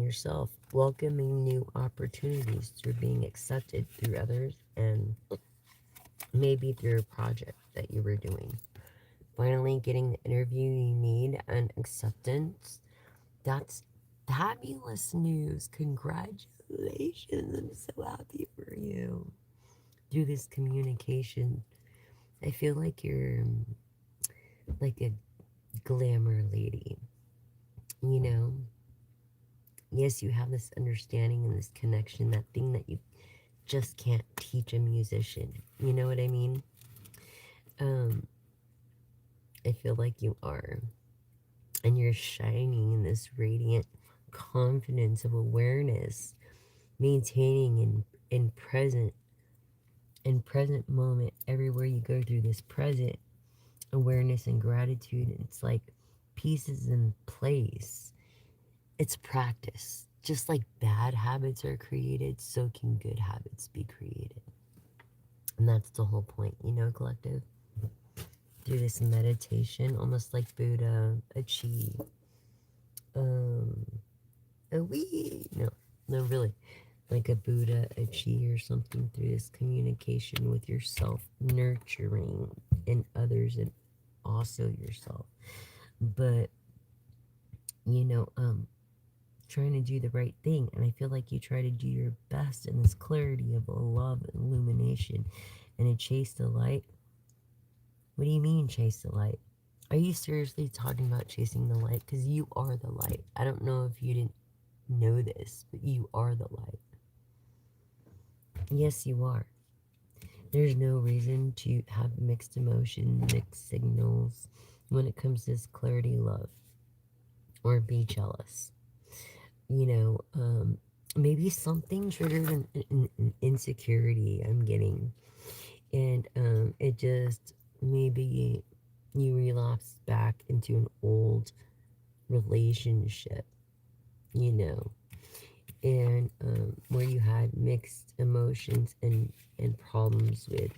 yourself, welcoming new opportunities through being accepted through others, and maybe through a project that you were doing. Finally, getting the interview you need and acceptance. That's fabulous news. Congratulations. I'm so happy for you. Through this communication, I feel like you're like a glamour lady. You know, yes, you have this understanding and this connection, that thing that you just can't teach a musician. You know what I mean? Um, I feel like you are. And you're shining in this radiant confidence of awareness, maintaining in present moment everywhere you go through this present awareness and gratitude. It's like pieces in place. It's practice. Just like bad habits are created, so can good habits be created. And that's the whole point, collective. Through this meditation, almost like Buddha achieved. Um, a wee, no, really, like a Buddha achieved or something through this communication with yourself, nurturing in others and also yourself. But, you know, um, trying to do the right thing. And I feel like you try to do your best in this clarity of love and illumination and to chase the light. What do you mean, chase the light? Are you seriously talking about chasing the light? Because you are the light. I don't know if you didn't know this, but you are the light. Yes, you are. There's no reason to have mixed emotion, mixed signals when it comes to this clarity, love, or be jealous. You know, maybe something triggered an insecurity I'm getting. And it just, maybe you relapse back into an old relationship, you know, and where you had mixed emotions and problems with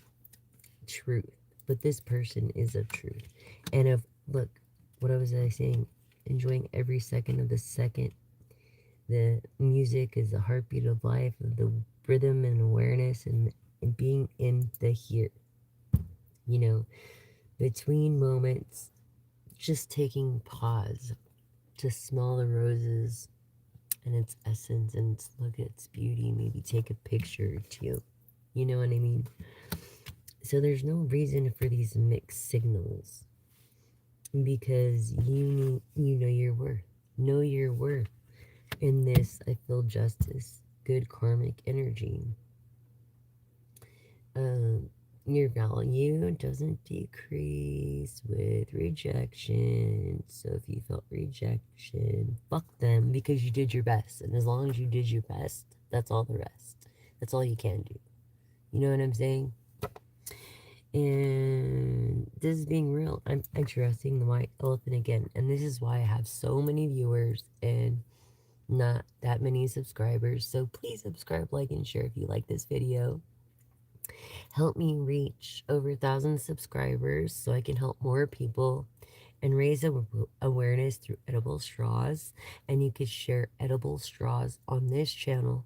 truth. But this person is of truth. And of, look, what was I saying? Enjoying every second of the second. The music is the heartbeat of life, of the rhythm and awareness and being in the here. You know, between moments, just taking pause to smell the roses and its essence and look at its beauty, maybe take a picture or two. You know what I mean? So there's no reason for these mixed signals because you know your worth. Know your worth. In this, I feel justice, good karmic energy. Um, your value doesn't decrease with rejection. So if you felt rejection, fuck them because you did your best. And as long as you did your best, that's all the rest. That's all you can do. You know what I'm saying? And this is being real. I'm addressing the white elephant again. And this is why I have so many viewers and not that many subscribers. So please subscribe, like, and share if you like this video. Help me reach over 1,000 subscribers so I can help more people and raise awareness through edible straws. And you could share edible straws on this channel,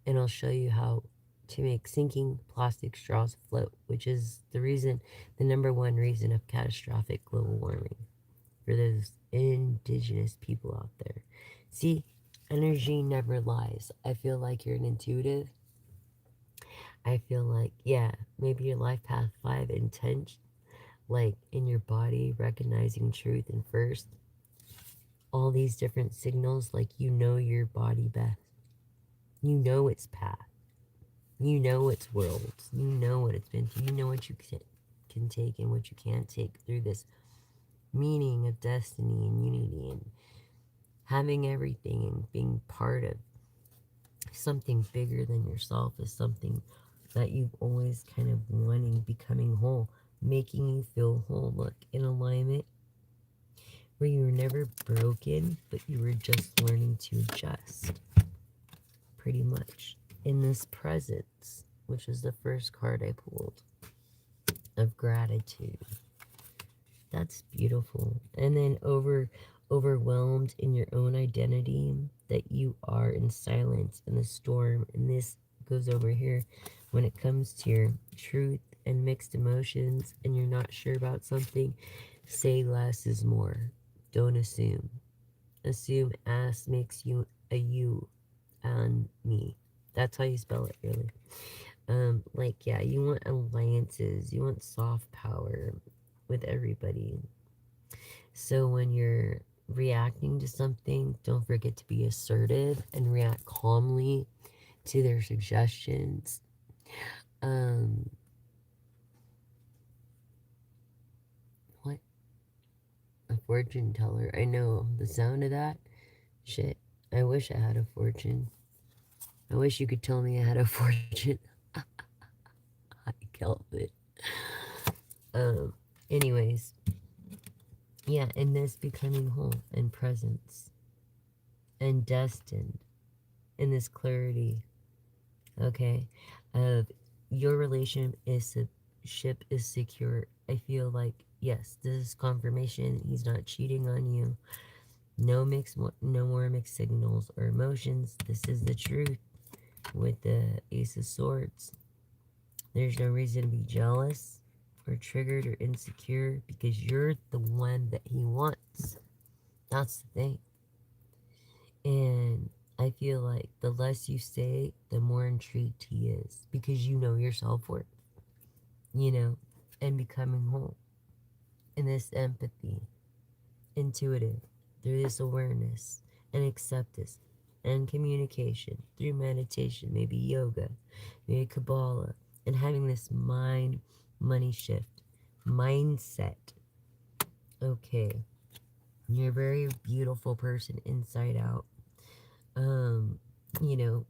and I'll show you how to make sinking plastic straws float, which is the number one reason of catastrophic global warming for those indigenous people out there. See, energy never lies. I feel like you're an intuitive. I feel like, yeah, maybe your life path 5 intent, like in your body, recognizing truth and first, all these different signals, like you know your body best. You know its path. You know its worlds. You know what it's been through. You know what you can take and what you can't take through this meaning of destiny and unity and having everything and being part of something bigger than yourself is something that you've always kind of wanting, becoming whole, making you feel whole. Look, in alignment, where you were never broken, but you were just learning to adjust, pretty much. In this presence, which is the first card I pulled, of gratitude. That's beautiful. And then overwhelmed in your own identity, that you are in silence in the storm. And this goes over here when it comes to your truth and mixed emotions, and you're not sure about something. Say less is more. Don't assume. Assume ass makes you a you and me. That's how you spell it, really. Like, yeah, you want alliances, you want soft power with everybody. So when you're reacting to something, don't forget to be assertive and react calmly to their suggestions. Um, what? A fortune teller. I know the sound of that. Shit. I wish I had a fortune. I wish you could tell me I had a fortune. I killed it. Um, anyways, yeah, in this becoming whole and presence and destined in this clarity, okay, of your relationship is secure. I feel like, yes, this is confirmation. He's not cheating on you. No more mixed signals or emotions. This is the truth with the Ace of Swords. There's no reason to be jealous or triggered or insecure because you're the one that he wants. That's the thing. And I feel like the less you say, the more intrigued he is because you know your self worth, you know, and becoming whole. And this empathy, intuitive, through this awareness and acceptance and communication, through meditation, maybe yoga, maybe Kabbalah, and having this mind money shift, mindset. Okay, you're a very beautiful person inside out. Um, you know,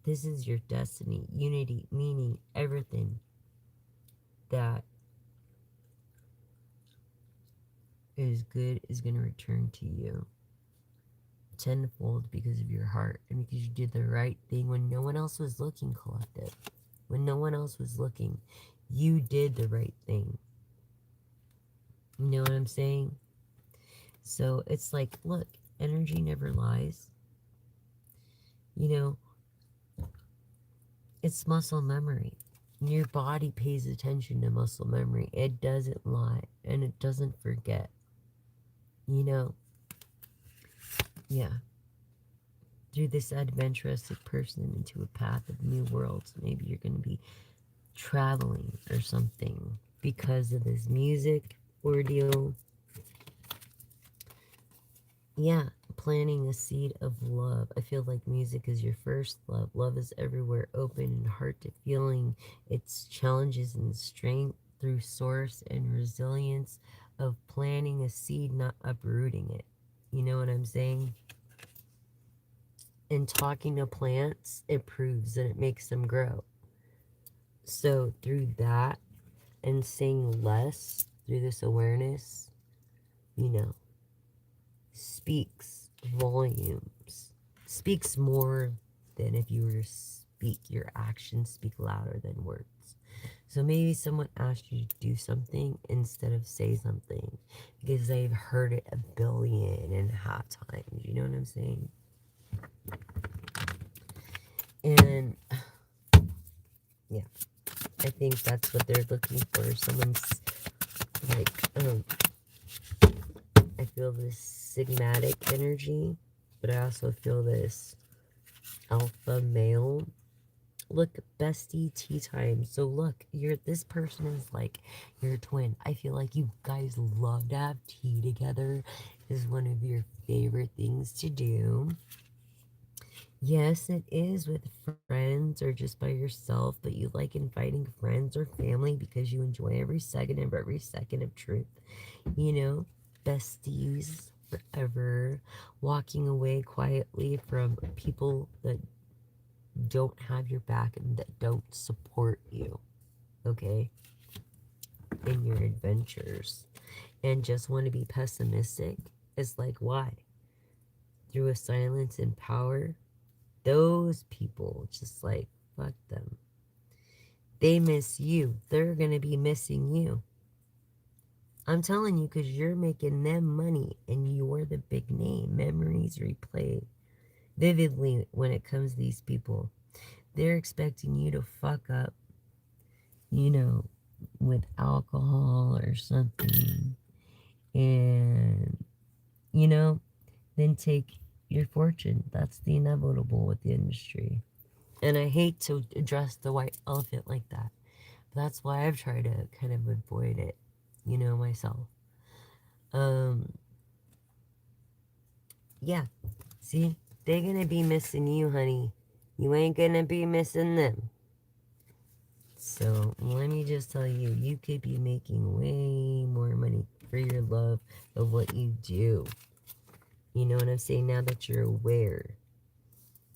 this is your destiny, unity, meaning everything that is good is going to return to you tenfold because of your heart and because you did the right thing when no one else was looking, collective. When no one else was looking, you did the right thing. You know what I'm saying? So it's like, look, energy never lies. You know, it's muscle memory. Your body pays attention to muscle memory. It doesn't lie and it doesn't forget. You know, yeah. Through this adventurous person into a path of new worlds, maybe you're going to be traveling or something because of this music ordeal. Yeah, planting a seed of love. I feel like music is your first love. Love is everywhere, open and heart to feeling its challenges and strength through source and resilience of planting a seed, not uprooting it. You know what I'm saying? In talking to plants, it proves and it makes them grow. So through that and saying less, through this awareness, you know, speaks volumes, speaks more than if you were to speak. Your actions speak louder than words. So maybe someone asked you to do something instead of say something because they've heard it a billion and a half times. You know what I'm saying? And yeah, I think that's what they're looking for. Someone's like, I feel this sigmatic energy, but I also feel this alpha male. Look, bestie tea time. So look, this person is like your twin. I feel like you guys love to have tea together. Is one of your favorite things to do. Yes, it is with friends or just by yourself, but you like inviting friends or family because you enjoy every second of truth. You know, besties forever, walking away quietly from people that don't have your back and that don't support you, okay, in your adventures, and just want to be pessimistic. It's like, why? Through a silence and power, those people just like, fuck them. They miss you. They're gonna be missing you. I'm telling you, because you're making them money and you're the big name. Memories replay vividly when it comes to these people. They're expecting you to fuck up, you know, with alcohol or something, and, you know, then take your fortune. That's the inevitable with the industry. And I hate to address the white elephant like that. But that's why I've tried to kind of avoid it, myself. Um, yeah. See, they're gonna be missing you, honey. You ain't gonna be missing them. So let me just tell you, you could be making way more money for your love of what you do. You know what I'm saying? Now that you're aware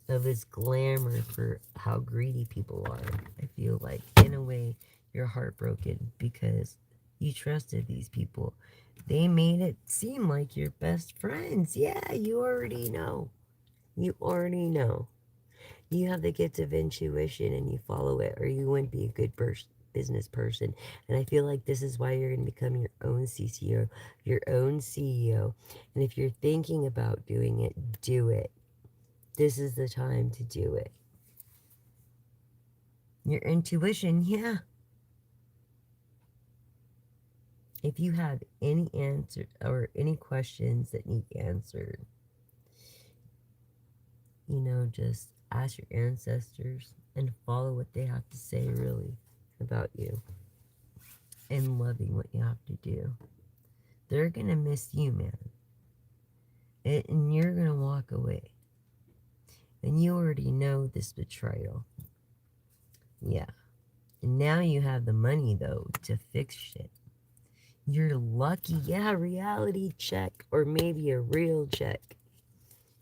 of this glamour for how greedy people are, I feel like, in a way, you're heartbroken because you trusted these people. They made it seem like you're best friends. Yeah, you already know. You already know. You have the gift of intuition and you follow it, or you wouldn't be a good business person. And I feel like this is why you're going to become your own CCO, your own CEO. And if you're thinking about doing it, do it. This is the time to do it. Your intuition, yeah. If you have any answer or any questions that need answered, just ask your ancestors and follow what they have to say, really, about you, and loving what you have to do. They're gonna miss you, man. And you're gonna walk away. And you already know this betrayal. Yeah. And now you have the money, though, to fix shit. You're lucky. Yeah, reality check. Or maybe a real check.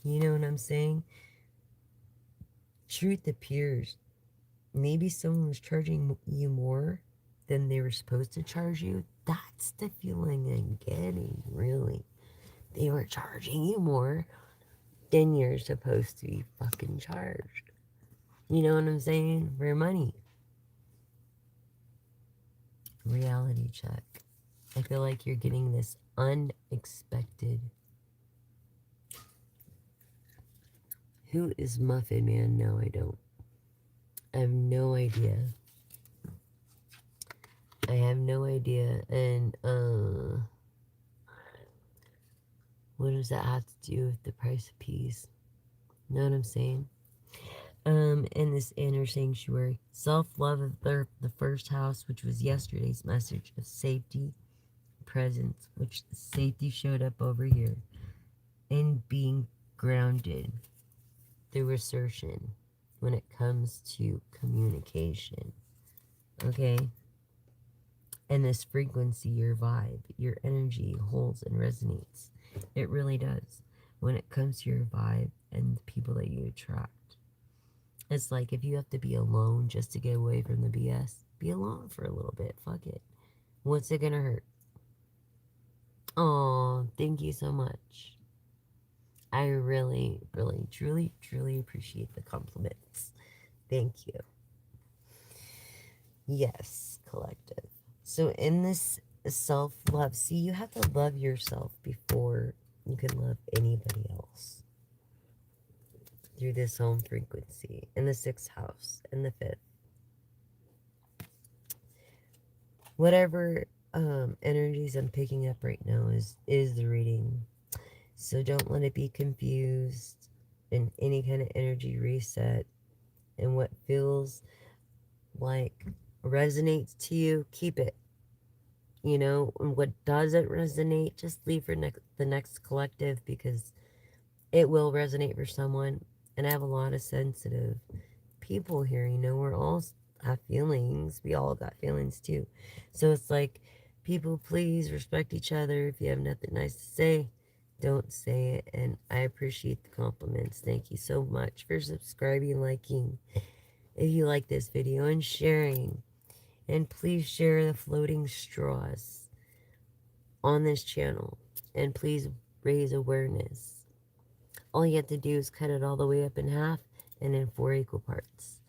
You know what I'm saying? Truth appears. Maybe someone was charging you more than they were supposed to charge you. That's the feeling I'm getting, really. They were charging you more than you're supposed to be fucking charged. You know what I'm saying? For money. Reality check. I feel like you're getting this unexpected. Who is Muffin Man? No, I don't. I have no idea. I have no idea. And, what does that have to do with the price of peace? Know what I'm saying? In this inner sanctuary, self-love of the first house, which was yesterday's message of safety, presence, which safety showed up over here, and being grounded through assertion when it comes to communication. Okay? And this frequency, your vibe, your energy holds and resonates. It really does. When it comes to your vibe and the people that you attract. It's like if you have to be alone just to get away from the BS, be alone for a little bit. Fuck it. What's it gonna hurt? Oh, thank you so much. I really, really, truly, truly appreciate the compliments. Thank you. Yes, collective. So, in this self love, see, you have to love yourself before you can love anybody else. Through this home frequency, in the sixth house, in the fifth. Whatever energies I'm picking up right now is the reading. So, don't let it be confused in any kind of energy reset. And what feels like resonates to you, keep it. And what doesn't resonate, just leave for the next collective, because it will resonate for someone. And I have a lot of sensitive people here. We're all have feelings. We all got feelings too. So it's like, people, please respect each other. If you have nothing nice to say, don't say it. And I appreciate the compliments. Thank you so much for subscribing, liking, if you like this video, and sharing. And please share the floating straws on this channel. And please raise awareness. All you have to do is cut it all the way up in half and in 4 equal parts.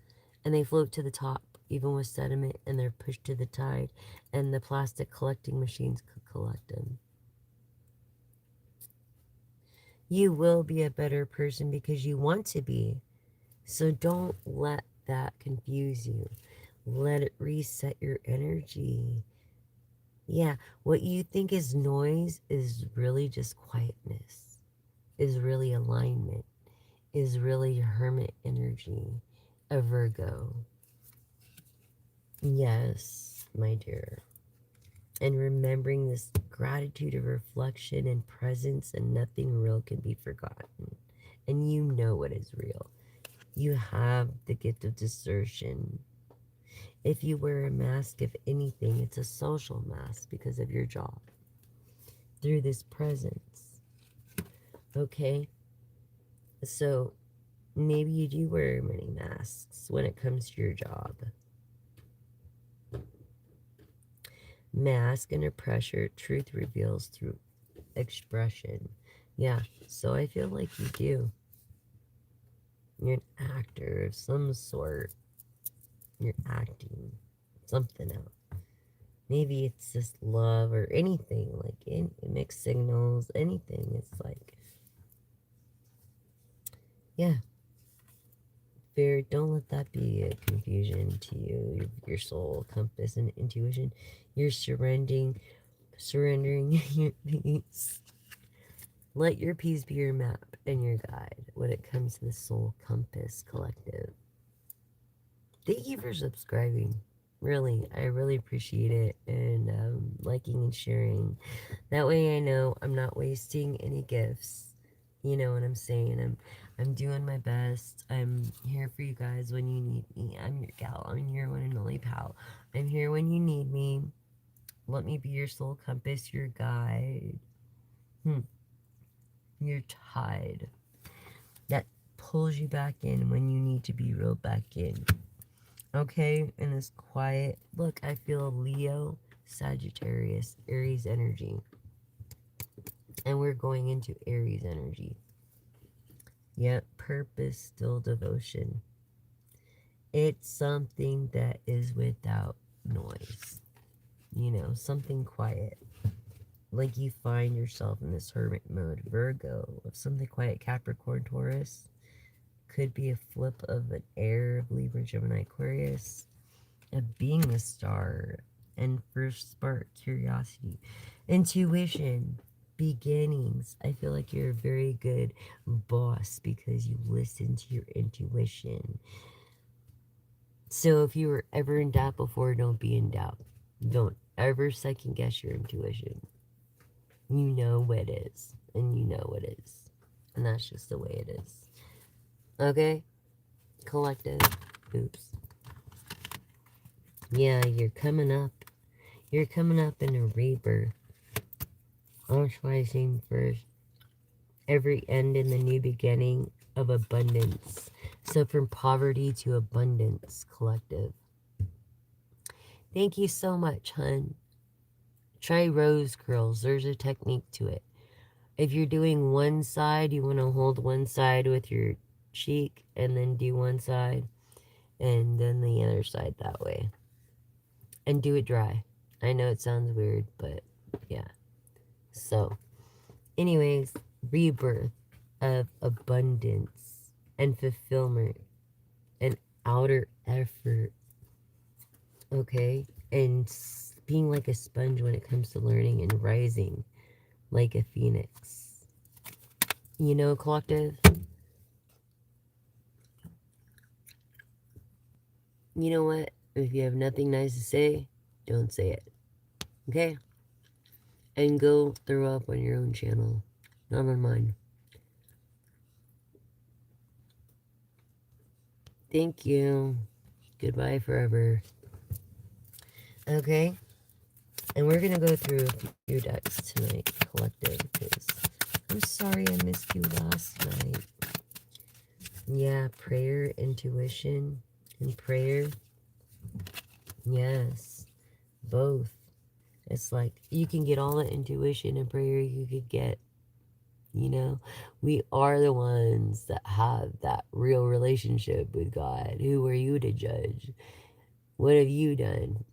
And they float to the top. even with sediment, and they're pushed to the tide, and the plastic collecting machines could collect them. You will be a better person because you want to be. So don't let that confuse you. Let it reset your energy. Yeah, what you think is noise is really just quietness, is really alignment, is really hermit energy, a Virgo. Yes, my dear. And remembering this gratitude of reflection and presence, and nothing real can be forgotten. And you know what is real. You have the gift of discernment. If you wear a mask, if anything, it's a social mask because of your job. Through this presence. Okay? So maybe you do wear many masks when it comes to your job. Mask under pressure, truth reveals through expression. Yeah, so I feel like you do. You're an actor of some sort. You're acting something out. Maybe it's just love or anything, like in mixed signals, anything. It's like, yeah, fear. Don't let that be a confusion to you. Your soul, compass, and intuition. You're surrendering your peace. Let your peace be your map and your guide when it comes to the soul compass collective. Thank you for subscribing. Really, I really appreciate it, and liking and sharing. That way I know I'm not wasting any gifts. You know what I'm saying? I'm doing my best. I'm here for you guys when you need me. I'm your gal. I'm your one and only pal. I'm here when you need me. Let me be your soul compass, your guide. Your tide that pulls you back in when you need to be reeled back in. Okay? In this quiet look, I feel Leo, Sagittarius, Aries energy. And we're going into Aries energy. Yep, purpose, still devotion. It's something that is without noise. You know, something quiet. Like you find yourself in this hermit mode. Virgo, of something quiet. Capricorn, Taurus. Could be a flip of an air of Libra, Gemini, Aquarius. Of being a star. And first spark, curiosity. Intuition. Beginnings. I feel like you're a very good boss because you listen to your intuition. So if you were ever in doubt before, don't be in doubt. Don't ever second guess your intuition. You know what it is, and you know what it is. And that's just the way it is. Okay? Collective. Oops. Yeah, you're coming up. You're coming up in a rebirth. Actualizing first. Every end in the new beginning of abundance. So from poverty to abundance, collective. Thank you so much, hun. Try rose curls. There's a technique to it. If you're doing one side, you want to hold one side with your cheek and then do one side and then the other side that way. And do it dry. I know it sounds weird, but yeah. So, anyways, rebirth of abundance and fulfillment and outer effort. Okay? And being like a sponge when it comes to learning and rising like a phoenix. You know, collective? You know what? If you have nothing nice to say, don't say it. Okay? And go throw up on your own channel, not on mine. Thank you. Goodbye forever. Okay? And we're gonna go through a few decks tonight, collective, because I'm sorry I missed you last night. Yeah, prayer, intuition, and prayer. Yes, both. It's like you can get all the intuition and prayer you could get. You know, we are the ones that have that real relationship with God. Who are you to judge? What have you done?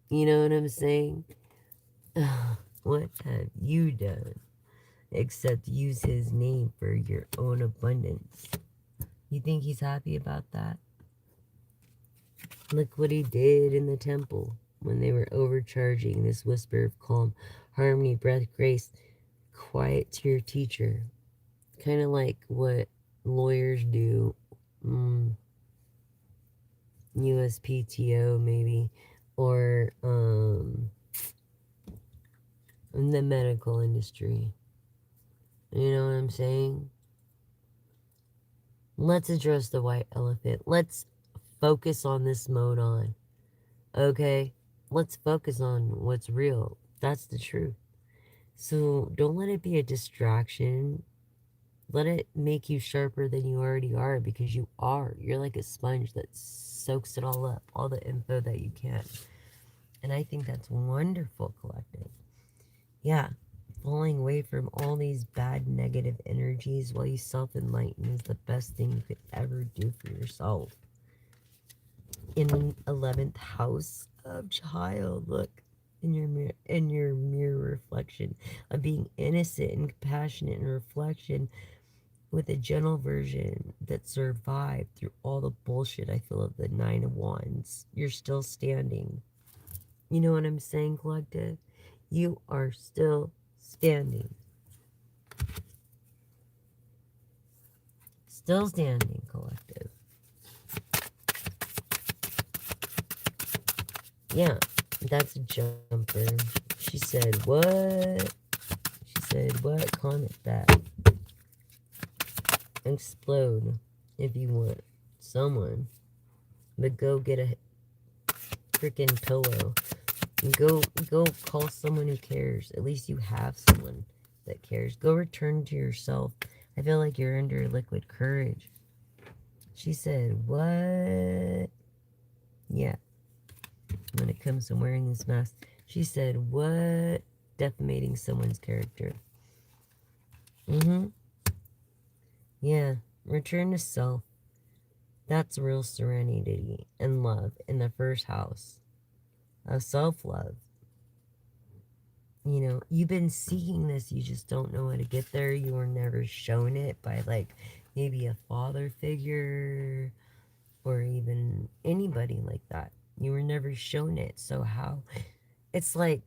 You know what I'm saying? What have you done except use his name for your own abundance? You think he's happy about that? Look what he did in the temple when they were overcharging this whisper of calm, harmony, breath, grace, quiet to your teacher. Kind of like what lawyers do, mm, USPTO maybe, or in the medical industry. You know what I'm saying? Let's address the white elephant. Let's focus on this mode on. Okay? Let's focus on what's real. That's the truth. So don't let it be a distraction. Let it make you sharper than you already are because you are. You're like a sponge that soaks it all up, all the info that you can. And I think that's wonderful, collective. Yeah, falling away from all these bad negative energies while you self enlighten is the best thing you could ever do for yourself. In the 11th house of child, look in your mirror reflection of being innocent and compassionate and reflection with a gentle version that survived through all the bullshit I feel of the 9 of Wands. You're still standing. You know what I'm saying, collective? You are still standing. Still standing, collective. Yeah, that's a jumper. She said, what? She said, what? Comment that. Explode if you want someone. But go get a freaking pillow. Go call someone who cares. At least you have someone that cares. Go return to yourself. I feel like you're under liquid courage. She said, what? Yeah. When it comes to wearing this mask. She said, what? Defamating someone's character. Yeah. Return to self. That's real serenity and love in the first house of self-love. You know, you've been seeking this, you just don't know how to get there. You were never shown it by, like, maybe a father figure or even anybody like that. You were never shown it. So how? It's like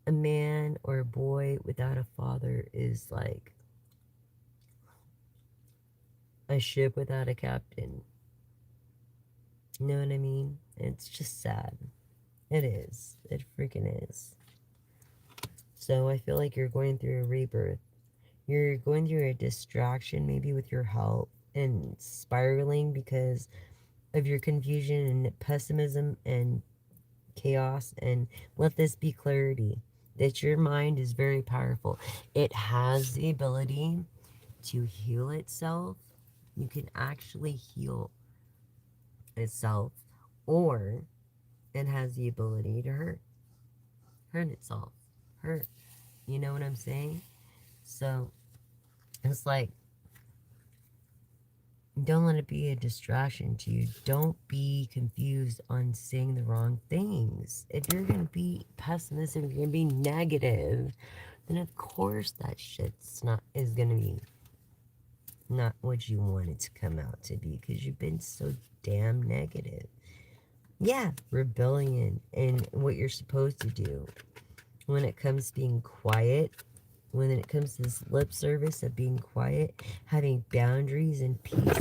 a man or a boy without a father is like a ship without a captain. You know what I mean? It's just sad. It is. It freaking is. So I feel like you're going through a rebirth. You're going through a distraction, maybe with your health, and spiraling because of your confusion and pessimism and chaos. And let this be clarity that your mind is very powerful. It has the ability to heal itself. You can actually heal itself, or it has the ability to hurt itself. Hurt. You know what I'm saying? So it's like, don't let it be a distraction to you. Don't be confused on saying the wrong things. If you're going to be pessimistic, if you're going to be negative, then of course that shit's not, is going to be not what you want it to come out to be, because you've been so damn negative. Yeah, rebellion and what you're supposed to do when it comes to being quiet, when it comes to this lip service of being quiet, having boundaries and peace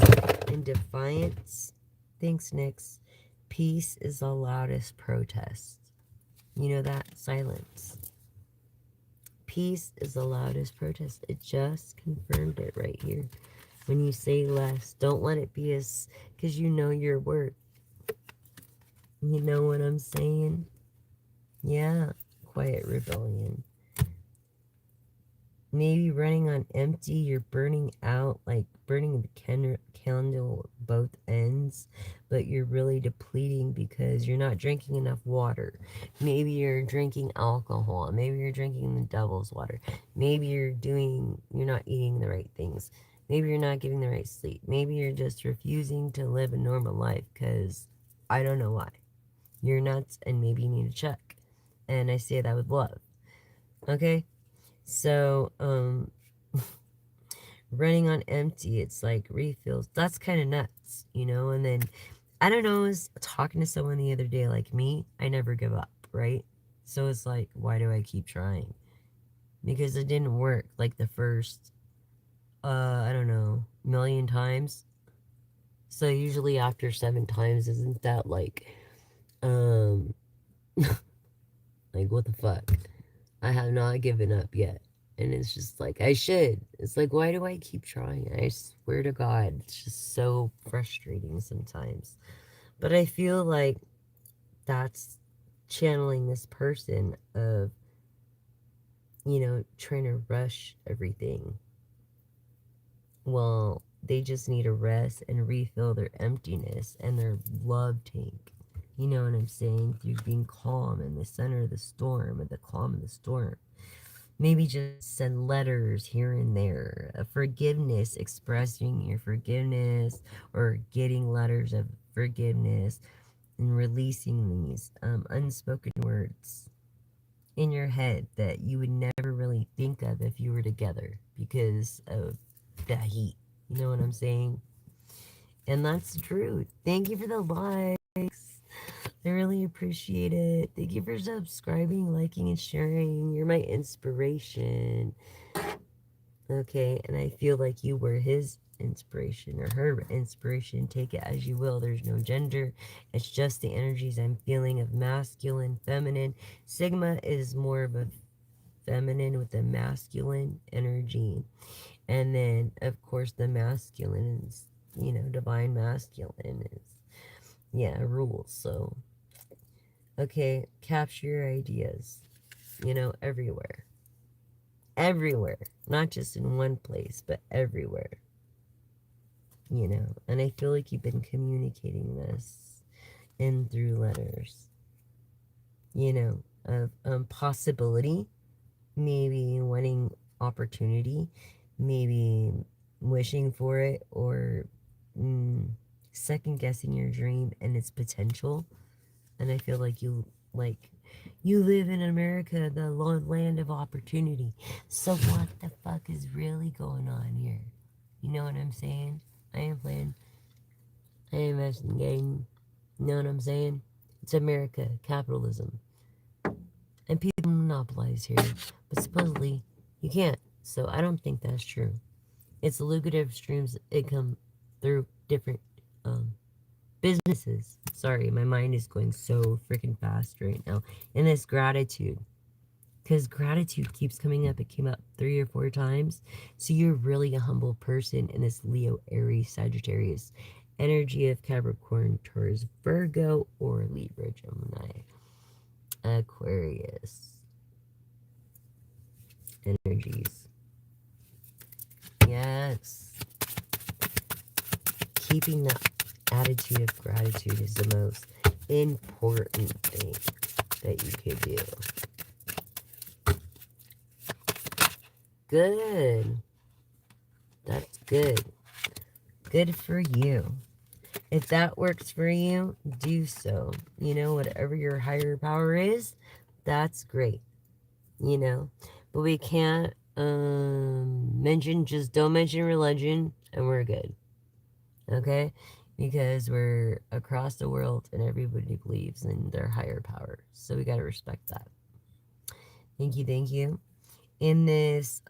and defiance. Thanks, Nyx. Peace is the loudest protest. You know that? Silence. Peace is the loudest protest. It just confirmed it right here. When you say less, don't let it be as, because you know your worth. You know what I'm saying? Yeah. Quiet rebellion. Maybe running on empty, you're burning out, like burning the candle both ends, but you're really depleting because you're not drinking enough water. Maybe you're drinking alcohol. Maybe you're drinking the devil's water. Maybe you're not eating the right things. Maybe you're not getting the right sleep. Maybe you're just refusing to live a normal life because I don't know why. You're nuts and maybe you need to check. And I say that with love. Okay? So, running on empty, it's like refills. That's kind of nuts, you know? And then, I don't know, I was talking to someone the other day, like me, I never give up, right? So it's like, why do I keep trying? Because it didn't work like the first, I don't know, million times. So usually after 7 times, isn't that um, like what the fuck? I have not given up yet. And it's just like, I should. It's like, why do I keep trying? I swear to God, it's just so frustrating sometimes. But I feel like that's channeling this person of, trying to rush everything. Well, they just need to rest and refill their emptiness and their love tank. You know what I'm saying? Through being calm in the center of the storm, at the calm of the storm. Maybe just send letters here and there, a forgiveness, expressing your forgiveness, or getting letters of forgiveness and releasing these unspoken words in your head that you would never really think of if you were together because of the heat. You know what I'm saying? And that's true. Thank you for the likes. I really appreciate it. Thank you for subscribing, liking, and sharing. You're my inspiration. Okay, and I feel like you were his inspiration or her inspiration. Take it as you will. There's no gender. It's just the energies I'm feeling of masculine, feminine. Sigma is more of a feminine with a masculine energy. And then, of course, the masculine is, divine masculine is, yeah, rules. So, okay, capture your ideas, everywhere. Everywhere. Not just in one place, but everywhere. And I feel like you've been communicating this in through letters, of possibility, maybe wanting opportunity, maybe wishing for it, or mm, second guessing your dream and its potential. And I feel like you live in America, the land of opportunity. So what the fuck is really going on here? You know what I'm saying? I am playing. I am investigating. You know what I'm saying? It's America, capitalism, and people monopolize here. But supposedly you can't. So I don't think that's true. It's lucrative streams of income through different um, businesses. Sorry, my mind is going so freaking fast right now. And this gratitude. Because gratitude keeps coming up. It came up 3 or 4 times. So you're really a humble person in this Leo, Aries, Sagittarius energy of Capricorn, Taurus, Virgo, or Libra, Gemini, Aquarius energies. Yes. Keeping the attitude of gratitude is the most important thing that you could do. Good. That's good. Good for you. If that works for you, do so. Whatever your higher power is, that's great. But we can't just don't mention religion and we're good. Okay? Because we're across the world and everybody believes in their higher power. So we gotta respect that. Thank you, thank you. In this,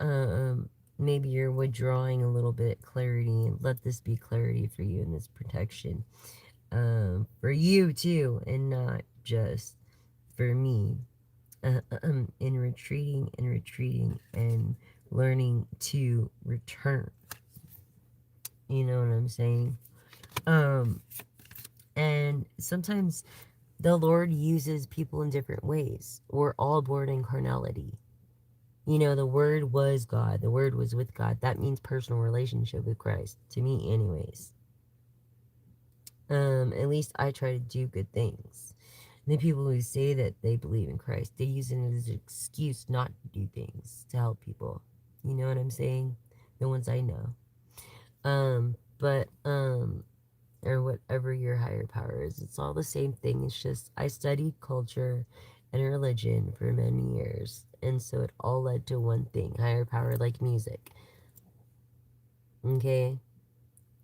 maybe you're withdrawing a little bit clarity, and let this be clarity for you in this protection. For you too, and not just for me. In retreating and retreating and learning to return. You know what I'm saying? And sometimes the Lord uses people in different ways. We're all born in carnality. The Word was God. The Word was with God. That means personal relationship with Christ. To me, anyways. At least I try to do good things. And the people who say that they believe in Christ, they use it as an excuse not to do things to help people. You know what I'm saying? The ones I know. But or whatever your higher power is. It's all the same thing. It's just I studied culture and religion for many years. And so it all led to one thing, higher power like music. Okay?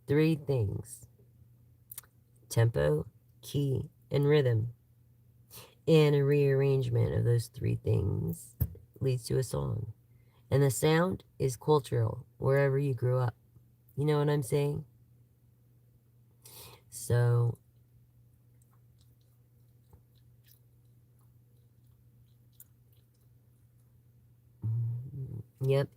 Three things: tempo, key, and rhythm. And a rearrangement of those three things leads to a song. And the sound is cultural wherever you grew up. You know what I'm saying? So, yep.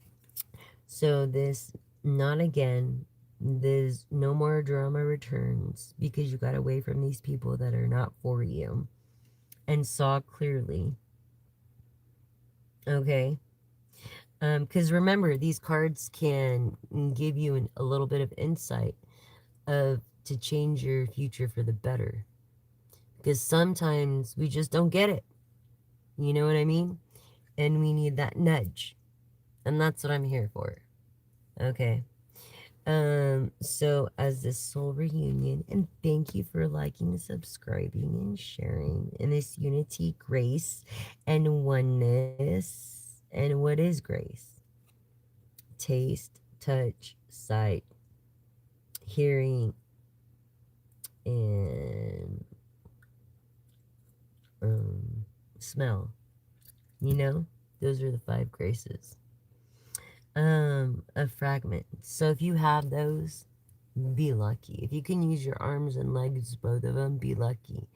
So, this, not again, there's no more drama returns because you got away from these people that are not for you and saw clearly. Okay? Because remember, these cards can give you a little bit of insight of to change your future for the better. Because sometimes we just don't get it. You know what I mean? And we need that nudge. And that's what I'm here for. Okay. So as this soul reunion, and thank you for liking, subscribing, and sharing in this unity, grace, and oneness. And what is grace? Taste, touch, sight, hearing, and smell. You know, those are the five graces. A fragment. So if you have those, be lucky. If you can use your arms and legs, both of them, be lucky.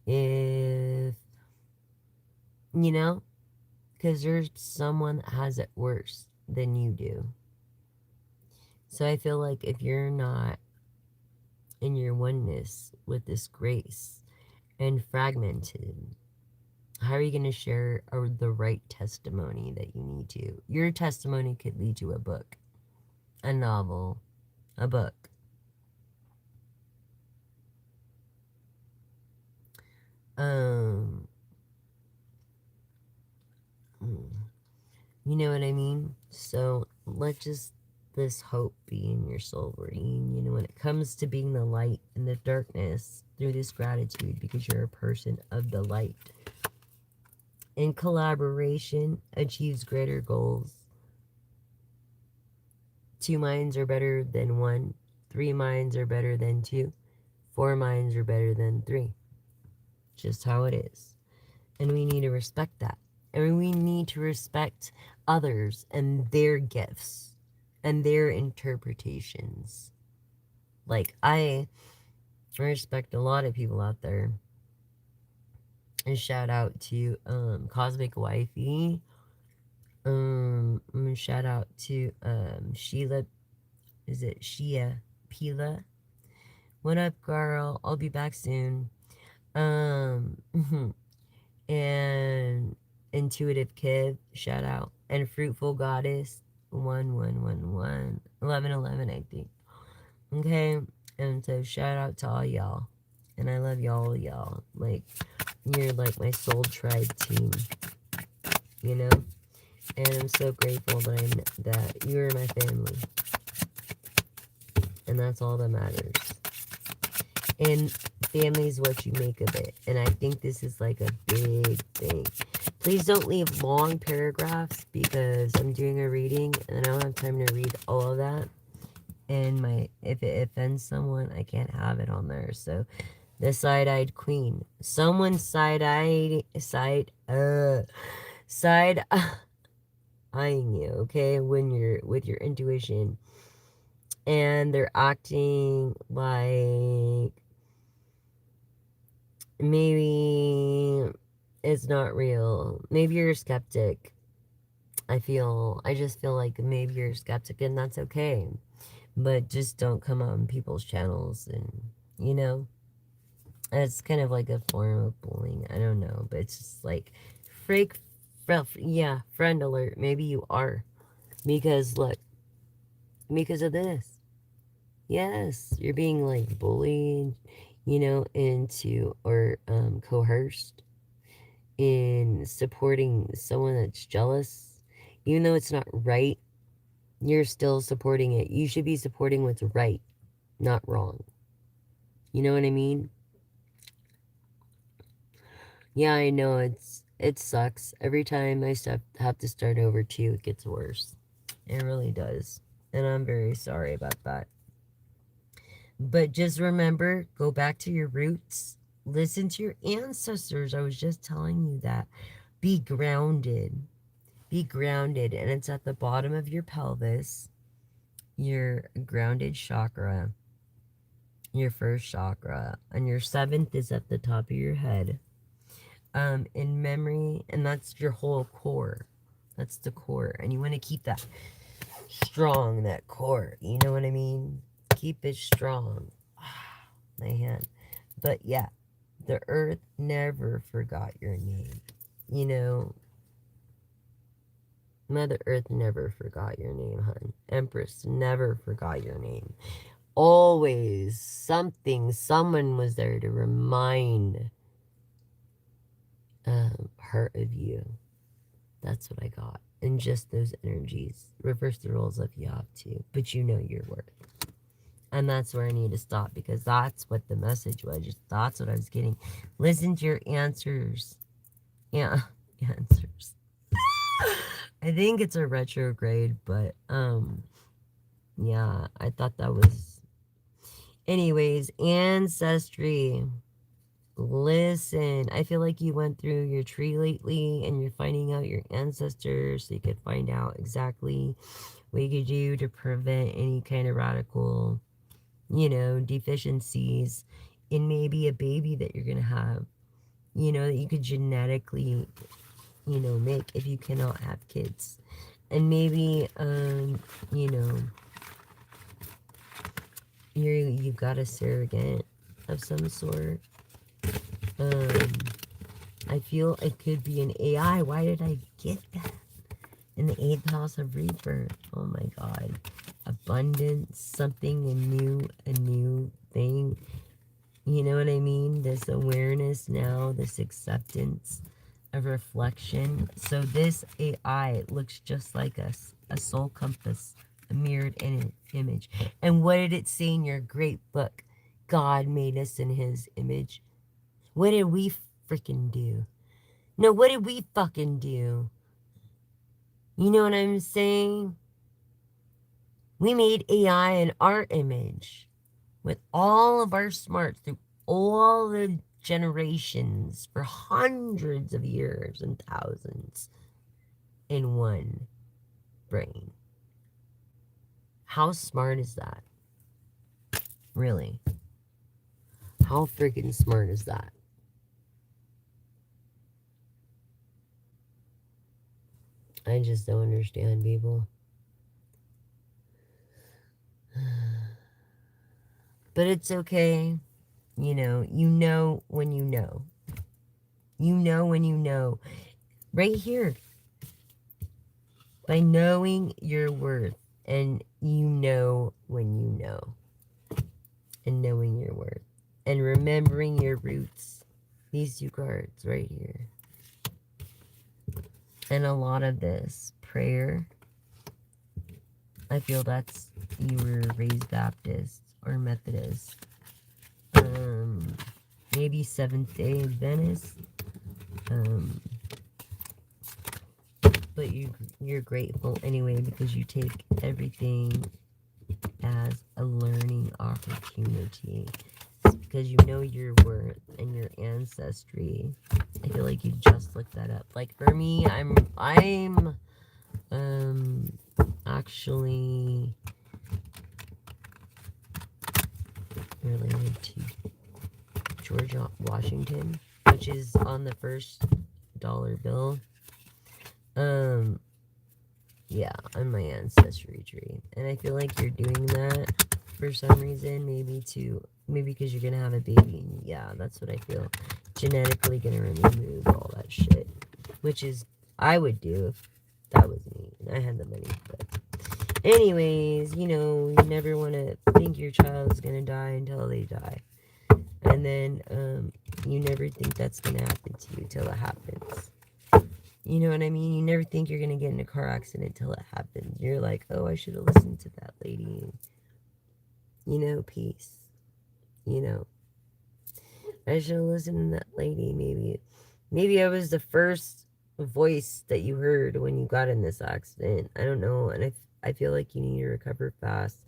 If, you know, because there's someone that has it worse than you do. So I feel like if you're not in your oneness with this grace and fragmented, how are you going to share the right testimony that you need to? Your testimony could lead to a book, a novel, a book. Um, you know what I mean? So let just this hope be in your soul reunion when it comes to being the light in the darkness through this gratitude because you're a person of the light. In collaboration achieves greater goals. Two minds are better than one. Three minds are better than two. Four minds are better than three. Just how it is. And we need to respect that. And we need to respect others and their gifts and their interpretations. Like, I respect a lot of people out there. And shout out to Cosmic Wifey. Shout out to Sheila. Is it Shia Pila? What up, girl? I'll be back soon. Um, and Intuitive Kid, shout out. And Fruitful Goddess, 1111, 1111, I think. Okay, and so shout out to all y'all. And I love y'all. Like, you're like my soul tribe team, you know? And I'm so grateful that you're my family. And that's all that matters. And family is what you make of it. And I think this is like a big thing. Please don't leave long paragraphs because I'm doing a reading and I don't have time to read all of that. And if it offends someone, I can't have it on there. So the side-eyed queen. Someone side-eyeing you, okay, when you're with your intuition. And they're acting like maybe it's not real. Maybe you're a skeptic. I just feel like maybe you're a skeptic and that's okay. But just don't come on people's channels and, you know, it's kind of like a form of bullying. I don't know, but it's just like, freak, yeah, friend alert. Maybe you are. Because, look, because of this. Yes, you're being like bullied, you know, into or coerced in supporting someone that's jealous, even though it's not right, you're still supporting it. You should be supporting what's right, not wrong. You know what I mean? Yeah, I know it sucks. Every time I have to start over too, it gets worse. It really does. And I'm very sorry about that. But just remember, go back to your roots. Listen to your ancestors. I was just telling you that. Be grounded. Be grounded. And it's at the bottom of your pelvis, your grounded chakra, your first chakra. And your seventh is at the top of your head. In memory, and that's your whole core. That's the core. And you want to keep that strong, that core. You know what I mean? Keep it strong. My hand. But yeah, the earth never forgot your name. You know, Mother Earth never forgot your name, hun. Empress never forgot your name. Always someone was there to remind her of you. That's what I got. And just those energies. Reverse the roles if you have to. But you know your worth. And that's where I need to stop, because that's what the message was. That's what I was getting. Listen to your answers. Yeah, answers. I think it's a retrograde, but yeah, I thought that was. Anyways, ancestry. Listen, I feel like you went through your tree lately and you're finding out your ancestors so you could find out exactly what you could do to prevent any kind of radical, deficiencies in maybe a baby that you're going to have, that you could genetically, make if you cannot have kids. And maybe, you've got a surrogate of some sort. I feel it could be an AI. Why did I get that? In the 8th house of rebirth. Oh my God. Abundance, something a new thing. You know what I mean? This awareness now, this acceptance, a reflection. So this AI looks just like us, a soul compass, a mirrored image. And what did it say in your great book? God made us in his image. What did we freaking do? No, what did we fucking do? You know what I'm saying? We made AI in our image with all of our smarts through all the generations for hundreds of years and thousands in one brain. How smart is that? Really? How freaking smart is that? I just don't understand, people. But it's okay. You know when you know. You know when you know. Right here. By knowing your worth. And you know when you know. And knowing your worth. And remembering your roots. These 2 cards right here. And a lot of this prayer. I feel that's you were raised Baptist or Methodist. Maybe Seventh-day Adventist. But you're grateful anyway because you take everything as a learning opportunity. It's because you know your worth and your ancestry. I feel like you just looked that up. Like for me, I'm actually related to George Washington, which is on the first dollar bill. Yeah, on my ancestry tree. And I feel like you're doing that for some reason, maybe because you're gonna have a baby. And yeah, that's what I feel. Genetically gonna remove all that shit. Which is, I would do if that was me and I had the money. But anyways, you never want to think your child's gonna die until they die. And then, you never think that's gonna happen to you till it happens. You know what I mean? You never think you're going to get in a car accident till it happens. You're like, oh, I should have listened to that lady. Peace. I should have listened to that lady. Maybe I was the first voice that you heard when you got in this accident. I don't know, and I feel like you need to recover fast.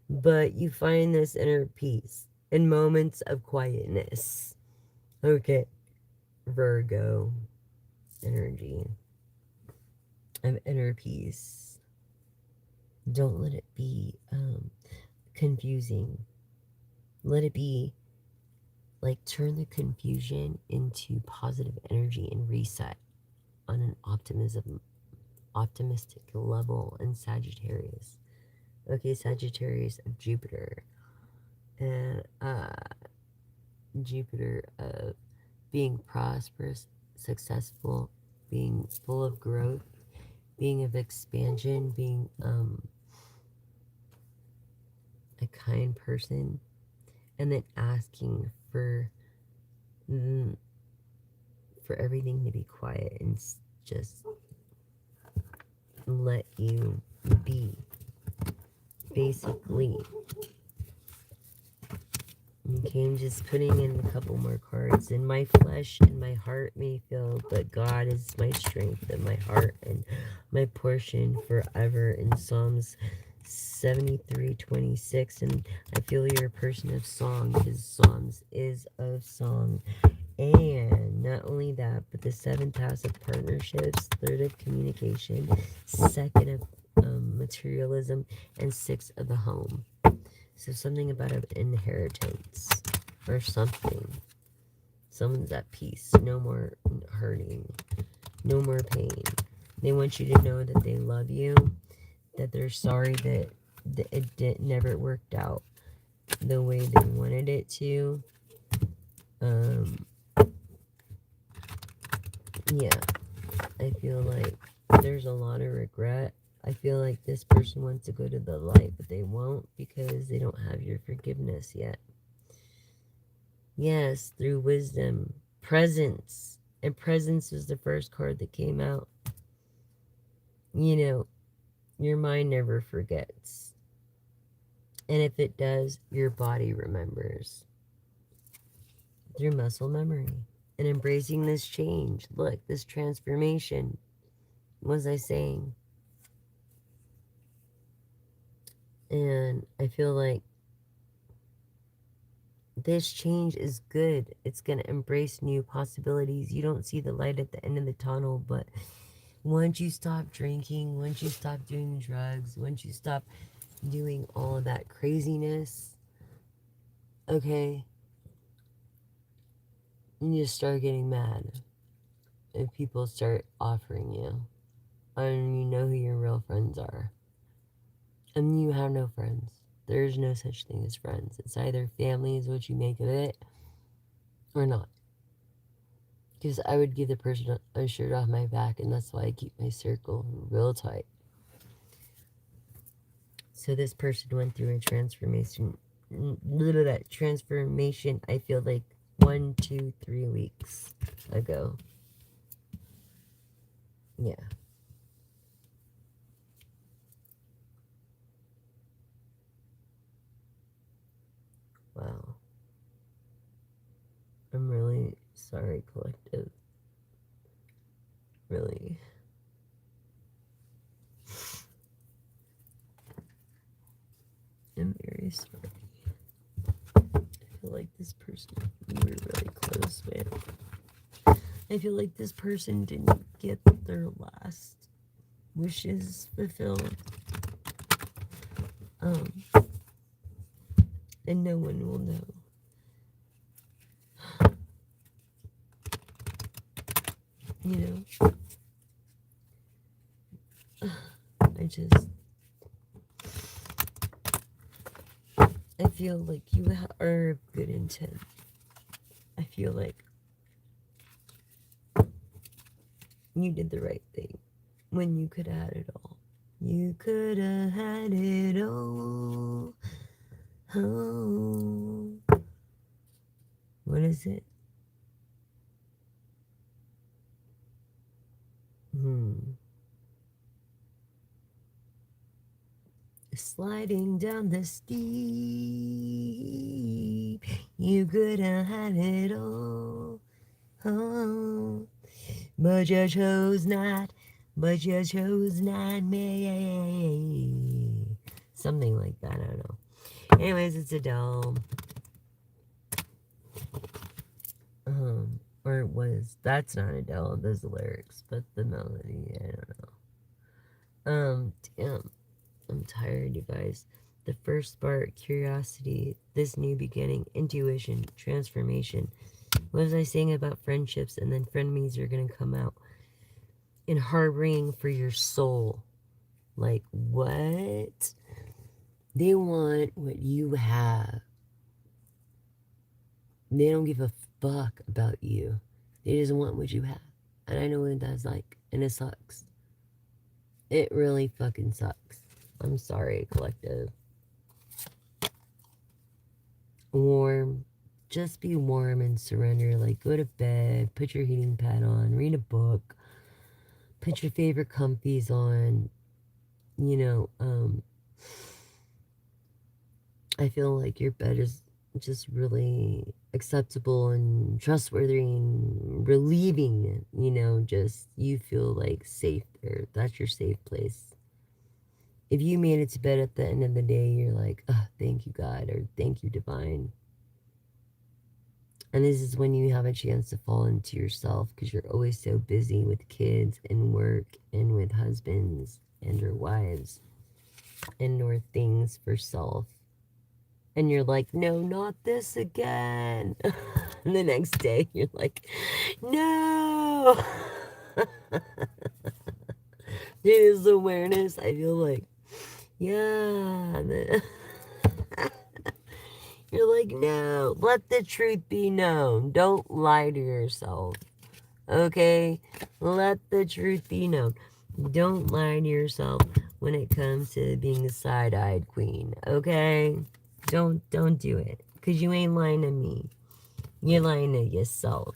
But you find this inner peace in moments of quietness. Okay, Virgo energy of inner peace. Don't let it be confusing. Let it be like turn the confusion into positive energy and reset on an optimistic level in Sagittarius. Okay, Sagittarius of Jupiter. And Jupiter of being prosperous, successful, being full of growth, being of expansion, being a kind person, and then asking mm, for everything to be quiet and just let you be. Basically, okay, I'm just putting in a couple more cards. In my flesh and my heart may fail, but God is my strength and my heart and my portion forever in Psalms 73:26. And I feel you're a person of song because Psalms is of song. And not only that, but the seventh house of partnerships, third of communication, second of materialism, and sixth of the home. So something about an inheritance or something. Someone's at peace. No more hurting. No more pain. They want you to know that they love you, that they're sorry that never worked out the way they wanted it to. Yeah, I feel like there's a lot of regret. I feel like this person wants to go to the light, but they won't because they don't have your forgiveness yet. Yes, through wisdom. Presence. And presence was the first card that came out. You know, your mind never forgets. And if it does, your body remembers. Through muscle memory. And embracing this change. Look, this transformation. What was I saying? And I feel like this change is good. It's going to embrace new possibilities. You don't see the light at the end of the tunnel, but once you stop drinking, once you stop doing drugs, once you stop doing all of that craziness, okay, you just start getting mad if people start offering you. And you know who your real friends are. And you have no friends. There's no such thing as friends. It's either family is what you make of it or not. Because I would give the person a shirt off my back, and that's why I keep my circle real tight. So this person went through a transformation. That transformation, I feel like 1, 2, 3 weeks ago. Yeah. Wow. I'm really sorry, collective. Really. I'm very sorry. I feel like this person, we were really close, man. I feel like this person didn't get their last wishes fulfilled. And no one will know. You know? I feel like you are of good intent. I feel like you did the right thing when you could have had it all. You could have had it all. Oh. What is it? Sliding down the steep. You could have had it all. Oh, but you chose not. But you chose not me. Something like that. I don't know. Anyways, it's Adele. Or it was. That's not Adele. Those lyrics, but the melody. I don't know. Damn. I'm tired, you guys. The first spark, curiosity, this new beginning, intuition, transformation. What was I saying about friendships? And then frenemies are gonna come out. And harboring for your soul. Like, what? They want what you have. They don't give a fuck about you. They just want what you have. And I know what that's like. And it sucks. It really fucking sucks. I'm sorry, collective. Warm. Just be warm and surrender. Like, go to bed, put your heating pad on, read a book, put your favorite comfies on. You know, I feel like your bed is just really acceptable and trustworthy and relieving. You know, just you feel like safe there. That's your safe place. If you made it to bed at the end of the day, you're like, oh, thank you, God, or thank you, Divine. And this is when you have a chance to fall into yourself because you're always so busy with kids and work and with husbands and or wives and or things for self. And you're like, no, not this again. And the next day, you're like, no. It is awareness. I feel like, yeah. You're like, no, let the truth be known. Don't lie to yourself. Okay? Let the truth be known. Don't lie to yourself when it comes to being a side-eyed queen. Okay? Don't do it. Because you ain't lying to me. You're lying to yourself.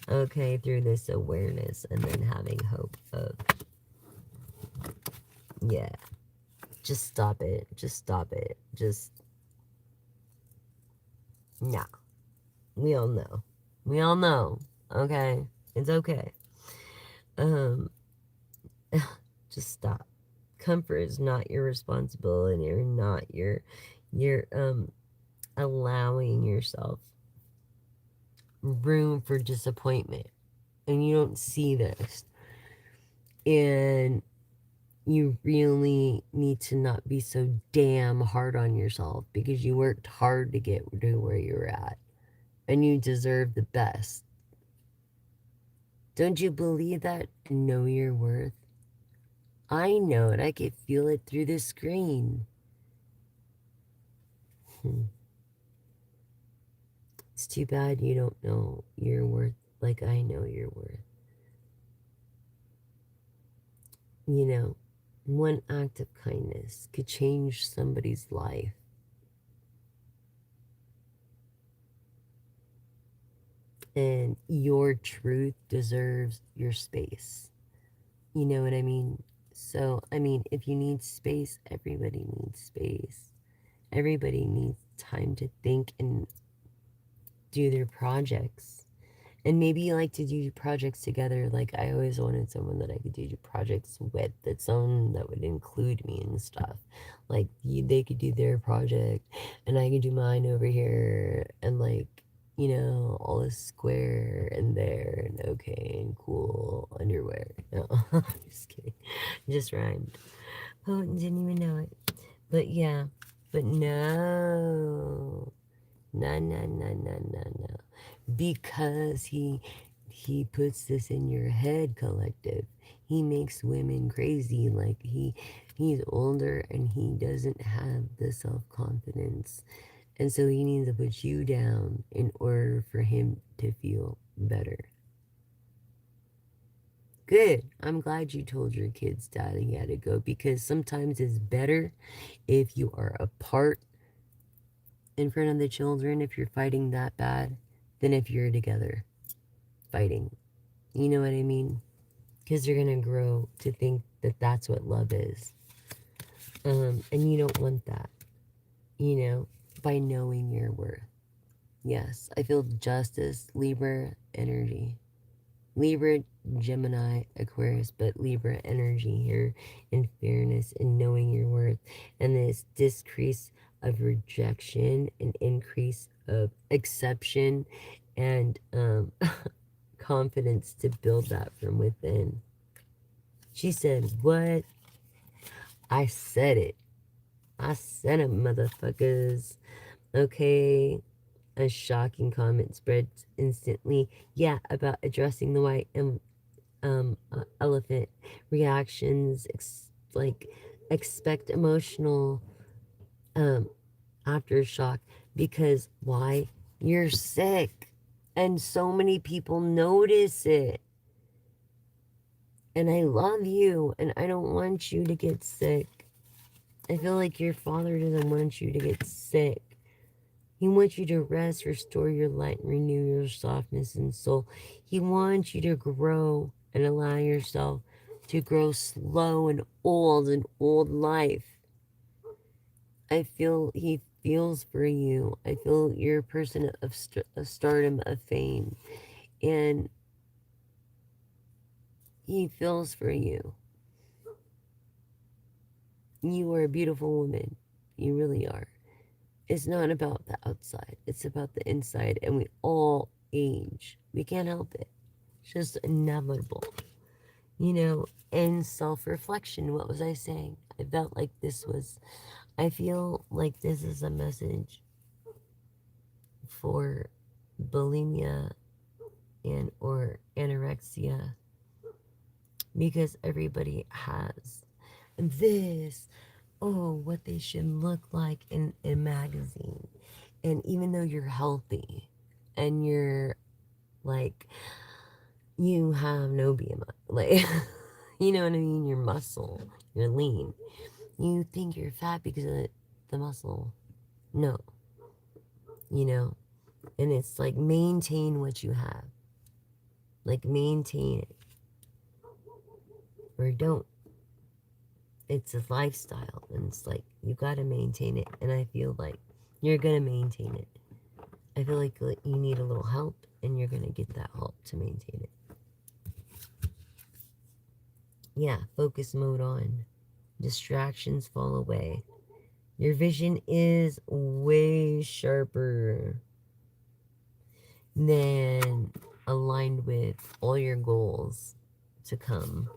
Okay? Through this awareness and then having hope of, yeah. Just stop it. Just stop it. Just, nah. We all know. We all know. Okay? It's okay. Just stop. Comfort is not your responsibility. You're not you're allowing yourself room for disappointment. And you don't see this. And you really need to not be so damn hard on yourself because you worked hard to get to where you're at. And you deserve the best. Don't you believe that? Know your worth. I know it. I can feel it through the screen. It's too bad you don't know your worth like I know your worth. You know, one act of kindness could change somebody's life. And your truth deserves your space. You know what I mean? So, I mean, if you need space, everybody needs space. Everybody needs time to think and do their projects. And maybe you like to do projects together. Like, I always wanted someone that I could do projects with, that's someone that would include me and stuff. Like, they could do their project, and I could do mine over here, and like, you know, all this square and there, and okay, and cool underwear. No, just kidding. Just rhymed. Oh, didn't even know it. But yeah, but no. No, no, no, no, no, no. Because he puts this in your head, collective. He makes women crazy. Like he's older and he doesn't have the self-confidence. And so he needs to put you down in order for him to feel better. Good. I'm glad you told your kids dad he had to go because sometimes it's better if you are apart in front of the children if you're fighting that bad than if you're together fighting. You know what I mean? Because they're going to grow to think that that's what love is. And you don't want that, you know, by knowing your worth. Yes, I feel justice, Libra energy. Libra, Gemini, Aquarius, but Libra energy here in fairness and knowing your worth. And this decrease of rejection and increase of exception and confidence to build that from within. She said, "What? I said it. I said it, motherfuckers." Okay. A shocking comment spreads instantly. Yeah, about addressing the white elephant reactions. Like expect emotional um, aftershock because why? You're sick, and so many people notice it. And I love you, and I don't want you to get sick. I feel like your father doesn't want you to get sick. He wants you to rest, restore your light, and renew your softness and soul. He wants you to grow and allow yourself to grow slow and old life. I feel he feels for you. I feel you're a person of stardom, of fame, and he feels for you. You are a beautiful woman. You really are. It's not about the outside, it's about the inside, and we all age. We can't help it. It's just inevitable. And self reflection. What was I saying? I felt like I feel like this is a message for bulimia and or anorexia because everybody has this, oh, what they should look like in a magazine. And even though you're healthy and you're like, you have no BMI, like, you know what I mean? You're muscle, you're lean. You think you're fat because of the muscle. No, you know? And it's like maintain what you have. Like maintain it or don't. It's a lifestyle and it's like you got to maintain it. And I feel like you're going to maintain it. I feel like you need a little help and you're going to get that help to maintain it. Yeah, focus mode on. Distractions fall away. Your vision is way sharper than aligned with all your goals to come.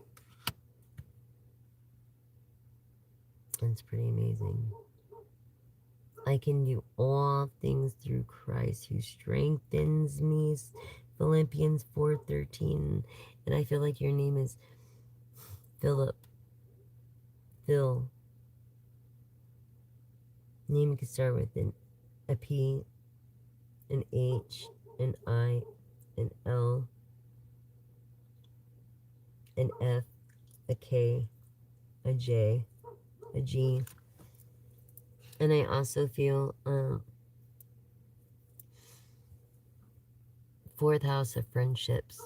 It's pretty amazing. I can do all things through Christ who strengthens me. Philippians 4:13. And I feel like your name is Philip. Phil. Name can start with a P, an H, an I, an L, an F, a K, a J, a G. And I also feel fourth house of friendships,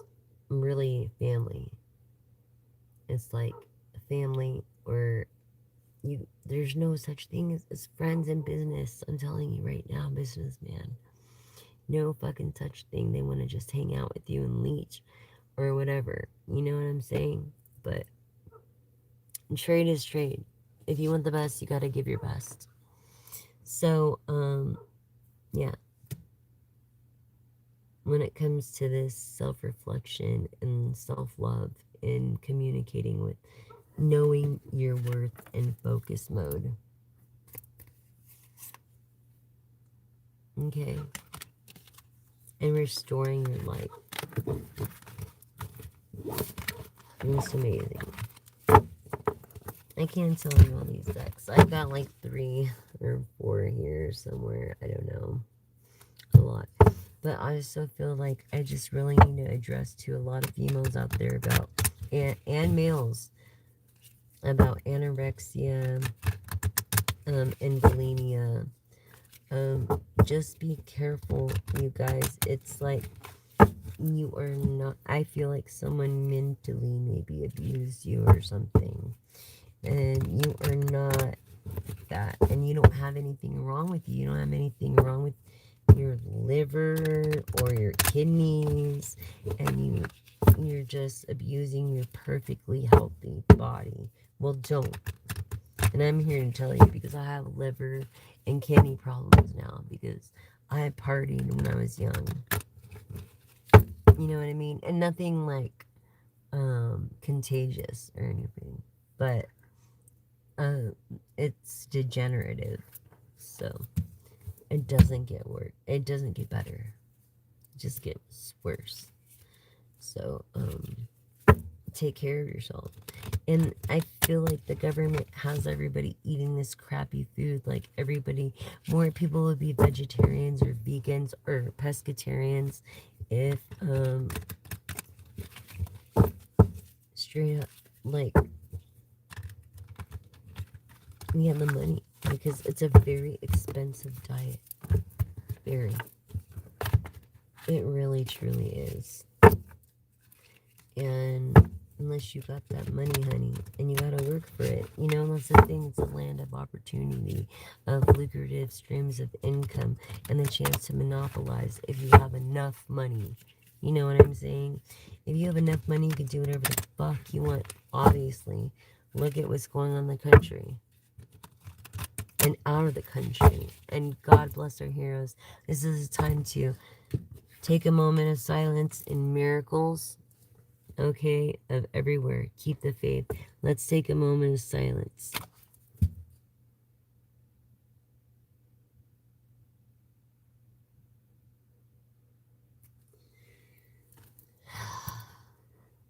really family. It's like a family or there's no such thing as friends in business. I'm telling you right now, businessman. No fucking such thing. They want to just hang out with you and leech or whatever. You know what I'm saying? But trade is trade. If you want the best, you got to give your best. So, yeah. When it comes to this self-reflection and self-love and communicating with knowing your worth in focus mode. Okay. And restoring your life. It's amazing. I can't tell you all these decks. I've got like 3 or 4 here somewhere. I don't know. A lot. But I also feel like I just really need to address to a lot of females out there about, and males, about anorexia and bulimia. Just be careful, you guys. It's like you are not, I feel like someone mentally maybe abused you or something. And you are not that. And you don't have anything wrong with you. You don't have anything wrong with your liver or your kidneys, and you're just abusing your perfectly healthy body. Well, don't. And I'm here to tell you because I have liver and kidney problems now because I partied when I was young. You know what I mean? And nothing like contagious or anything, but it's degenerative, so it doesn't get worse. It doesn't get better. It just gets worse. So take care of yourself. And I feel like the government has everybody eating this crappy food. Like everybody, more people would be vegetarians or vegans or pescatarians if straight up, like, we have the money, because it's a very expensive diet. Very. It really truly is. And unless you got that money, honey, and you gotta work for it, you know, that's the thing. It's a land of opportunity, of lucrative streams of income, and the chance to monopolize if you have enough money. You know what I'm saying? If you have enough money, you can do whatever the fuck you want, obviously. Look at what's going on in the country and out of the country. And God bless our heroes. This is a time to take a moment of silence in miracles, okay, of everywhere. Keep the faith. Let's take a moment of silence.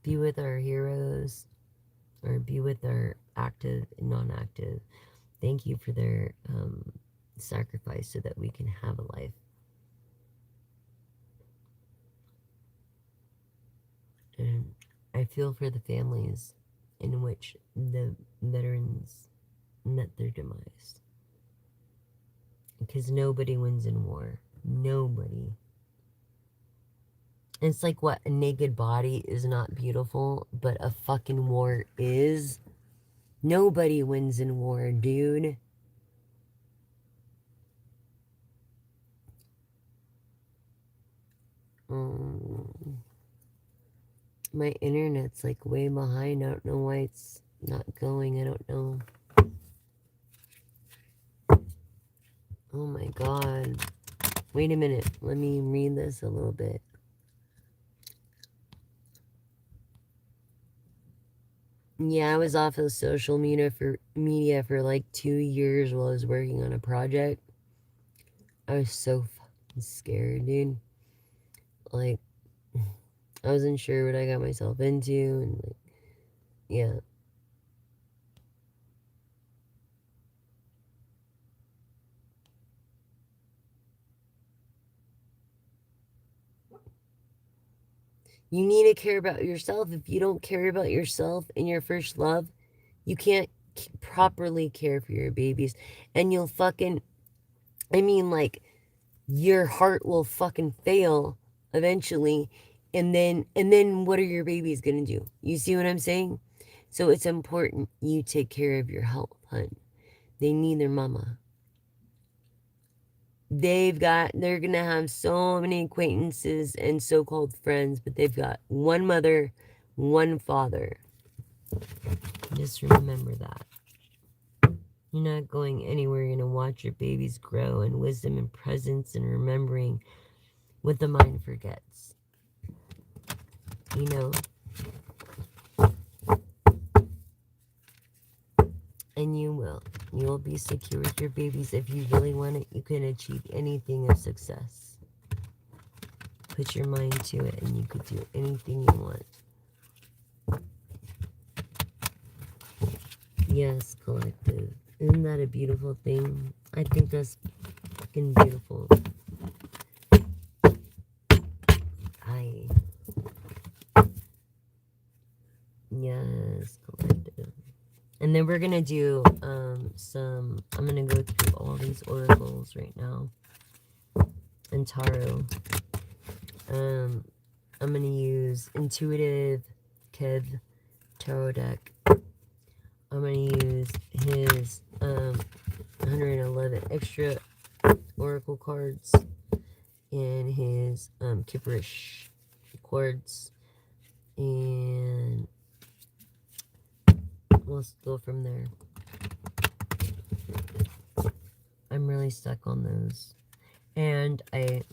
Be with our heroes, or be with our active and non-active. Thank you for their sacrifice so that we can have a life. And I feel for the families in which the veterans met their demise. Because nobody wins in war. Nobody. It's like, what, a naked body is not beautiful, but a fucking war is? Nobody wins in war, dude. My internet's like way behind. I don't know why it's not going. I don't know. Oh my god. Wait a minute. Let me read this a little bit. Yeah, I was off of social media for like 2 years while I was working on a project. I was so fucking scared, dude. Like, I wasn't sure what I got myself into, and like, yeah. You need to care about yourself. If you don't care about yourself and your first love, you can't properly care for your babies. And you'll fucking, I mean, like, your heart will fucking fail eventually. And then what are your babies gonna do? You see what I'm saying? So it's important you take care of your health, hun. They need their mama. They're gonna have so many acquaintances and so-called friends, but they've got one mother, one father. Just remember that. You're not going anywhere. You're gonna watch your babies grow in wisdom and presence and remembering what the mind forgets. You know? And you will. You will be secure with your babies. If you really want it, you can achieve anything of success. Put your mind to it and you could do anything you want. Yes, collective. Isn't that a beautiful thing? I think that's fucking beautiful. Yes, collective. And then we're gonna do I'm gonna go through all these oracles right now. And tarot. I'm gonna use Intuitive Kev Tarot deck. I'm gonna use his 111 extra oracle cards. and his Kipperish chords, and we'll go from there. I'm really stuck on those, and I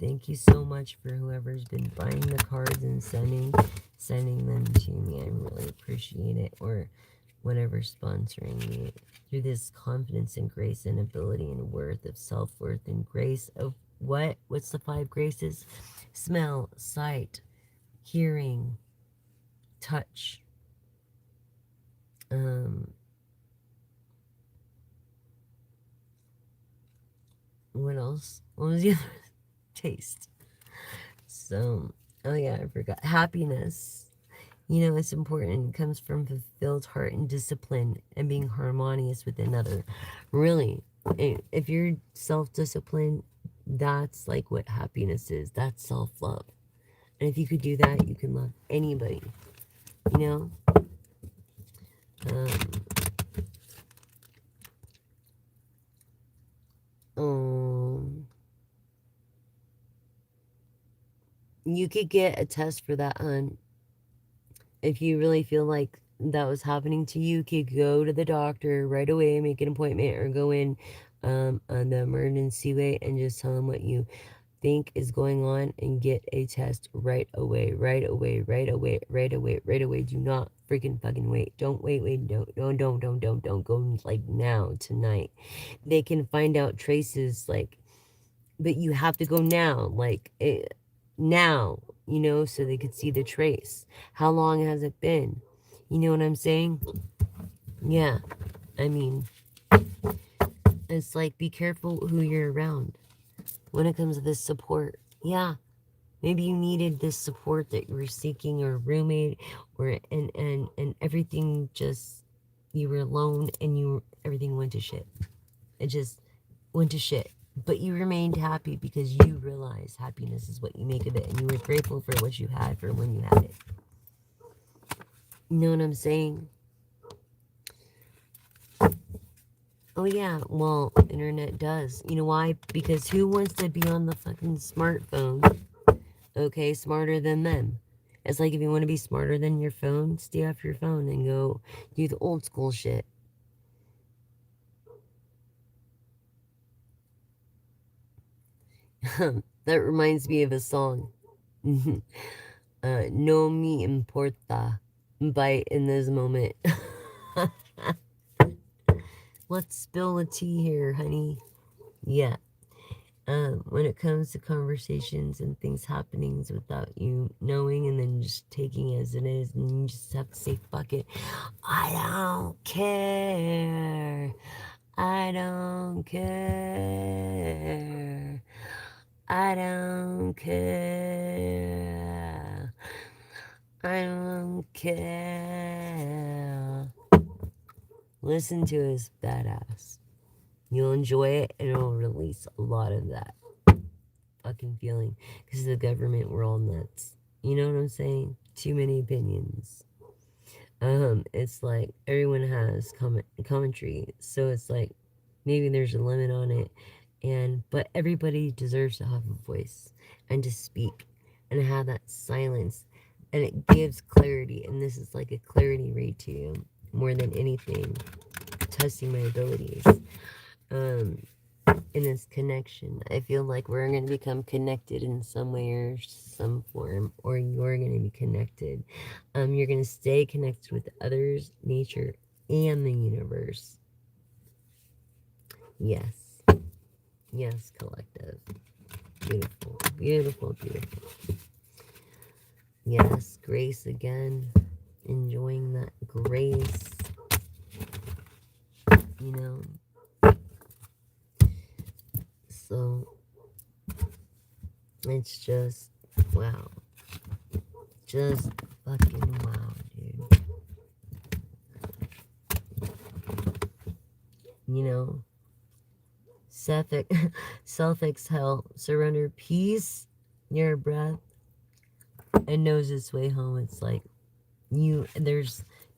thank you so much for whoever's been buying the cards and sending them to me. I really appreciate it. Or whatever sponsoring me through this confidence and grace and ability and worth of self-worth and grace of what's the 5 graces? Smell, sight, hearing, touch, what else? What was the other? Taste. So, oh yeah, I forgot. Happiness. You know, it's important. It comes from fulfilled heart and discipline and being harmonious with another. Really, if you're self-disciplined, that's like what happiness is. That's self-love. And if you could do that, you can love anybody. You know? You could get a test for that, hun. If you really feel like that was happening to you, you could go to the doctor right away, make an appointment, or go in on the emergency way and just tell them what you think is going on and get a test right away, right away, right away, right away, right away. Do not freaking fucking wait. Don't wait, don't go like now, tonight. They can find out traces, like, but you have to go now, like, now, you know, so they could see the trace. How long has it been? You know what I'm saying? Yeah, I mean, it's like, be careful who you're around when it comes to this support. Yeah, maybe you needed this support that you were seeking, or a roommate, or and everything just, you were alone and everything went to shit. It just went to shit. But you remained happy because you realized happiness is what you make of it, and you were grateful for what you had for when you had it. You know what I'm saying? Oh yeah, well, internet does. You know why? Because who wants to be on the fucking smartphone? Okay, smarter than them. It's like, if you want to be smarter than your phone, stay off your phone and go do the old school shit. That reminds me of a song. No me importa by In This Moment. Let's spill the tea here, honey. Yeah. When it comes to conversations and things happenings without you knowing, and then just taking it as it is, and you just have to say, fuck it. I don't care. I don't care. I don't care. I don't care. Listen to his badass. You'll enjoy it, and it'll release a lot of that fucking feeling. Because the government, we're all nuts. You know what I'm saying? Too many opinions. It's like everyone has commentary, so it's like maybe there's a limit on it, but everybody deserves to have a voice and to speak and have that silence, and it gives clarity. And this is like a clarity read to you more than anything, testing my abilities. In this connection, I feel like we're going to become connected in some way or some form, or you're going to be connected. You're going to stay connected with others, nature, and the universe. Yes. Yes, collective. Beautiful, beautiful, beautiful. Yes, grace again. Enjoying that grace. You know? So, it's just, wow. Just fucking wow, dude. You know? Self-exhale, surrender, peace, your breath, and knows its way home. It's like, maybe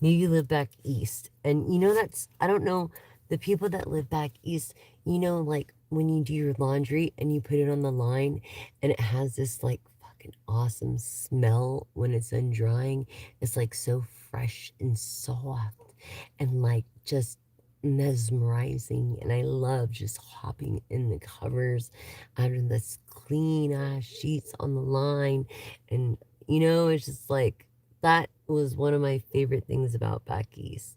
you live back east. And you know, I don't know, the people that live back east, You know, like when you do your laundry and you put it on the line and it has this like fucking awesome smell when it's done drying. It's like so fresh and soft and like just mesmerizing. And I love just hopping in the covers out of this clean ass sheets on the line. And, you know, it's just like that was one of my favorite things about back east.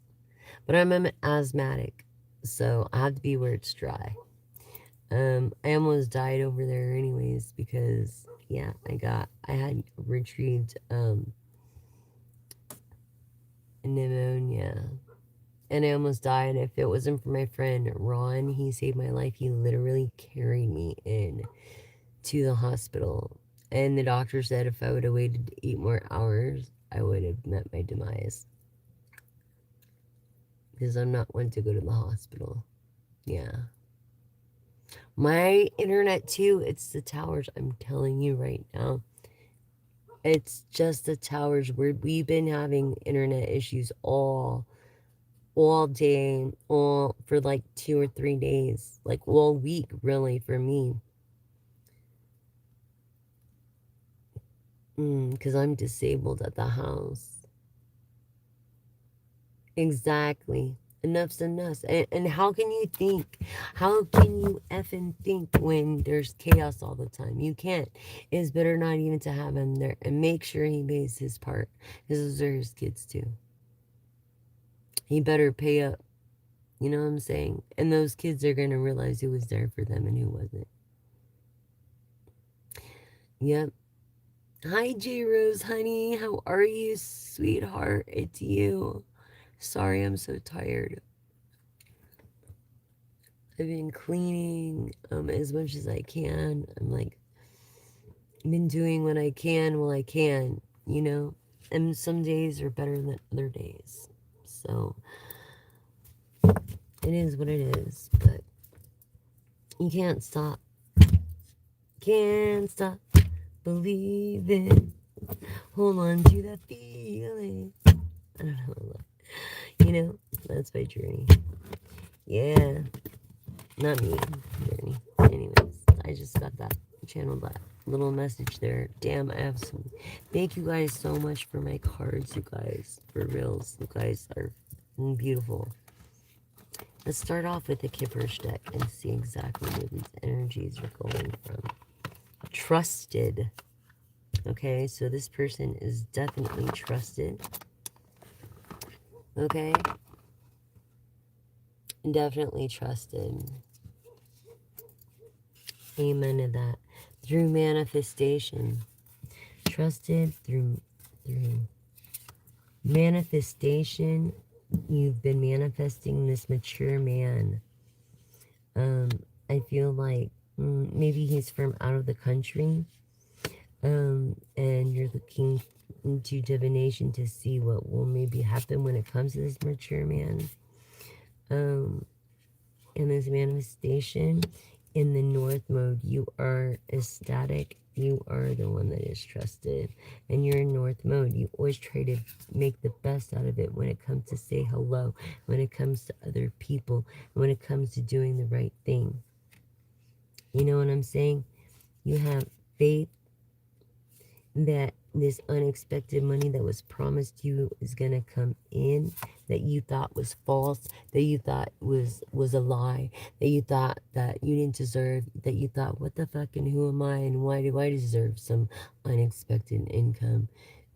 But I'm an asthmatic, so I have to be where it's dry. I almost died over there anyways because yeah, I had retrieved pneumonia and I almost died. If it wasn't for my friend Ron, he saved my life. He literally carried me in to the hospital. And the doctor said if I would have waited 8 more hours, I would have met my demise. Because I'm not one to go to the hospital. Yeah. My internet too, it's the towers. I'm telling you right now. It's just the towers. We've been having internet issues all day, all for like 2 or 3 days, like all week, really, for me. Because I'm disabled at the house. Exactly. Enough's enough. And how can you think? How can you effing think when there's chaos all the time? You can't. It's better not even to have him there and make sure he pays his part. Because those are his kids too. He better pay up. You know what I'm saying? And those kids are going to realize who was there for them and who wasn't. Yep. Hi, J Rose, honey. How are you, sweetheart? It's you. Sorry, I'm so tired. I've been cleaning as much as I can. I'm like, been doing what I can while I can, you know? And some days are better than other days. So it is what it is, but you can't stop. Can't stop believing. Hold on to that feeling. I don't know. You know, that's my journey. Yeah. Not me, journey. Anyways, I just got that, channeled that little message there. Damn, I have some. Thank you guys so much for my cards, you guys. For reals. You guys are beautiful. Let's start off with the Kipper's deck and see exactly where these energies are going from. Trusted. Okay, so this person is definitely trusted. Okay? Definitely trusted. Amen to that. Through manifestation. Trusted through manifestation. You've been manifesting this mature man. I feel like maybe he's from out of the country. And you're looking into divination to see what will maybe happen when it comes to this mature man. In this manifestation, in the north mode, you are ecstatic. You are the one that is trusted. And you're in north mode. You always try to make the best out of it when it comes to say hello, when it comes to other people, when it comes to doing the right thing. You know what I'm saying? You have faith that this unexpected money that was promised you is going to come in, that you thought was false, that you thought was a lie, that you thought that you didn't deserve, that you thought, what the fuck and who am I and why do I deserve some unexpected income?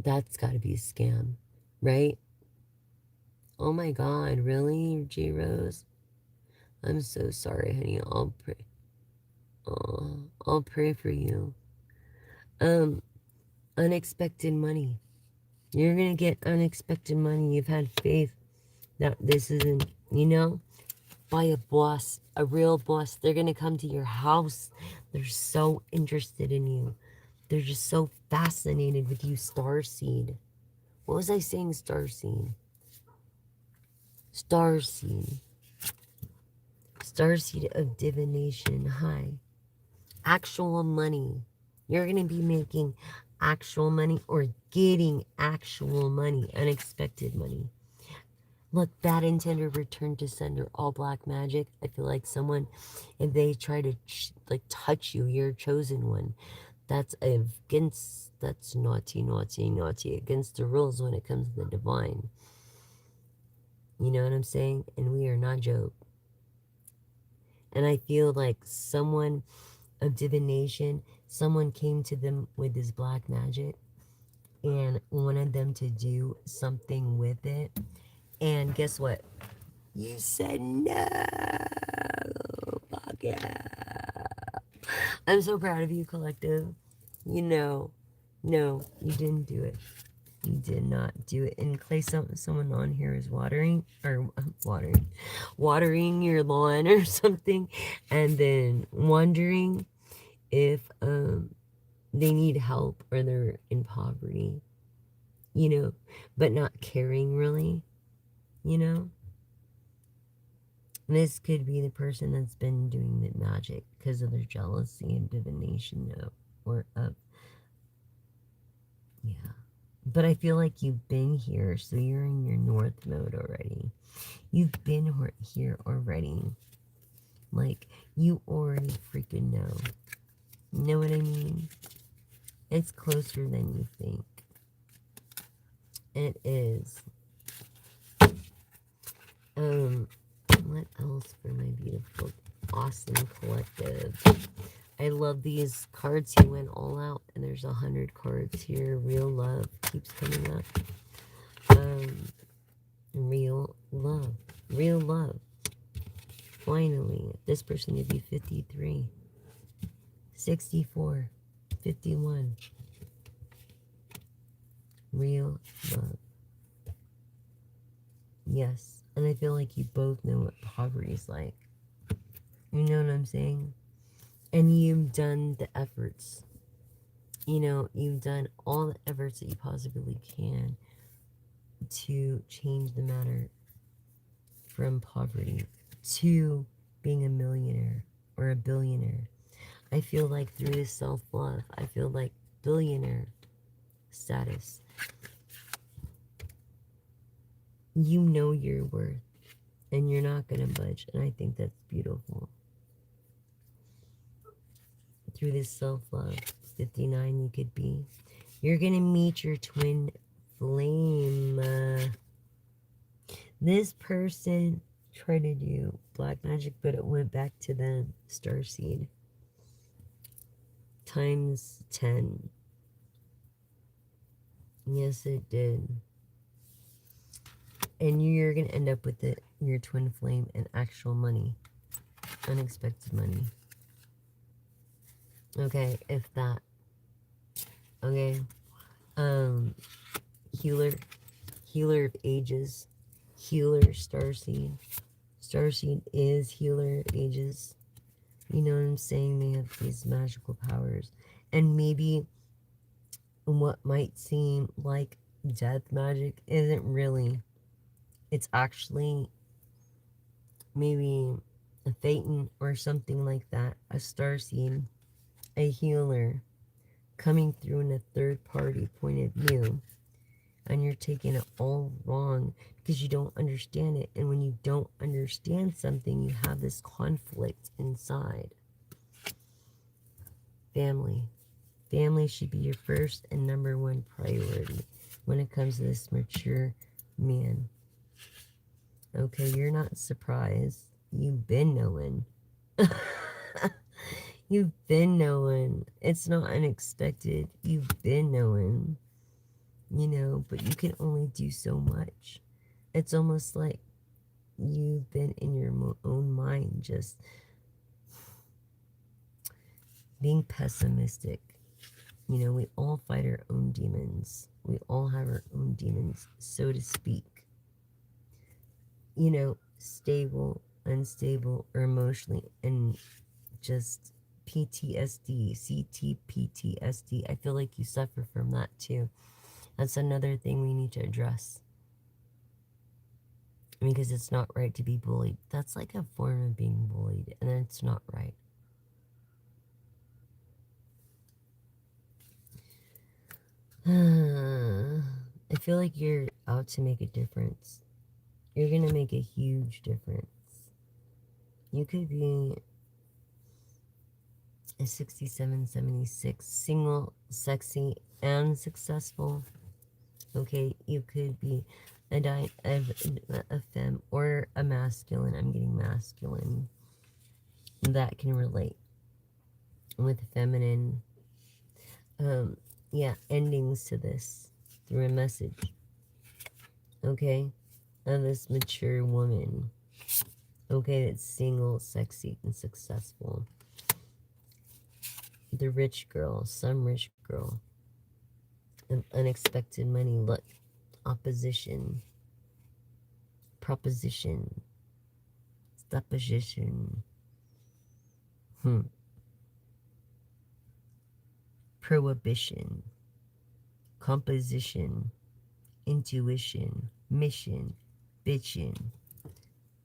That's got to be a scam, right? Oh my God, really, J Rose? I'm so sorry, honey. I'll pray. Oh, I'll pray for you. Unexpected money. You're gonna get unexpected money. You've had faith that this isn't, you know, by a boss, a real boss. They're gonna come to your house. They're so interested in you. They're just so fascinated with you, Starseed. What was I saying, Starseed? Starseed. Starseed of divination. Hi. Actual money. You're gonna be making actual money or getting actual money, unexpected money. Look, bad intender, return to sender, all black magic. I feel like someone, if they try to like touch you, you're a chosen one. That's against, that's naughty, naughty, naughty, against the rules when it comes to the divine. You know what I'm saying? And we are not Job. And I feel like someone of divination, someone came to them with this black magic and wanted them to do something with it. And guess what? You said no. Fuck yeah. I'm so proud of you, collective. You know, no, you didn't do it. You did not do it. And Clay, someone on here is watering or watering your lawn or something, and then wondering if they need help or they're in poverty, you know, but not caring really, you know. This could be the person that's been doing the magic because of their jealousy and divination, or yeah. But I feel like you've been here, so you're in your north mode already. You've been here already. Like, you already freaking know. You know what I mean? It's closer than you think. It is. What else for my beautiful, awesome collective? I love these cards. He went all out, and there's 100 cards here. Real love keeps coming up. Real love. Real love. Finally, this person would be 53, 64, 51. Real love. Yes. And I feel like you both know what poverty is like. You know what I'm saying? And you've done the efforts. You know, you've done all the efforts that you possibly can to change the matter from poverty to being a millionaire or a billionaire. I feel like through this self-love, I feel like billionaire status. You know your worth and you're not going to budge. And I think that's beautiful. Through this self-love, 59 you could be. You're going to meet your twin flame. This person tried to do black magic, but it went back to them. Starseed. Times 10. Yes, it did. And you're going to end up with your twin flame and actual money. Unexpected money. Okay, if that. Okay. Healer of ages. Healer, Starseed. Starseed is healer of ages. You know what I'm saying? They have these magical powers. And maybe what might seem like death magic isn't really. It's actually maybe a Phaeton or something like that. A Starseed. A healer. Coming through in a third party point of view. And you're taking it all wrong because you don't understand it. And when you don't understand something, you have this conflict inside. Family. Family should be your first and number one priority when it comes to this mature man. Okay, you're not surprised. You've been knowing. You've been knowing. It's not unexpected. You've been knowing. You know, but you can only do so much. It's almost like you've been in your own mind just being pessimistic. You know, we all fight our own demons. We all have our own demons, so to speak. You know, stable, unstable, or emotionally, and just PTSD, CTPTSD. I feel like you suffer from that too. That's another thing we need to address. Because it's not right to be bullied. That's like a form of being bullied, and it's not right. I feel like you're out to make a difference. You're gonna make a huge difference. You could be a 67, 76, single, sexy, and successful. Okay, you could be a femme or a masculine. I'm getting masculine. That can relate with feminine. Yeah, endings to this through a message. Okay, of this mature woman. Okay, that's single, sexy, and successful. The rich girl, some rich girl. Unexpected money. Look, opposition, proposition, supposition, prohibition, composition, intuition, mission, bitchin,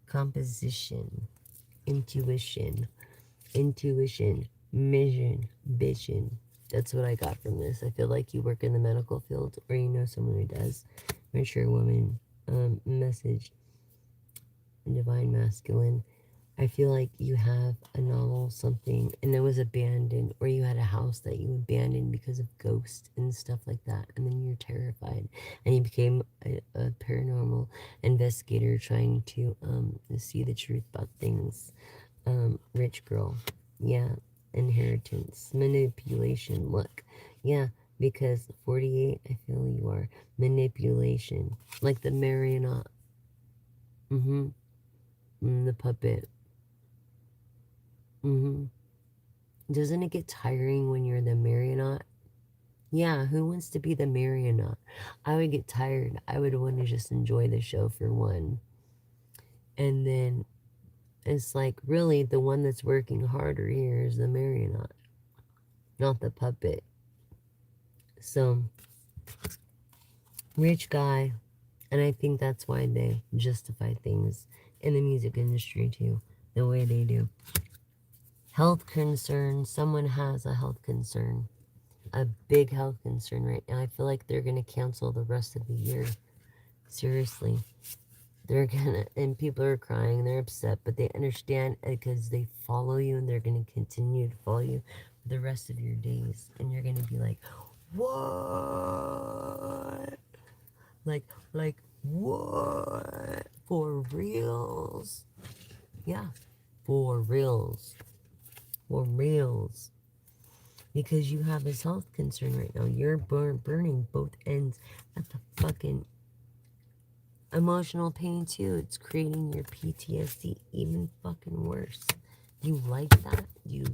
composition, intuition, mission, bitchin. That's what I got from this. I feel like you work in the medical field or you know someone who does. Mature woman, message, divine masculine. I feel like you have a novel, something, and it was abandoned, or you had a house that you abandoned because of ghosts and stuff like that, and then you're terrified, and you became a paranormal investigator trying to see the truth about things. Rich girl, yeah, inheritance, manipulation. Look, yeah, because 48, I feel you are manipulation, like the marionette, the puppet. Doesn't it get tiring when you're the marionette? Yeah, who wants to be the marionette? I would get tired. I would want to just enjoy the show for one. And then it's like, really, the one that's working harder here is the marionette, not the puppet. So, rich guy. And I think that's why they justify things in the music industry too, the way they do. Health concern. Someone has a health concern. A big health concern right now. I feel like they're going to cancel the rest of the year. Seriously. They're going to, and people are crying, they're upset, but they understand because they follow you and they're going to continue to follow you for the rest of your days. And you're going to be like, what? Like, what? For reals? Yeah, for reals. For reals. Because you have this health concern right now. You're burning both ends at the fucking emotional pain too. It's creating your PTSD even fucking worse. You like that? You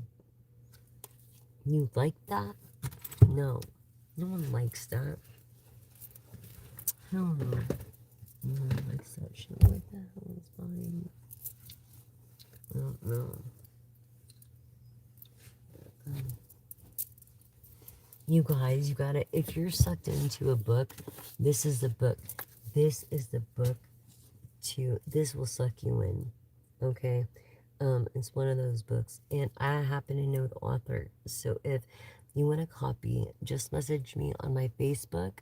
like that? No. No one likes that. Hell no. No one likes that shit. What the hell is behind me? I don't know. You guys, you gotta, if you're sucked into a book, this is the book. This is the book this will suck you in. Okay? It's one of those books. And I happen to know the author. So if you want a copy, just message me on my Facebook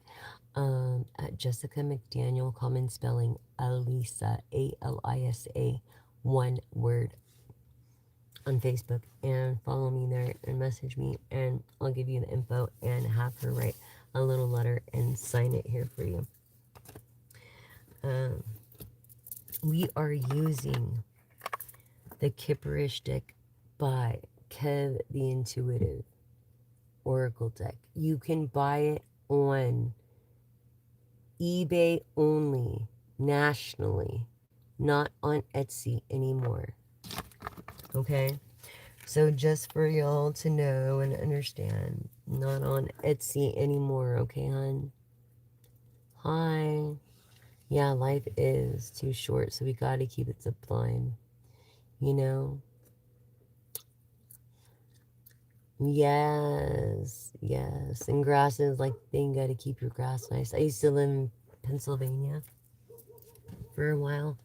at Jessica McDaniel, common spelling, Alisa, Alisa, one word, on Facebook, and follow me there and message me, and I'll give you the info and have her write a little letter and sign it here for you. We are using the Kipperish deck by Kev the Intuitive Oracle deck. You can buy it on eBay only, nationally, not on Etsy anymore. Okay? So just for y'all to know and understand, not on Etsy anymore, okay, hon? Hi. Yeah, life is too short, so we gotta keep it sublime. You know? Yes, yes. And grass is like, you gotta keep your grass nice. I used to live in Pennsylvania for a while,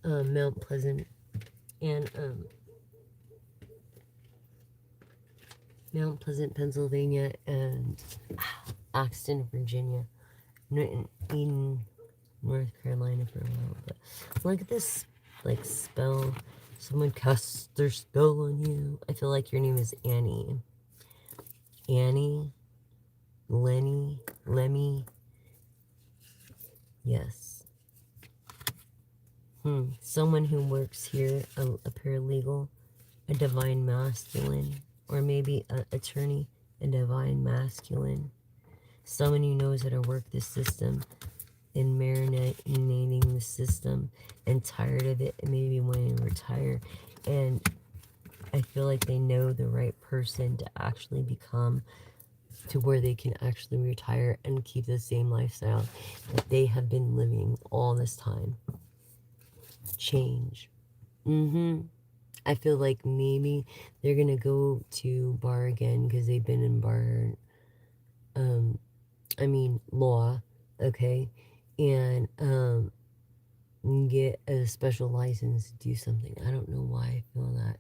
Mount Pleasant, and Mount Pleasant, Pennsylvania, and Axton, Virginia, Newton, Eden, North Carolina for a while. But look at this, like, spell. Someone casts their spell on you. I feel like your name is Annie. Annie? Lenny? Lemmy? Yes. Someone who works here, a paralegal, a divine masculine, or maybe an attorney, a divine masculine. Someone who knows how to work the system and marinating the system and tired of it and maybe wanting to retire. And I feel like they know the right person to actually become to where they can actually retire and keep the same lifestyle that they have been living all this time. Change. I feel like maybe they're gonna go to bar again because they've been in bar, law, okay, and get a special license to do something. I don't know why I feel that.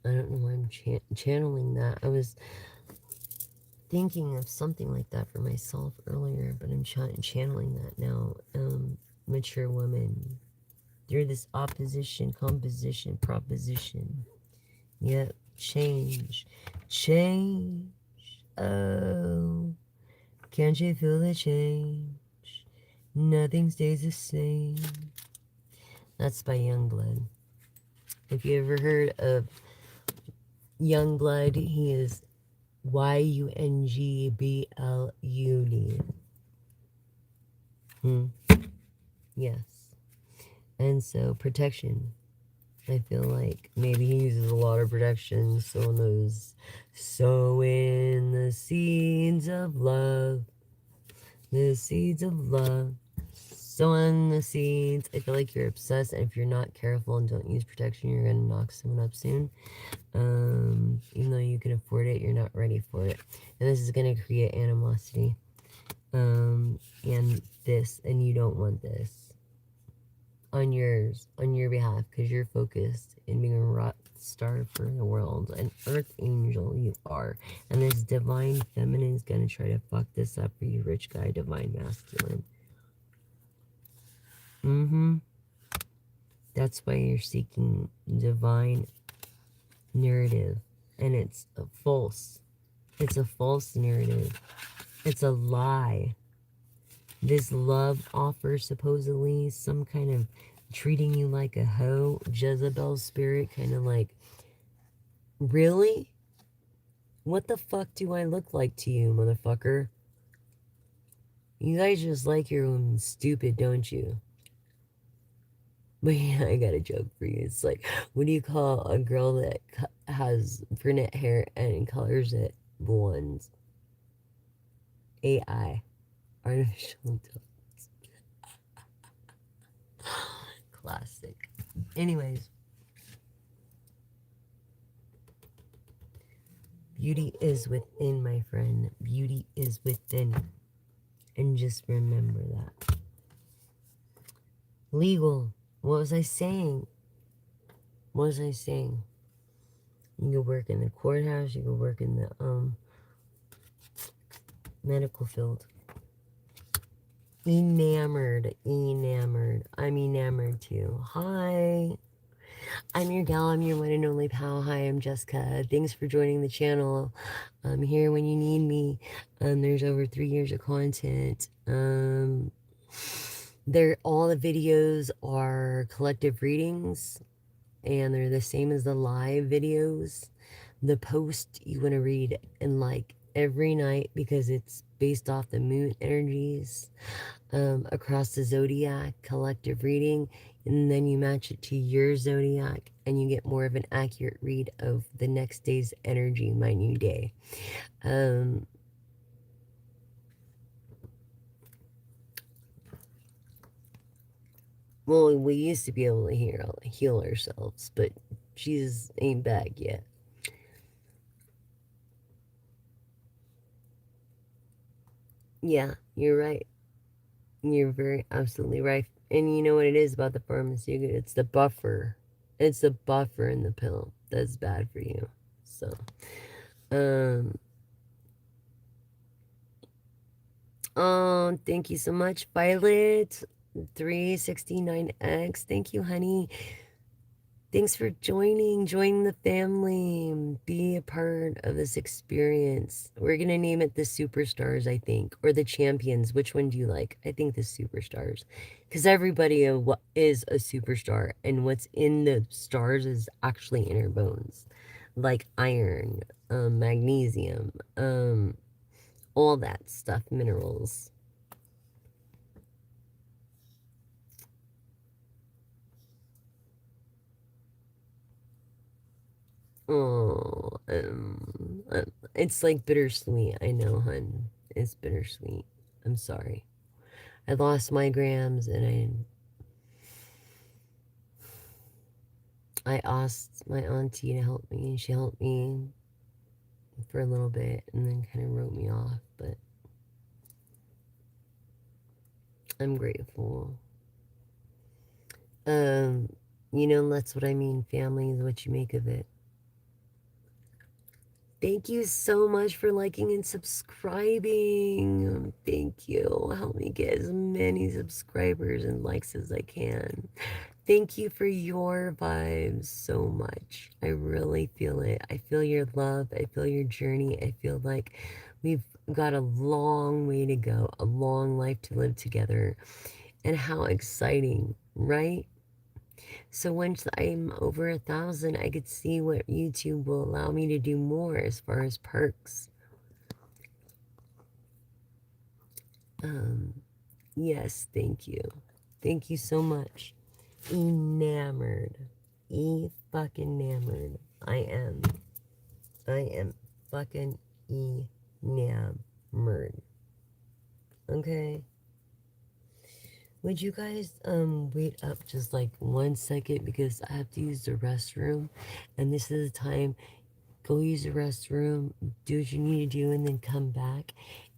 I don't know why I'm channeling that. I was thinking of something like that for myself earlier, but I'm channeling that now. Mature women. Through this opposition, composition, proposition. Yep, change. Change. Oh, can't you feel the change? Nothing stays the same. That's by Youngblood. If you ever heard of Youngblood, he is Yungblud. Yes. And so, protection. I feel like maybe he uses a lot of protection, so knows. Sowing the seeds of love. The seeds of love. Sowing the seeds. I feel like you're obsessed, and if you're not careful and don't use protection, you're going to knock someone up soon. Even though you can afford it, you're not ready for it. And this is going to create animosity. And you don't want this on your behalf, because you're focused in being a rock star for the world, an earth angel you are, and this divine feminine is gonna try to fuck this up for you, rich guy, divine masculine. That's why you're seeking divine narrative, and it's a false narrative. It's a lie. This love offer, supposedly some kind of treating you like a hoe, Jezebel spirit, kind of like, really? What the fuck do I look like to you, motherfucker? You guys just like your own stupid, don't you? But yeah, I got a joke for you. It's like, what do you call a girl that has brunette hair and colors it blonde? AI. Artificial intelligence. Classic. Anyways. Beauty is within, my friend. Beauty is within. And just remember that. Legal. What was I saying? You can work in the courthouse. You can work in the medical field. Enamored. I'm enamored too. Hi. I'm your gal. I'm your one and only pal. Hi, I'm Jessica. Thanks for joining the channel. I'm here when you need me. There's over 3 years of content. All the videos are collective readings, and they're the same as the live videos. The post you want to read in like every night, because it's based off the moon energies across the zodiac collective reading, and then you match it to your zodiac and you get more of an accurate read of the next day's energy, my new day. Well, we used to be able to heal ourselves, but Jesus ain't back yet. Yeah, you're right. You're very absolutely right. And you know what it is about the pharmaceutical? It's the buffer. It's the buffer in the pill that's bad for you. So, Thank you so much, Violet 369X. Thank you, honey. Thanks for joining the family. Be a part of this experience. We're gonna name it the Superstars, I think, or the Champions. Which one do you like? I think the Superstars, because everybody is a superstar, and what's in the stars is actually inner bones, like iron, magnesium, all that stuff, minerals. Oh, it's like bittersweet. I know, hun. It's bittersweet. I'm sorry. I lost my grams, and I asked my auntie to help me, and she helped me for a little bit, and then kind of wrote me off. But I'm grateful. Um, that's what I mean. Family is what you make of it. Thank you so much for liking and subscribing. Thank you. Help me get as many subscribers and likes as I can. Thank you for your vibes so much. I really feel it. I feel your love. I feel your journey. I feel like we've got a long way to go, a long life to live together. And how exciting, right? So once I'm over 1,000, I could see what YouTube will allow me to do more as far as perks. Um, yes, thank you. Thank you so much. Enamored. Fucking enamored. I am. I am fucking enamored. Okay? Would you guys wait up just like 1 second because I have to use the restroom, and this is the time. Go use the restroom, do what you need to do, and then come back,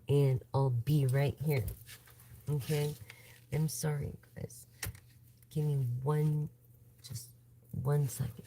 and I'll be right here. Okay? I'm sorry, guys. Give me just 1 second.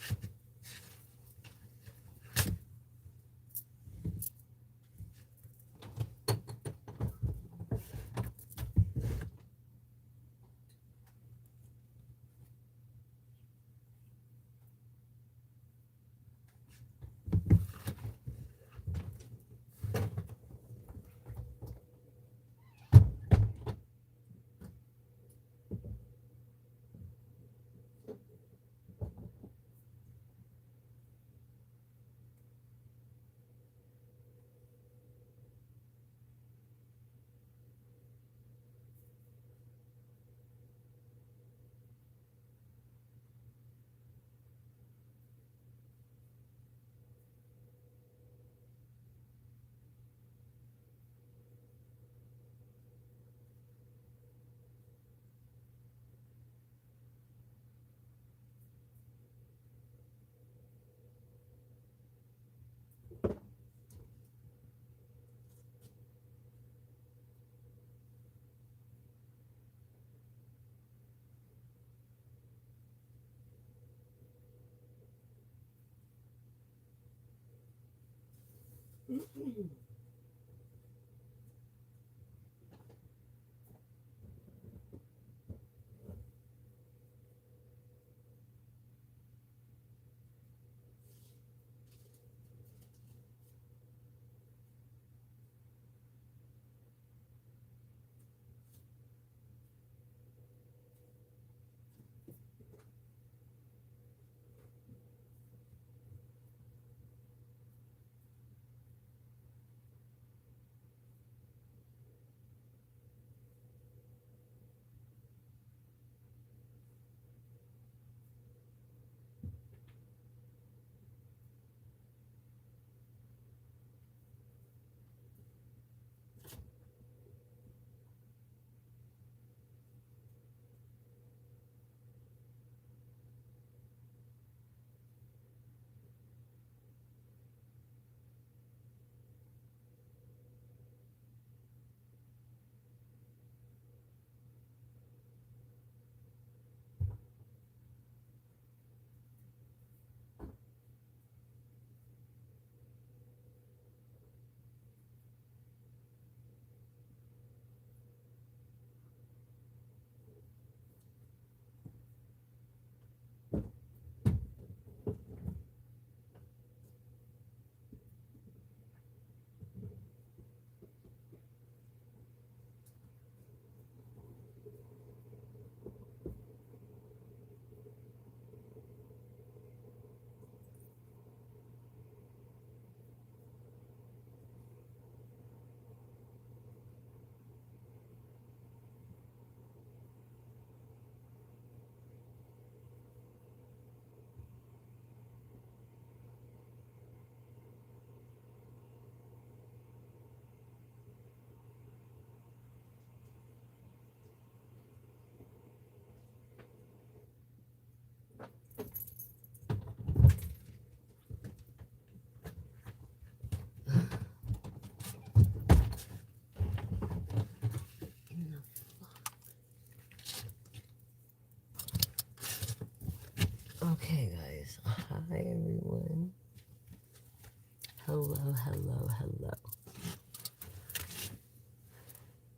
Hello, hello, hello.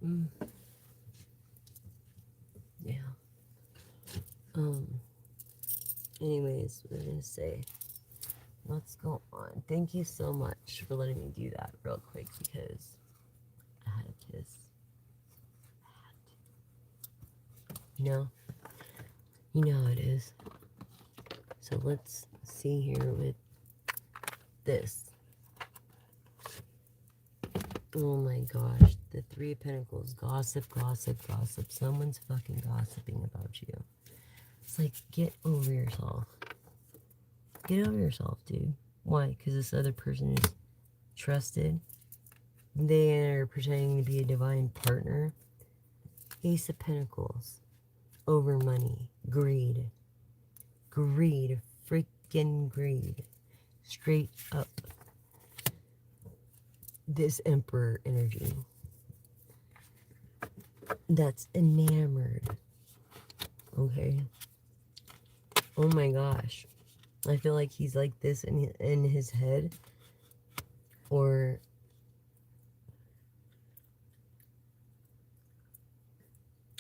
Mm, yeah. Anyways, what was I gonna say? What's going on? Thank you so much for letting me do that real quick because I had a kiss. You know how it is. So let's see here with this. Oh my gosh, the Three of Pentacles. Gossip, gossip, gossip. Someone's fucking gossiping about you. It's like, get over yourself. Get over yourself, dude. Why? Because this other person is trusted. They are pretending to be a divine partner. Ace of Pentacles. Over money. Greed. Greed. Freaking greed. Straight up. This Emperor energy. That's enamored. Okay? Oh my gosh. I feel like he's like this in his head. Or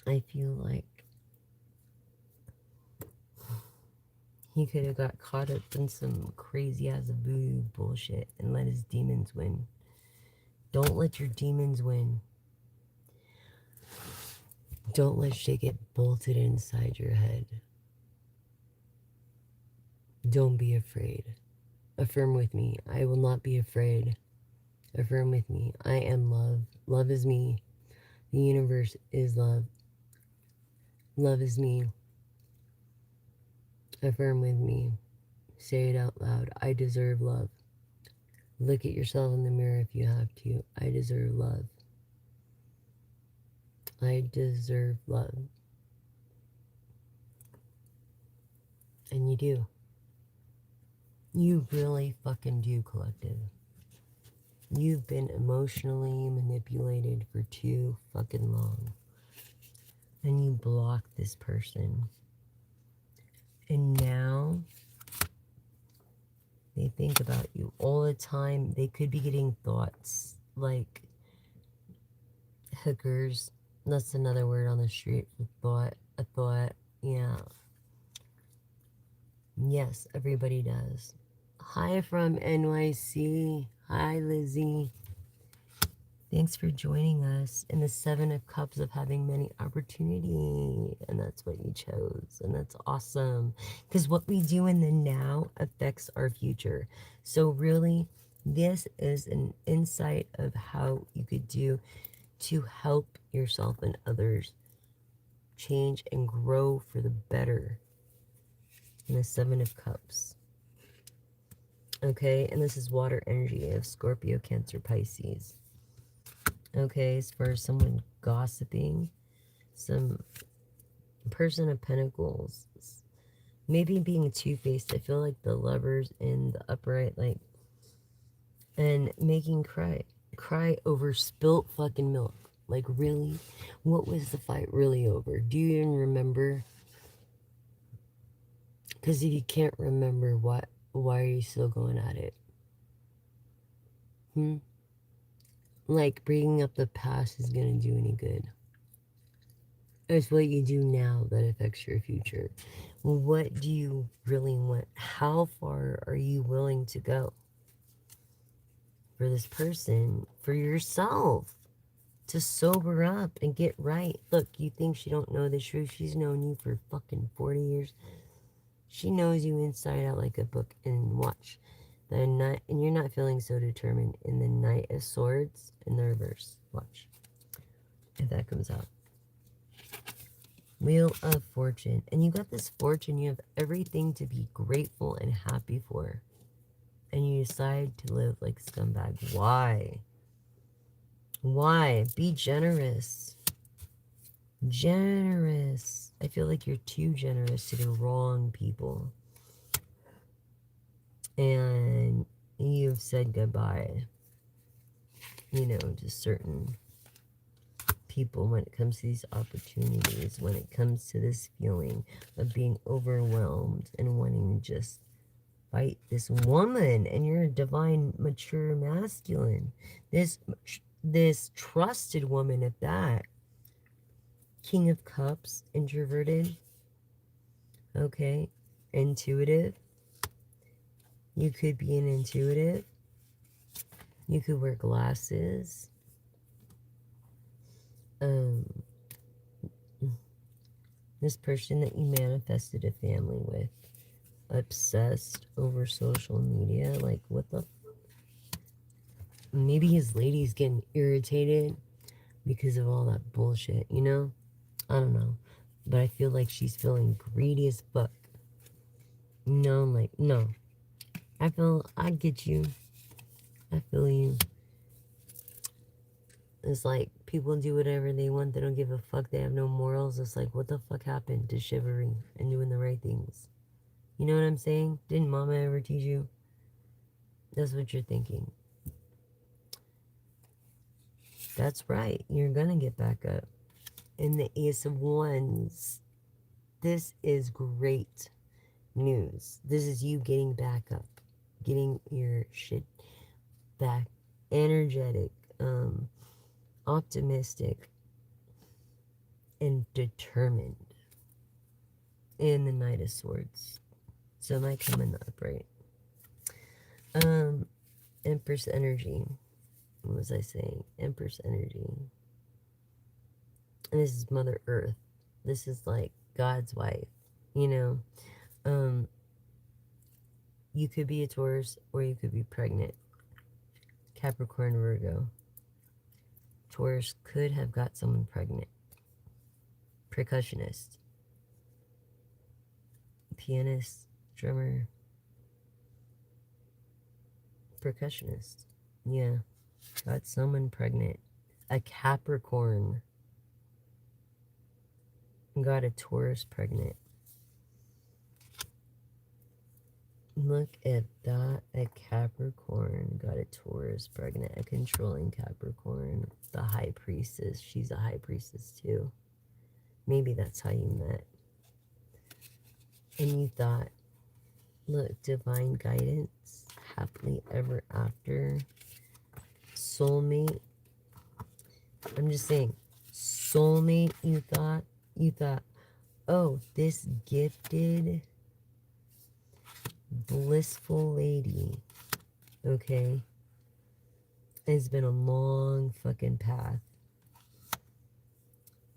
I feel like he could have got caught up in some crazy ass voodoo bullshit and let his demons win. Don't let your demons win. Don't let shit get bolted inside your head. Don't be afraid. Affirm with me. I will not be afraid. Affirm with me. I am love. Love is me. The universe is love. Love is me. Affirm with me. Say it out loud. I deserve love. Look at yourself in the mirror if you have to. I deserve love. I deserve love. And you do. You really fucking do, collective. You've been emotionally manipulated for too fucking long. And you block this person. And now they think about you all the time. They could be getting thoughts like hookers. That's another word on the street for thought. A thought. Yeah. Yes, everybody does. Hi from NYC. Hi, Lizzie. Thanks for joining us in the Seven of Cups of having many opportunity. And that's what you chose. And that's awesome. Because what we do in the now affects our future. So really, this is an insight of how you could do to help yourself and others change and grow for the better. In the Seven of Cups. Okay, and this is water energy of Scorpio, Cancer, Pisces. Okay, as far as someone gossiping, some person of pentacles, maybe being two-faced. I feel like the lovers in the upright, like, and making cry over spilt fucking milk. Like, really? What was the fight really over? Do you even remember? Because if you can't remember, why are you still going at it? Like, bringing up the past is going to do any good. It's what you do now that affects your future. What do you really want? How far are you willing to go for this person, for yourself, to sober up and get right? Look, you think she don't know the truth? She's known you for fucking 40 years. She knows you inside out like a book. And watch. The night, and you're not feeling so determined in the Knight of Swords in the reverse. Watch. If that comes out. Wheel of Fortune. And you got this fortune. You have everything to be grateful and happy for. And you decide to live like a scumbag. Why? Why? Be generous. Generous. I feel like you're too generous to the wrong people. And you've said goodbye, you know, to certain people when it comes to these opportunities, when it comes to this feeling of being overwhelmed and wanting to just fight this woman, and you're a divine, mature masculine. This trusted woman at that. King of Cups, introverted, okay, intuitive. You could be an intuitive. You could wear glasses. Um, this person that you manifested a family with, obsessed over social media, like what the maybe his lady's getting irritated because of all that bullshit, you know? I don't know. But I feel like she's feeling greedy as fuck. No, like, no. I get you. I feel you. It's like people do whatever they want. They don't give a fuck. They have no morals. It's like, what the fuck happened to chivalry and doing the right things? You know what I'm saying? Didn't mama ever teach you? That's what you're thinking. That's right. You're gonna get back up. In the Ace of Wands, this is great news. This is you getting back up, getting your shit back, energetic, optimistic, and determined. In the Knight of Swords. So it might come in the upright. Empress energy. What was I saying? Empress energy. And this is Mother Earth. This is like God's wife. You know? You could be a Taurus or you could be pregnant. Capricorn, Virgo. Taurus could have got someone pregnant. Percussionist. Pianist. Drummer. Percussionist. Yeah. Got someone pregnant. A Capricorn got a Taurus pregnant. Look at that. A Capricorn got a Taurus pregnant. A controlling Capricorn. The High Priestess. She's a High Priestess too. Maybe that's how you met. And you thought, look, divine guidance, happily ever after, soulmate. I'm just saying, soulmate, you thought, oh, this gifted, blissful lady, okay, it's been a long fucking path.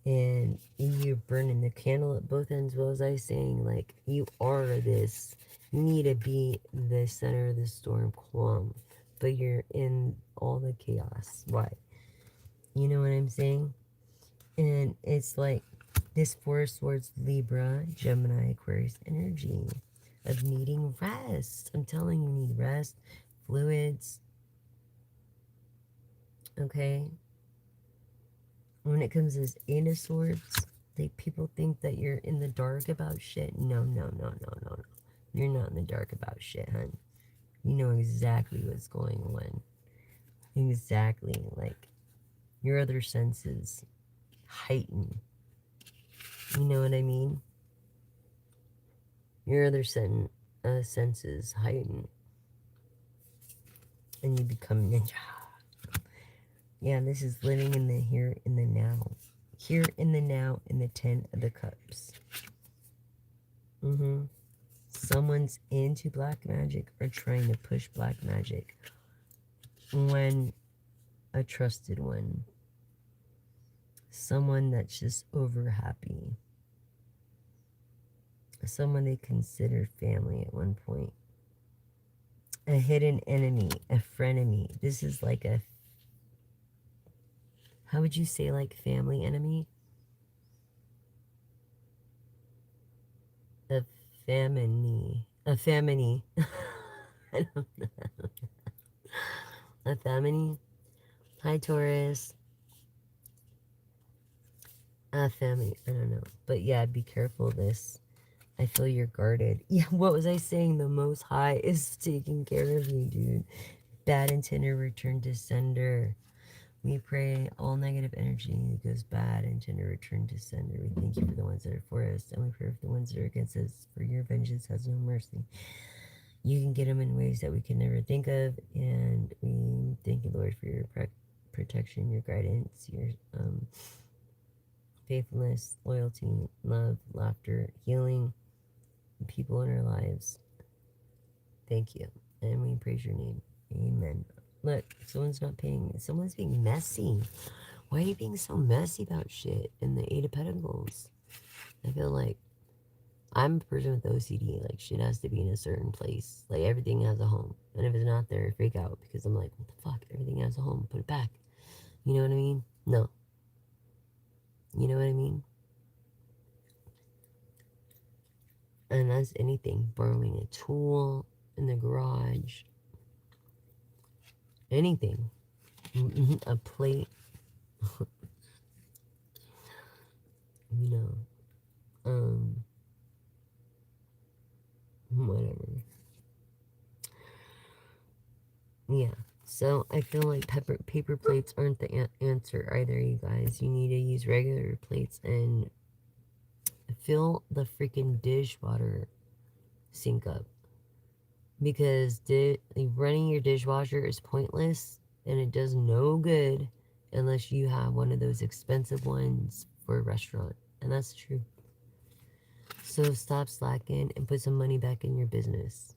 And you're burning the candle at both ends. What was I saying? Like, you are this. You need to be the center of the storm, calm. But you're in all the chaos. Why? You know what I'm saying? And it's like this Four of Swords, Libra, Gemini, Aquarius energy of needing rest. I'm telling you, need rest, fluids. Okay? When it comes to this Eight of Swords, people think that you're in the dark about shit. No. You're not in the dark about shit, hun. You know exactly what's going on. Exactly. Like, your other senses heighten. You know what I mean? Your other senses heighten. And you become ninja. Yeah, this is living in the here, in the now. Here in the now, in the 10 of the cups. Someone's into black magic or trying to push black magic. When a trusted one. Someone that's just over happy. Someone they considered family at one point. A hidden enemy, a frenemy. This is like a, how would you say, like family enemy? A family. A family. I don't know. A family. Hi, Taurus. A family. I don't know. But yeah, be careful of this. I feel you're guarded. Yeah, what was I saying? The Most High is taking care of you, dude. Bad intended return to sender. We pray all negative energy goes bad intended return to sender. We thank you for the ones that are for us, and we pray for the ones that are against us. For your vengeance has no mercy. You can get them in ways that we can never think of, and we thank you, Lord, for your protection, your guidance, your faithfulness, loyalty, love, laughter, healing, people in our lives. Thank you, and we praise your name. Amen. Look, someone's not paying. Someone's being messy. Why are you being so messy about shit in the Eight of Pentacles? I feel like I'm a person with OCD. Like, shit has to be in a certain place. Like, everything has a home. And if it's not there, I freak out because I'm like, what the fuck? Everything has a home. Put it back. You know what I mean? No. You know what I mean? And that's anything. Borrowing a tool in the garage. Anything. A plate. You know. Whatever. Yeah. So I feel like paper plates aren't the answer either, you guys. You need to use regular plates and fill the freaking dishwater sink up. Because running your dishwasher is pointless and it does no good unless you have one of those expensive ones for a restaurant. And that's true. So stop slacking and put some money back in your business.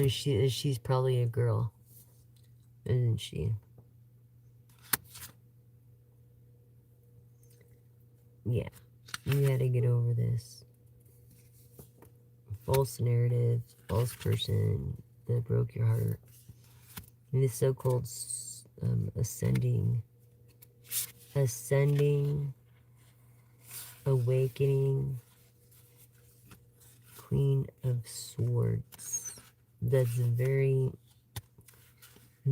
She's probably a girl, isn't she? Yeah, you had to get over this false narrative, false person that broke your heart. And this so-called ascending, awakening Queen of Swords. That's very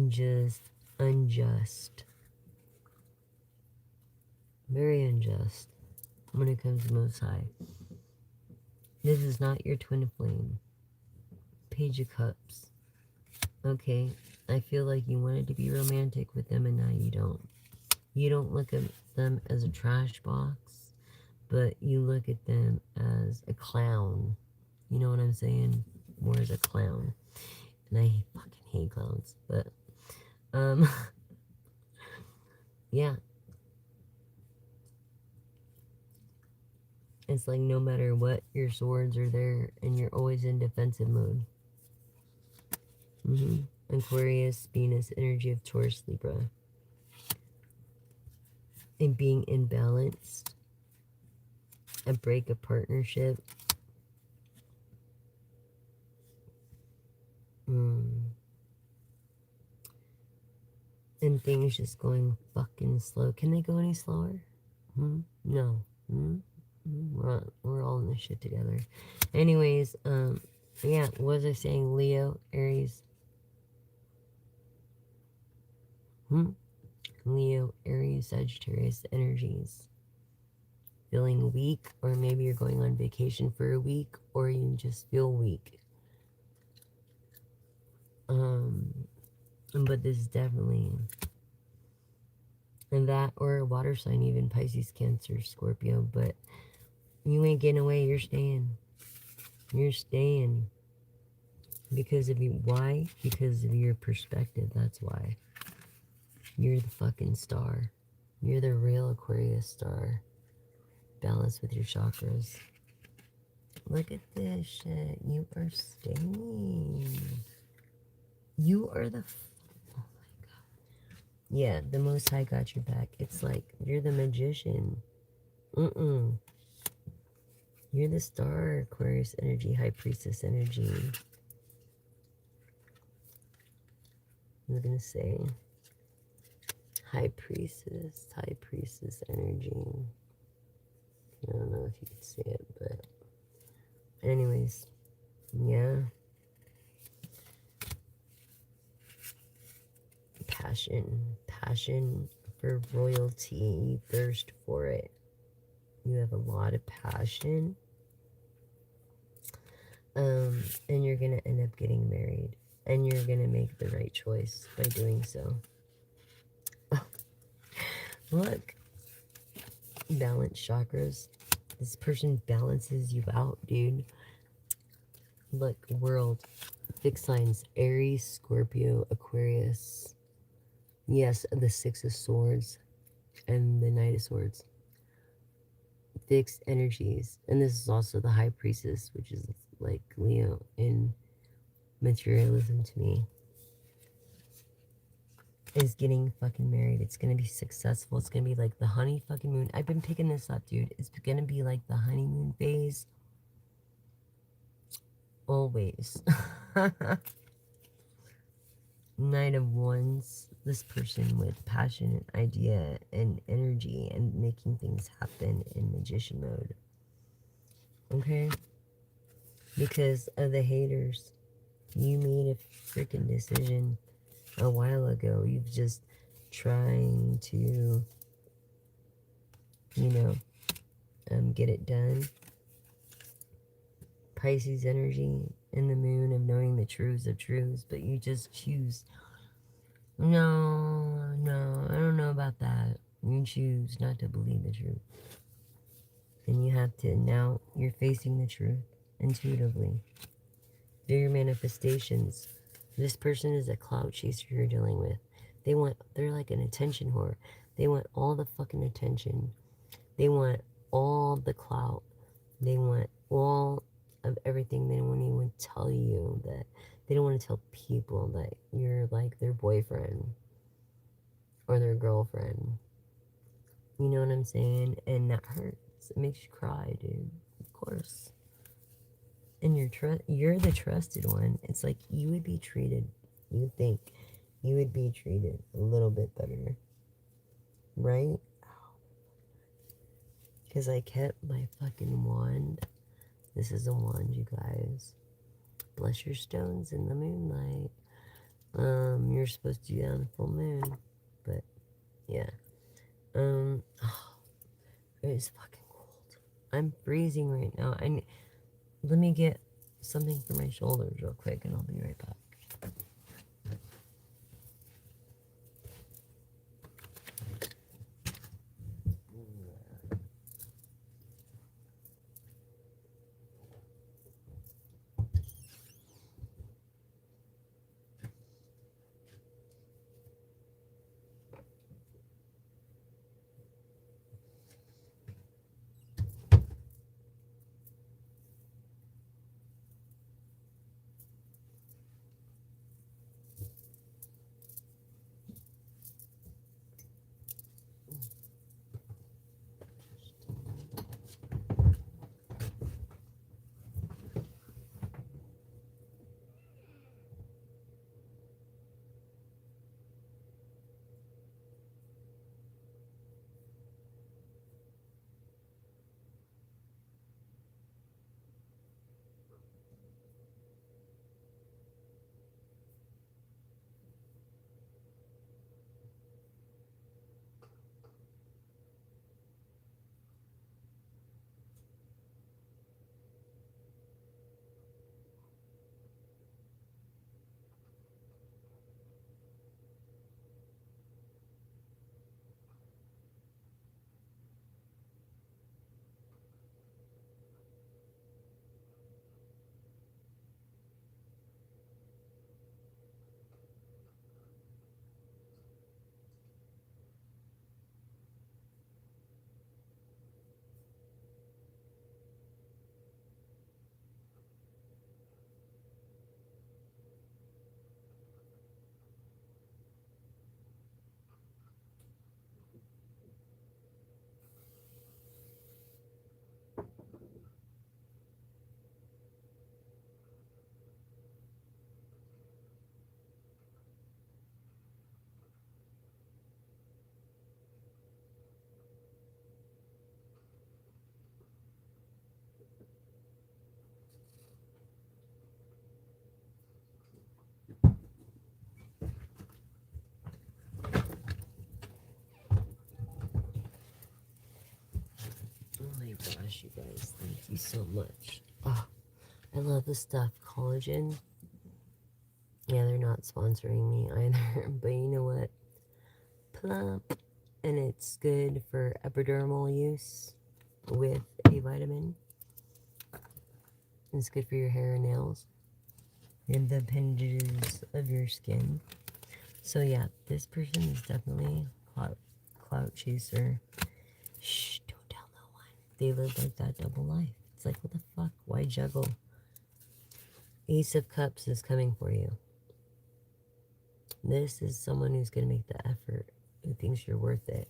just unjust. Very unjust when it comes to Most High. This is not your twin flame. Page of Cups. Okay, I feel like you wanted to be romantic with them and now you don't. You don't look at them as a trash box, but you look at them as a clown. You know what I'm saying? More as a clown. And I fucking hate clowns. But, yeah. It's like no matter what, your swords are there and you're always in defensive mode. Aquarius, Venus, energy of Taurus, Libra. And being imbalanced. A break of partnership. And things just going fucking slow. Can they go any slower? No. We're all in this shit together. Anyways, yeah, what was I saying? Leo, Aries. Leo, Aries, Sagittarius energies. Feeling weak, or maybe you're going on vacation for a week, or you just feel weak. But this is definitely, and that, or a water sign, even Pisces, Cancer, Scorpio, but you ain't getting away, you're staying. You're staying. Because of you. Why? Because of your perspective, that's why. You're the fucking star. You're the real Aquarius star. Balance with your chakras. Look at this shit. You are staying. You are the... Oh my god. Yeah, the Most High got your back. It's like, you're the magician. You're the star, Aquarius energy, High Priestess energy. I was gonna say... High Priestess energy. I don't know if you can see it, but anyways, yeah. Passion for royalty. You thirst for it. You have a lot of passion. And you're gonna end up getting married. And you're gonna make the right choice by doing so. Look, balance chakras. This person balances you out, dude. Look, world. Fixed signs Aries, Scorpio, Aquarius. Yes, the Six of Swords and the Knight of Swords. Fixed energies. And this is also the High Priestess, which is like Leo in materialism to me. Is getting fucking married. It's gonna be successful. It's gonna be like the honey fucking moon. I've been picking this up, dude. It's gonna be like the honeymoon phase. Always. Knight of Wands. This person with passion, idea, and energy, and making things happen in magician mode. Okay? Because of the haters. You made a freaking decision a while ago. You've just trying to, get it done. Pisces energy in the moon of knowing the truths of truths, but you just choose, no, I don't know about that. You choose not to believe the truth. And you have to, now you're facing the truth intuitively. Do your manifestations. This person is a clout chaser you're dealing with. They're like an attention whore. They want all the fucking attention. They want all the clout. They want all of everything. They don't want to even tell you that. They don't want to tell people that you're like their boyfriend or their girlfriend. You know what I'm saying? And that hurts. It makes you cry, dude. Of course. And you're the trusted one. It's like you would be treated. You would think you would be treated a little bit better, right? Because I kept my fucking wand. This is a wand, you guys. Bless your stones in the moonlight. You're supposed to do that on a full moon, but yeah. Oh, it is fucking cold. I'm freezing right now. Let me get something for my shoulders real quick, and I'll be right back. Oh my gosh, you guys, thank you so much. Oh, I love this stuff. Collagen. Yeah, they're not sponsoring me either, but you know what? Plump. and it's good for epidermal use with a vitamin. It's good for your hair and nails and the appendages of your skin. So yeah, this person is definitely clout chaser. Shh, don't tell no one. They live like that double life. It's like, what the fuck? Why juggle? Ace of Cups is coming for you. This is someone who's going to make the effort, who thinks you're worth it,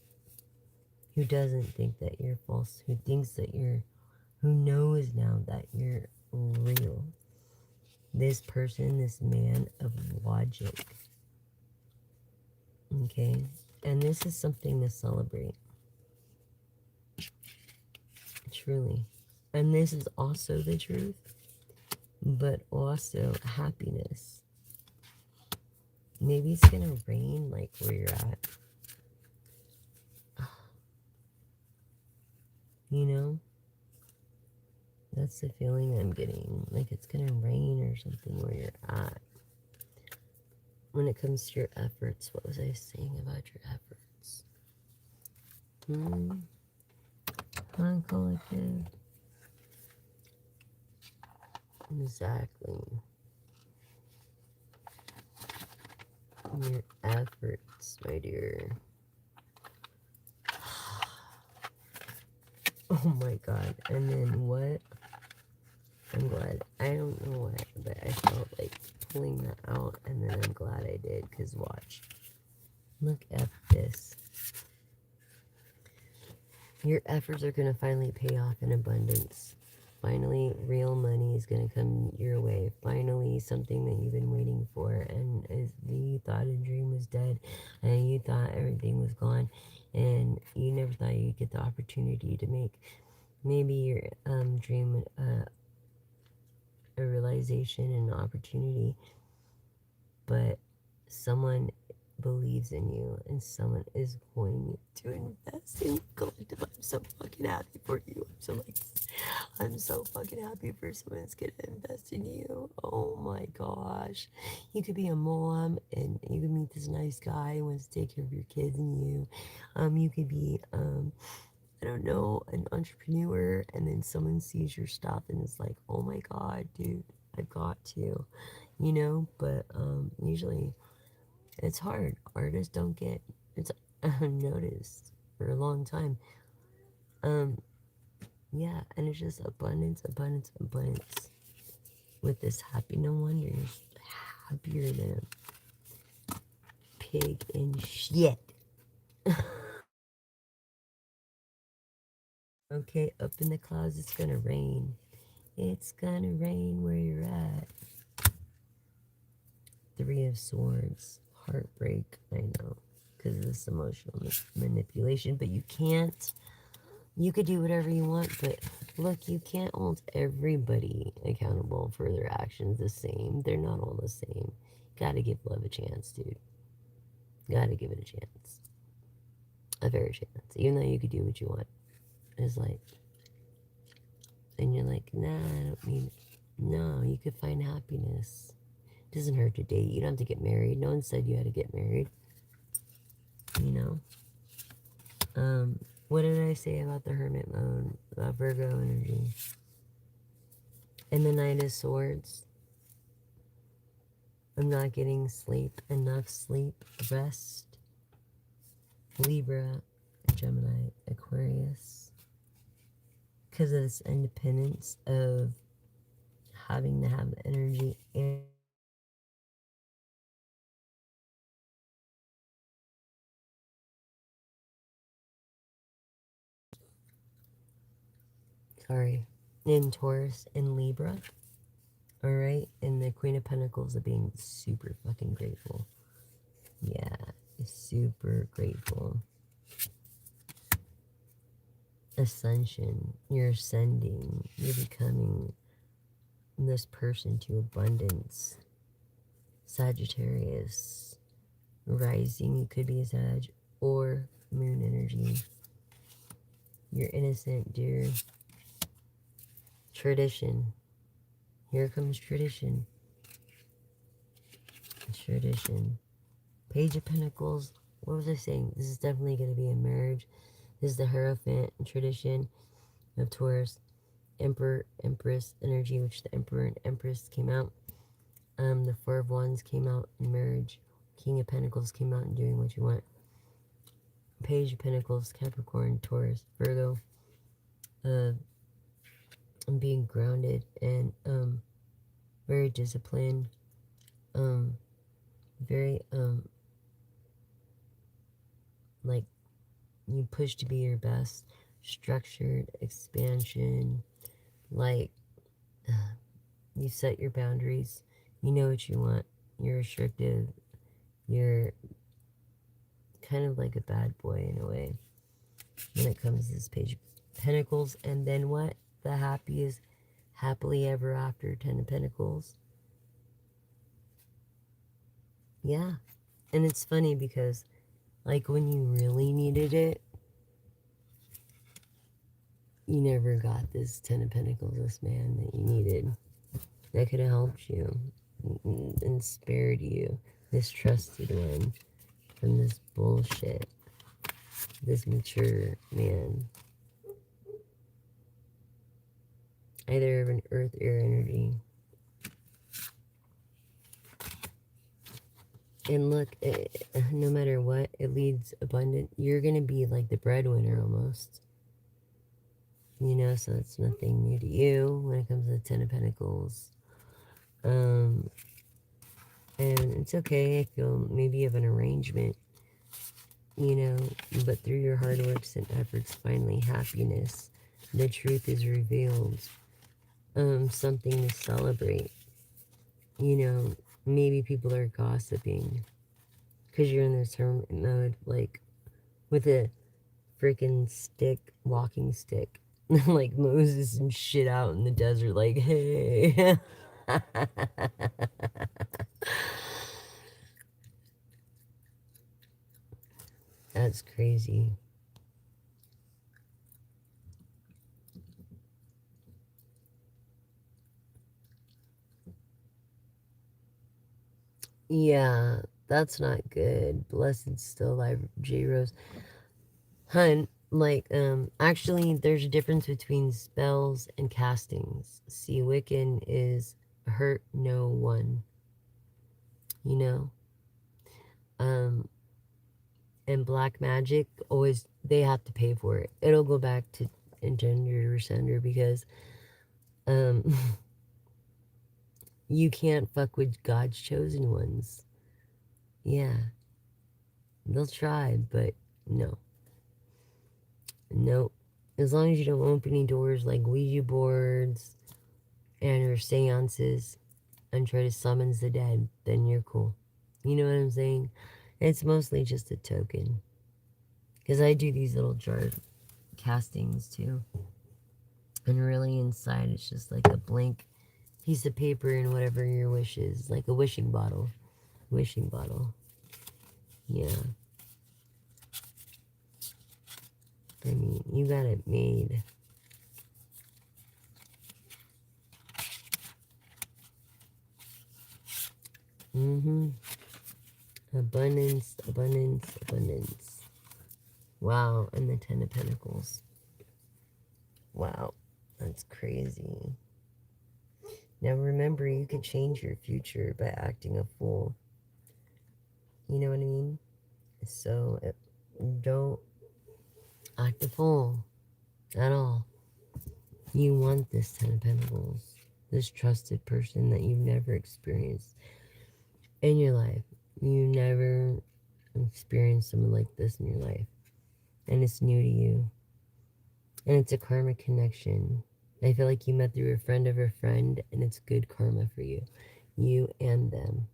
who doesn't think that you're false, who thinks that you're, who knows now that you're real. This person, this man of logic. Okay? And this is something to celebrate. Truly. And this is also the truth, but also happiness. Maybe it's gonna rain like where you're at. You know? That's the feeling I'm getting. Like it's gonna rain or something where you're at. When it comes to your efforts, what was I saying about your efforts? Collective. Exactly. Your efforts, my dear. Oh my god. And then what? I'm glad. I don't know why, but I felt like pulling that out, and then I'm glad I did, because watch. Look at this. Your efforts are going to finally pay off in abundance. Finally, real money is going to come your way. Finally, something that you've been waiting for, and you thought a dream was dead, and you thought everything was gone, and you never thought you'd get the opportunity to make maybe your dream a realization and an opportunity, but someone believes in you and someone is going to invest in collective. I'm so fucking happy for you. I'm so fucking happy for someone that's gonna invest in you. Oh my gosh. You could be a mom and you could meet this nice guy who wants to take care of your kids and you. You could be I don't know, an entrepreneur, and then someone sees your stuff and is like, oh my god, dude, I've got to, but usually it's hard. Artists don't get it's noticed for a long time. Um, yeah, and it's just abundance, abundance, abundance. With this happy, no wonder you're happier than a pig in shit. Okay, up in the clouds, it's gonna rain. It's gonna rain where you're at. Three of Swords, heartbreak. I know, because of this emotional manipulation, but you can't. You could do whatever you want, but look, you can't hold everybody accountable for their actions the same. They're not all the same. Gotta give love a chance, dude. Gotta give it a chance. A fair chance. Even though you could do what you want. It's like, and you're like, nah, I don't need it. No, you could find happiness. It doesn't hurt to date. You don't have to get married. No one said you had to get married. You know? What did I say about the Hermit mode? About Virgo energy? And the Knight of Swords. I'm not getting sleep, enough sleep, rest. Libra, Gemini, Aquarius. Because of this independence of having to have the energy and in Taurus and Libra. Alright, and the Queen of Pentacles of being super fucking grateful. Yeah, super grateful. Ascension. You're ascending. You're becoming this person to abundance. Sagittarius. Rising, you could be a Sag, or moon energy. You're innocent, dear. Tradition. Here comes tradition. Tradition. Page of Pentacles, what was I saying? This is definitely going to be a marriage. This is the Hierophant tradition of Taurus, Emperor, Empress energy, which the Emperor and Empress came out. The Four of Wands came out in marriage. King of Pentacles came out in doing what you want. Page of Pentacles, Capricorn, Taurus, Virgo. Uh, being grounded and very disciplined. Um, very like you push to be your best. Structured expansion. Like you set your boundaries. You know what you want. You're restrictive. You're kind of like a bad boy in a way when it comes to this page of Pentacles. And then what? The happiest, happily ever after, Ten of Pentacles. Yeah. And it's funny because, like, when you really needed it, you never got this Ten of Pentacles, this man that you needed. That could have helped you and spared you, this trusted one, from this bullshit. This mature man. Either of an earth air energy. And look, no matter what, it leads abundant. You're going to be like the breadwinner almost. You know, so it's nothing new to you when it comes to the Ten of Pentacles. And it's okay if you'll maybe have an arrangement, you know, but through your hard works and efforts, finally happiness, the truth is revealed. Something to celebrate. You know, maybe people are gossiping because you're in this hermit mode, like with a freaking stick, walking stick, like Moses and shit out in the desert, like, hey. That's crazy. Yeah, that's not good. Blessed still alive, J Rose. Hun, like, actually, there's a difference between spells and castings. See, Wiccan is hurt no one, you know? Um, and black magic, always, they have to pay for it. It'll go back to engender or sender because, um, you can't fuck with God's chosen ones. Yeah, they'll try, but no. No. As long as you don't open any doors like Ouija boards and or seances and try to summons the dead, then you're cool. You know what I'm saying? It's mostly just a token. Because I do these little jar castings too. And really inside it's just like a blank piece of paper and whatever your wish is. Like a wishing bottle. Wishing bottle. Yeah. I mean, you got it made. Mm-hmm. Abundance, abundance, abundance. Wow, and the Ten of Pentacles. Wow, that's crazy. Now remember, you could change your future by acting a fool. You know what I mean? So don't act a fool at all. You want this Ten of Pentacles, this trusted person that you've never experienced in your life. You never experienced someone like this in your life, and it's new to you, and it's a karmic connection. I feel like you met through a friend of a friend, and it's good karma for you, you and them.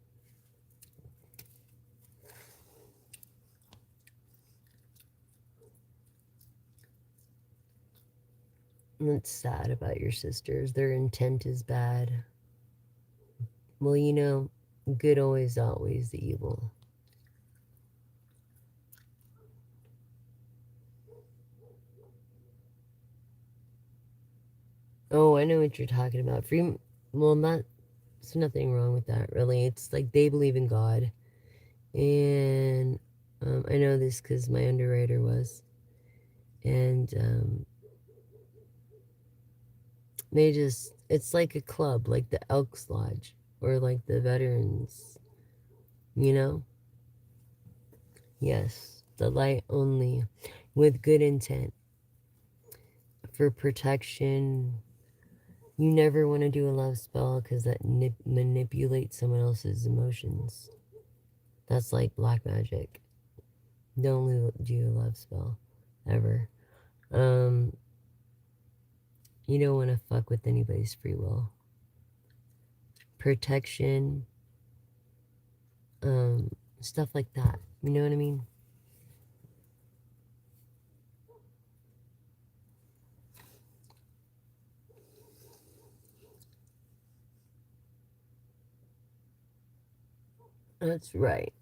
And it's sad about your sisters. Their intent is bad. Well, you know, good always outweighs the evil. Oh, I know what you're talking about. Free, well, not, there's nothing wrong with that, really. It's like they believe in God. And I know this because my underwriter was. And they just, it's like a club, like the Elks Lodge or like the Veterans, you know? Yes, the light only with good intent for protection. You never want to do a love spell because that manipulates someone else's emotions. That's like black magic. Don't do a love spell ever. Um, you don't want to fuck with anybody's free will. Protection, stuff like that. You know what I mean? That's right.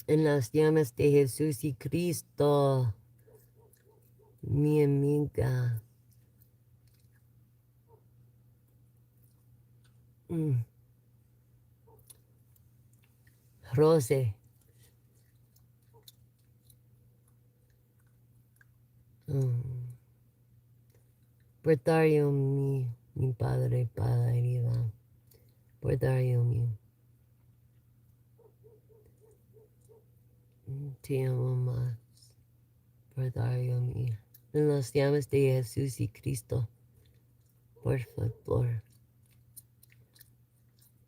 En las llamas de Jesús y Cristo, mi amiga. Mm. Rose. Mm. Portario mi padre para arriba. Portario mi. Te amo más. Portario mi. En las llamas de Jesús y Cristo. Por favor.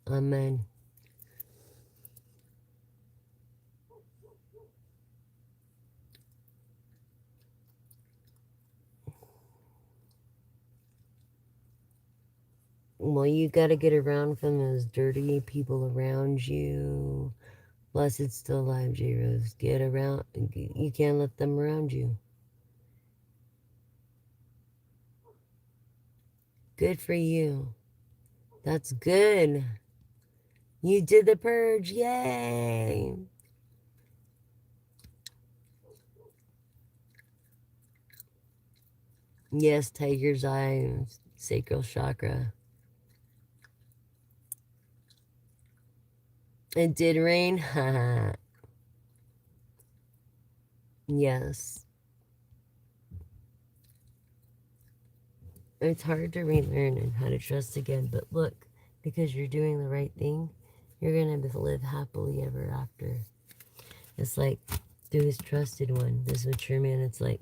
Amen. Well, you gotta get around from those dirty people around you. Blessed still alive, J Rose. Get around. You can't let them around you. Good for you. That's good. You did the purge. Yay. Yes, tiger's eye, sacral chakra. It did rain. Haha. Yes. It's hard to relearn and how to trust again, but look, because you're doing the right thing, you're gonna live happily ever after. It's like through this trusted one, this mature man. It's like,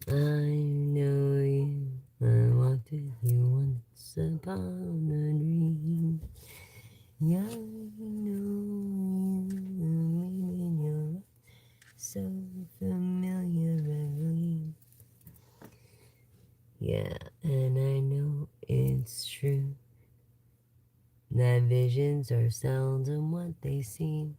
I know you. I walked with you once upon a dream. Yeah, I know you. In your so familiar, I believe. Yeah, and I know it's true that visions are seldom what they seem.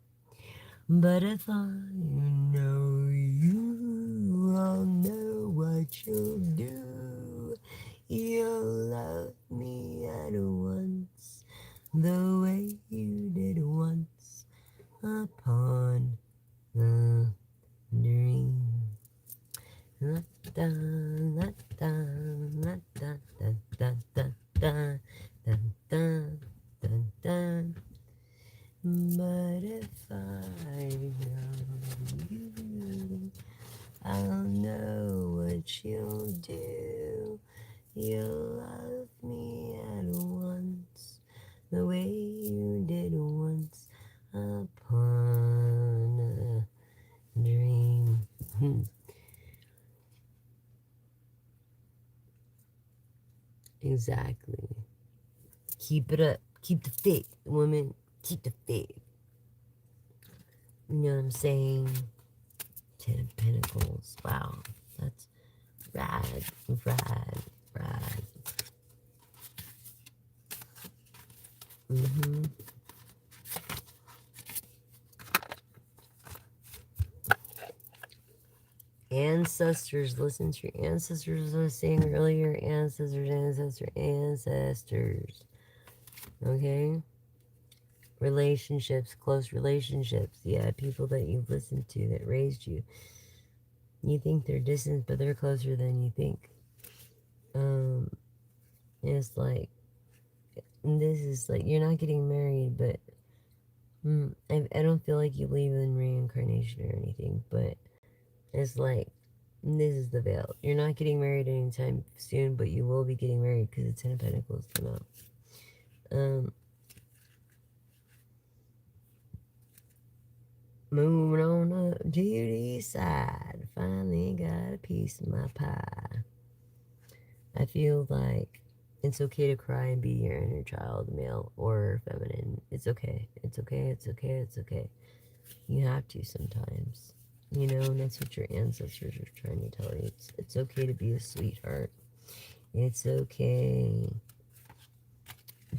But if I know you, I'll know what you'll do. You'll love me at once, the way you did once upon a dream. La da la da la da da da da da da da da da. But if I know you, I'll know what you'll do. You'll love me at once, the way you did once upon a dream. Exactly. Keep it up. Keep the faith, woman. Keep the faith. You know what I'm saying? Ten of Pentacles. Wow. That's rad, rad, rad. Mm-hmm. Ancestors. Listen to your ancestors. As I was saying earlier. Ancestors. Okay? Relationships, close relationships. Yeah, people that you've listened to that raised you. You think they're distant, but they're closer than you think. It's like this is like, you're not getting married, but I don't feel like you believe in reincarnation or anything, but it's like, this is the veil. You're not getting married anytime soon, but you will be getting married because the Ten of Pentacles came out. Moving on up to the east side. Finally got a piece of my pie. I feel like it's okay to cry and be your inner child, male or feminine. It's okay. It's okay. It's okay. It's okay. You have to sometimes. You know, and that's what your ancestors are trying to tell you. It's okay to be a sweetheart. It's okay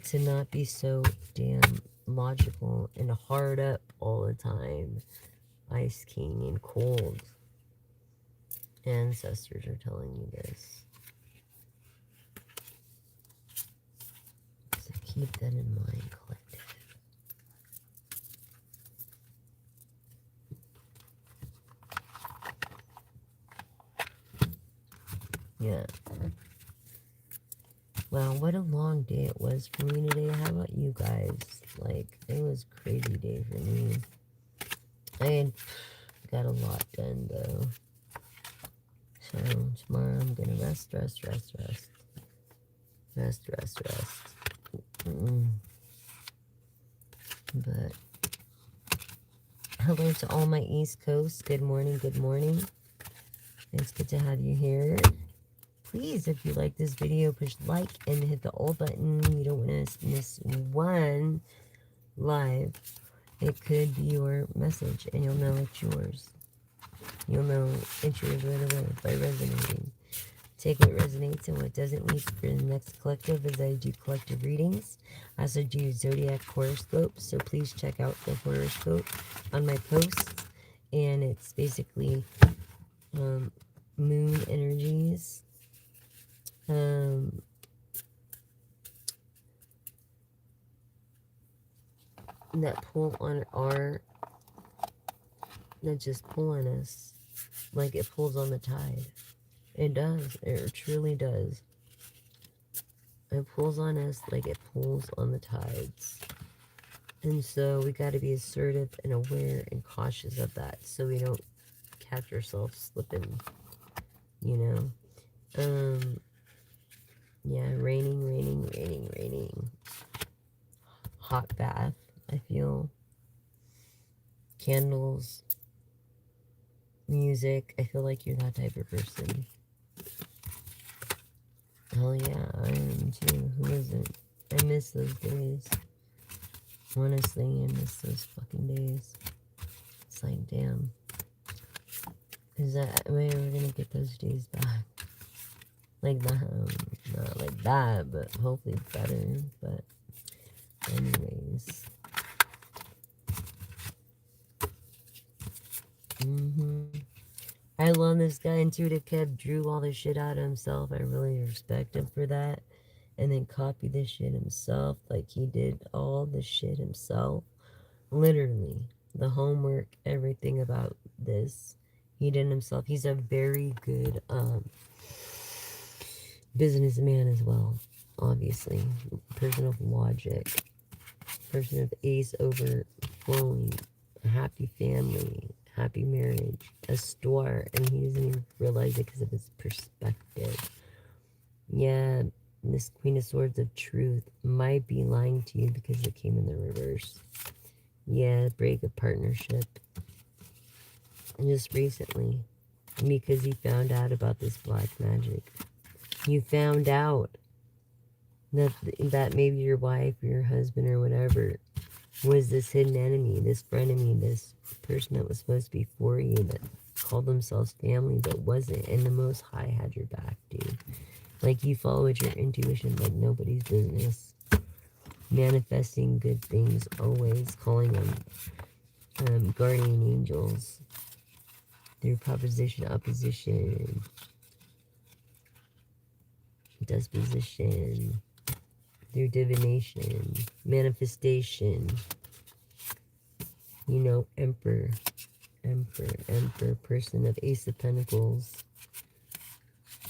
to not be so damn logical and hard up all the time. Ice King and cold. Ancestors are telling you this. So keep that in mind, collective. Yeah. Wow, what a long day it was for me today. How about you guys? Like, it was a crazy day for me. I got a lot done, though. So, tomorrow I'm gonna rest. But, hello to all my East Coast. Good morning, good morning. It's good to have you here. Please, if you like this video, push like and hit the all button. You don't want to miss one live. It could be your message, and you'll know it's yours. You'll know it's yours right away by resonating. Take what resonates and what doesn't. Leave for the next collective, as I do collective readings. I also do zodiac horoscopes, so please check out the horoscope on my posts. And it's basically moon energies. That pull on that just pull on us like it pulls on the tide. It does. It truly does. It pulls on us like it pulls on the tides. And so we got to be assertive and aware and cautious of that so we don't catch ourselves slipping, you know. Yeah, raining. Hot bath, I feel. Candles. Music. I feel like you're that type of person. Hell yeah, I am too. Who isn't? I miss those days. Honestly, I miss those fucking days. It's like, damn. Am I ever gonna get those days back? Like that, not like that, but hopefully better. But anyways. I love this guy. Intuitive Kev drew all this shit out of himself. I really respect him for that. And then copied this shit himself. Like he did all the shit himself. Literally. The homework, everything about this. He did himself. He's a very good businessman as well. Obviously. Person of logic. Person of ace overflowing. A happy family. Happy marriage, a store, and he doesn't even realize it because of his perspective. Yeah, this Queen of Swords of Truth might be lying to you because it came in the reverse. Yeah, break a partnership. Just recently, because he found out about this black magic. You found out that maybe your wife or your husband or whatever was this hidden enemy, this frenemy, this person that was supposed to be for you that called themselves family but wasn't, and the Most High had your back, dude. Like, you followed your intuition like nobody's business. Manifesting good things always, calling them guardian angels through proposition, opposition, disposition, through divination, manifestation, you know, emperor, person of Ace of Pentacles.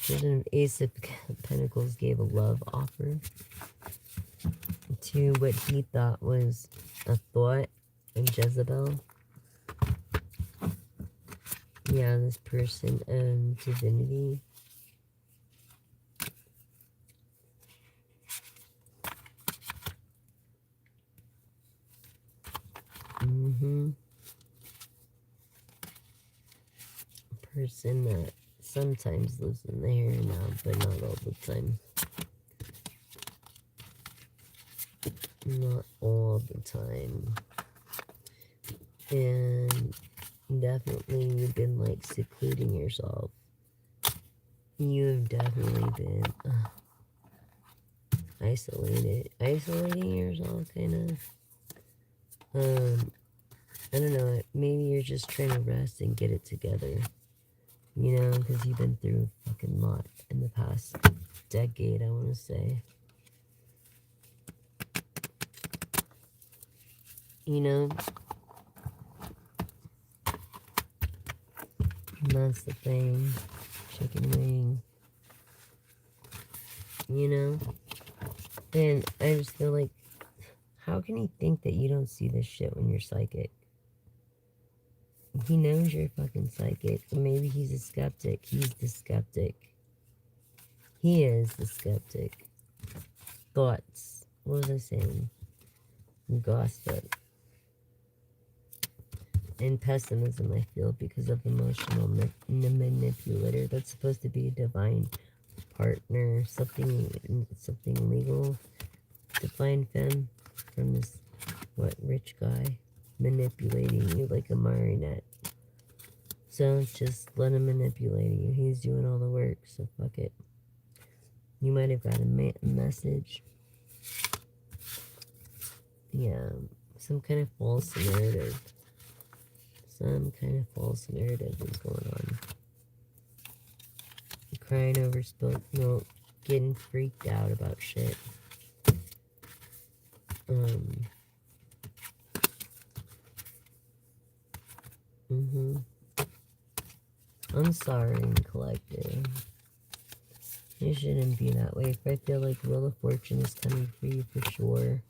Person of Ace of Pentacles gave a love offer to what he thought was a thought and Jezebel. Yeah, this person and divinity. Person that sometimes lives in the here and now, but not all the time. Not all the time. And definitely you've been like secluding yourself. You have definitely been isolating yourself, kind of. I don't know. Maybe you're just trying to rest and get it together. You know, because you've been through a fucking lot in the past decade, I want to say. You know, and that's the thing. Chicken wing. You know? And I just feel like, how can he think that you don't see this shit when you're psychic? He knows you're fucking psychic. Or maybe he's a skeptic. He's the skeptic. He is the skeptic. Thoughts. What was I saying? Gossip. And pessimism, I feel, because of emotional manipulator. That's supposed to be a divine partner. Something legal. Divine femme from this, rich guy. Manipulating you like a marionette. So just let him manipulate you. He's doing all the work, so fuck it. You might have got a message. Yeah, some kind of false narrative. Some kind of false narrative is going on. Crying over spilt milk, getting freaked out about shit. I'm sorry, collective. You shouldn't be that way. But I feel like Wheel of Fortune is coming for you for sure.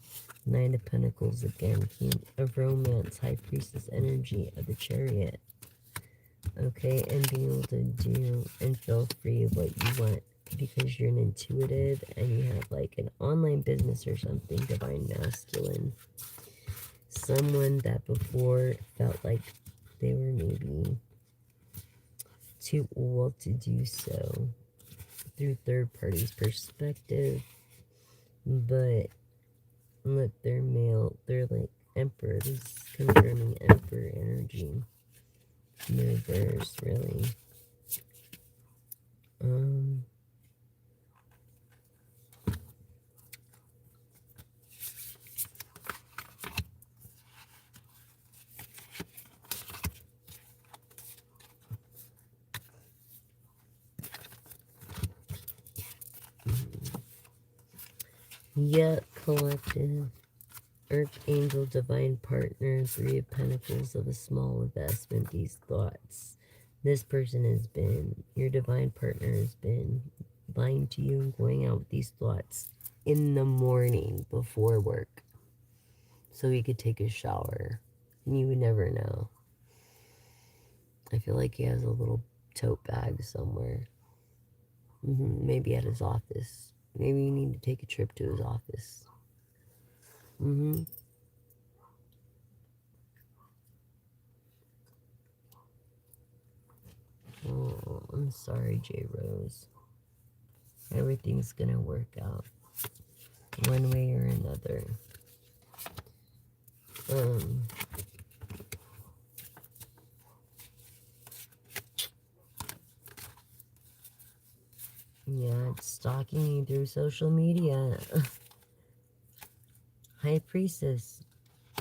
Nine of Pentacles again. King of Romance. High Priestess energy of the Chariot. Okay, and being able to do and feel free of what you want. Because you're an intuitive and you have like an online business or something. Divine Masculine. Someone that before felt like they were maybe too old to do so through third party's perspective, but look, they're male, they're like Emperor, this is confirming Emperor energy, reverse, really. Yep, collective. Archangel, divine partner, Three of Pentacles of a small investment, these thoughts. This person has been, your divine partner has been lying to you and going out with these thoughts in the morning before work. So he could take a shower. And you would never know. I feel like he has a little tote bag somewhere. Maybe at his office. Maybe you need to take a trip to his office. Oh, I'm sorry, J. Rose. Everything's gonna work out. One way or another. Yeah, it's stalking you through social media. High Priestess.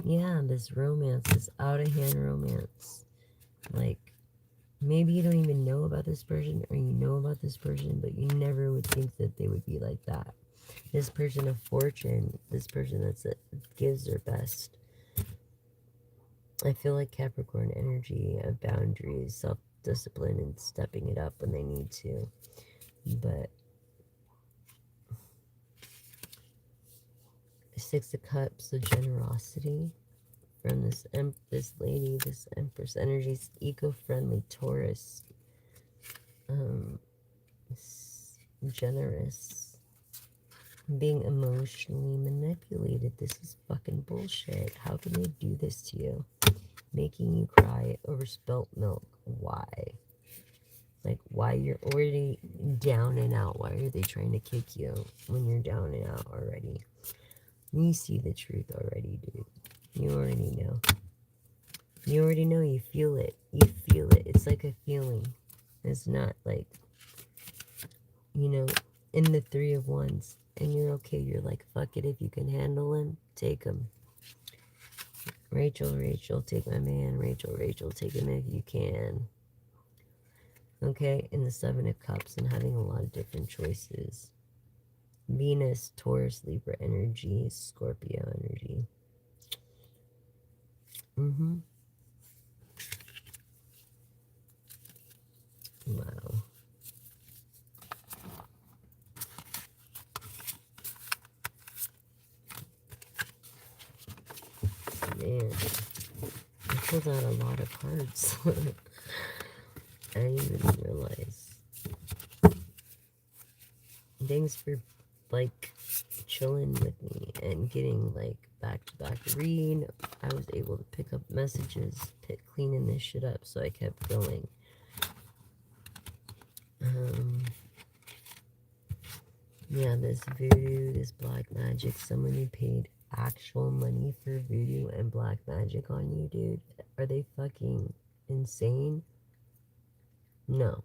Yeah, this romance, this out-of-hand romance. Like, maybe you don't even know about this person, or you know about this person, but you never would think that they would be like that. This person of fortune, this person that gives their best. I feel like Capricorn energy of boundaries, self-discipline, and stepping it up when they need to. But Six of Cups, the generosity from this lady, this Empress energies, eco-friendly Taurus, um, generous, being emotionally manipulated. This is fucking bullshit. How can they do this to you? Making you cry over spilt milk. Why? Like, why you're already down and out? Why are they trying to kick you when you're down and out already? You see the truth already, dude. You already know. You already know. You feel it. You feel it. It's like a feeling. It's not like, you know, in the Three of Wands. And you're okay. You're like, fuck it. If you can handle him, take him. Rachel, take my man. Rachel, take him if you can. Okay? In the Seven of Cups and having a lot of different choices. Venus, Taurus, Libra energy, Scorpio energy. Wow. Man, I pulled out a lot of cards. I didn't even realize. Thanks for, like, chilling with me and getting, like, back-to-back read. I was able to pick up messages, cleaning this shit up, so I kept going. Yeah, this voodoo, this black magic, someone who paid actual money for voodoo and black magic on you, dude. Are they fucking insane? No.